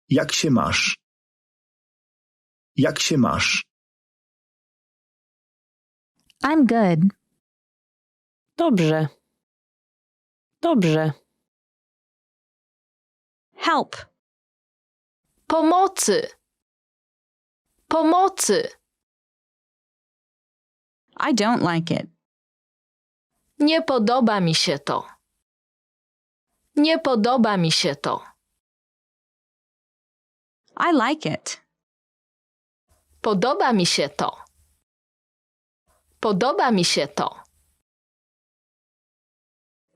Speaker 9: Jak się masz? Jak się masz?
Speaker 4: I'm good.
Speaker 6: Dobrze. Dobrze.
Speaker 7: Help.
Speaker 5: Pomocy. Pomocy.
Speaker 7: I don't like it.
Speaker 5: Nie podoba mi się to. Nie podoba mi się to.
Speaker 7: I like it.
Speaker 5: Podoba mi się to. Podoba mi się to.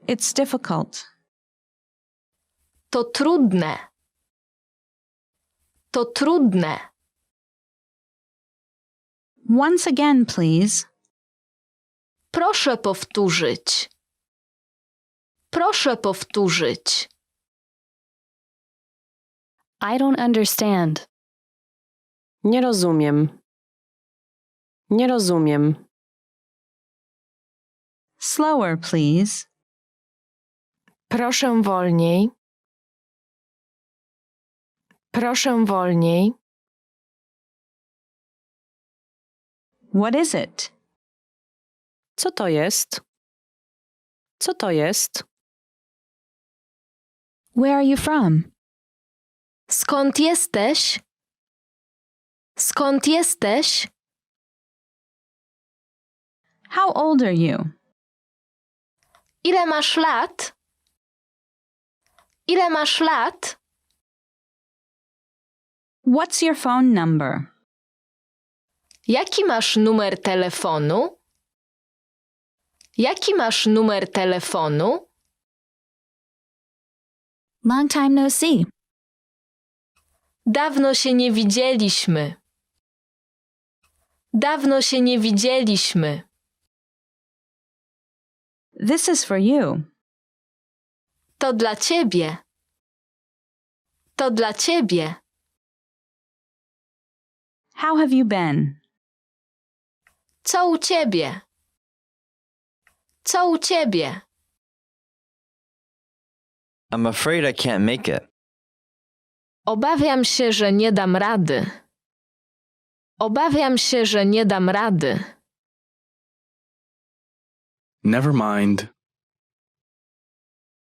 Speaker 7: It's difficult.
Speaker 5: To trudne. To trudne.
Speaker 7: Once again, please.
Speaker 5: Proszę powtórzyć. Proszę powtórzyć.
Speaker 2: I don't understand.
Speaker 6: Nie rozumiem. Nie rozumiem.
Speaker 7: Slower, please.
Speaker 2: Proszę wolniej. Proszę wolniej.
Speaker 7: What is it?
Speaker 6: Co to jest? Co to jest?
Speaker 4: Where are you from?
Speaker 5: Skąd jesteś? Skąd jesteś?
Speaker 7: How old are you?
Speaker 5: Ile masz lat? Ile masz lat?
Speaker 7: What's your phone number?
Speaker 5: Jaki masz numer telefonu? Jaki masz numer telefonu?
Speaker 4: Long time no see.
Speaker 5: Dawno się nie widzieliśmy. Dawno się nie widzieliśmy.
Speaker 7: This is for you.
Speaker 5: To dla ciebie. To dla ciebie.
Speaker 7: How have you been?
Speaker 5: Co u ciebie? Co u ciebie?
Speaker 11: I'm afraid I can't make it.
Speaker 5: Obawiam się, że nie dam rady. Obawiam się, że nie dam rady.
Speaker 10: Never mind.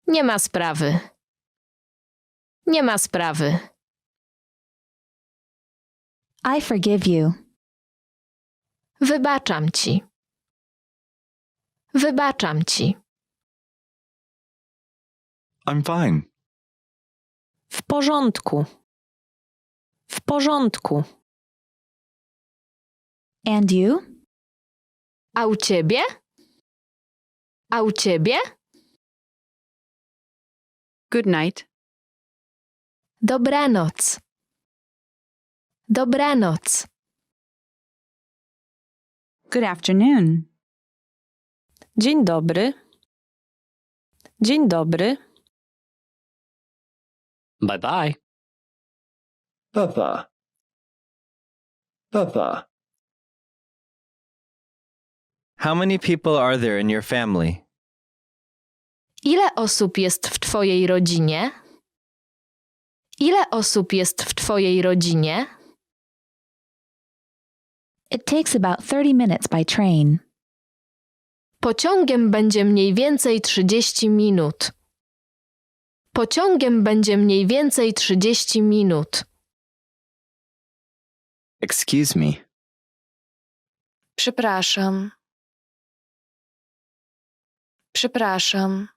Speaker 5: Nie ma sprawy. Nie ma sprawy.
Speaker 4: I forgive you.
Speaker 5: Wybaczam ci. Wybaczam ci.
Speaker 10: I'm fine.
Speaker 6: W porządku. W porządku.
Speaker 4: And you?
Speaker 5: A u ciebie? A u ciebie?
Speaker 12: Good night.
Speaker 5: Dobranoc. Dobranoc.
Speaker 7: Good afternoon.
Speaker 6: Dzień dobry. Dzień dobry.
Speaker 11: Bye bye.
Speaker 9: Papa. Papa.
Speaker 11: How many people are there in your family?
Speaker 5: Ile osób jest w twojej rodzinie? Ile osób jest w twojej rodzinie?
Speaker 4: It takes about 30 minutes by train.
Speaker 5: Pociągiem będzie mniej więcej 30 minut. Pociągiem będzie mniej więcej 30 minut.
Speaker 11: Excuse me.
Speaker 2: Przepraszam. Przepraszam.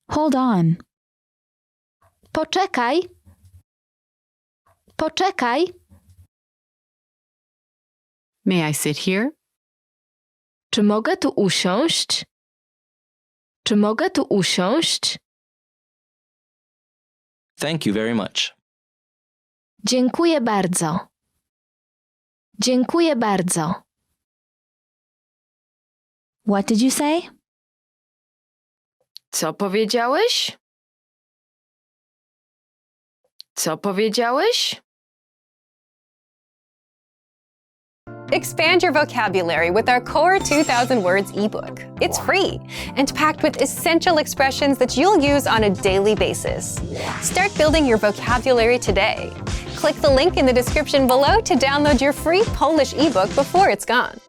Speaker 4: Hold on.
Speaker 5: Poczekaj. Poczekaj.
Speaker 6: May I sit here?
Speaker 5: Czy mogę tu usiąść? Czy mogę tu usiąść?
Speaker 11: Thank you very much.
Speaker 5: Dziękuję bardzo. Dziękuję bardzo.
Speaker 4: What did you say?
Speaker 2: Co powiedziałeś? Co powiedziałeś?
Speaker 1: Expand your vocabulary with our Core 2000 Words ebook. It's free and packed with essential expressions that you'll use on a daily basis. Start building your vocabulary today. Click the link in the description below to download your free Polish ebook before it's gone.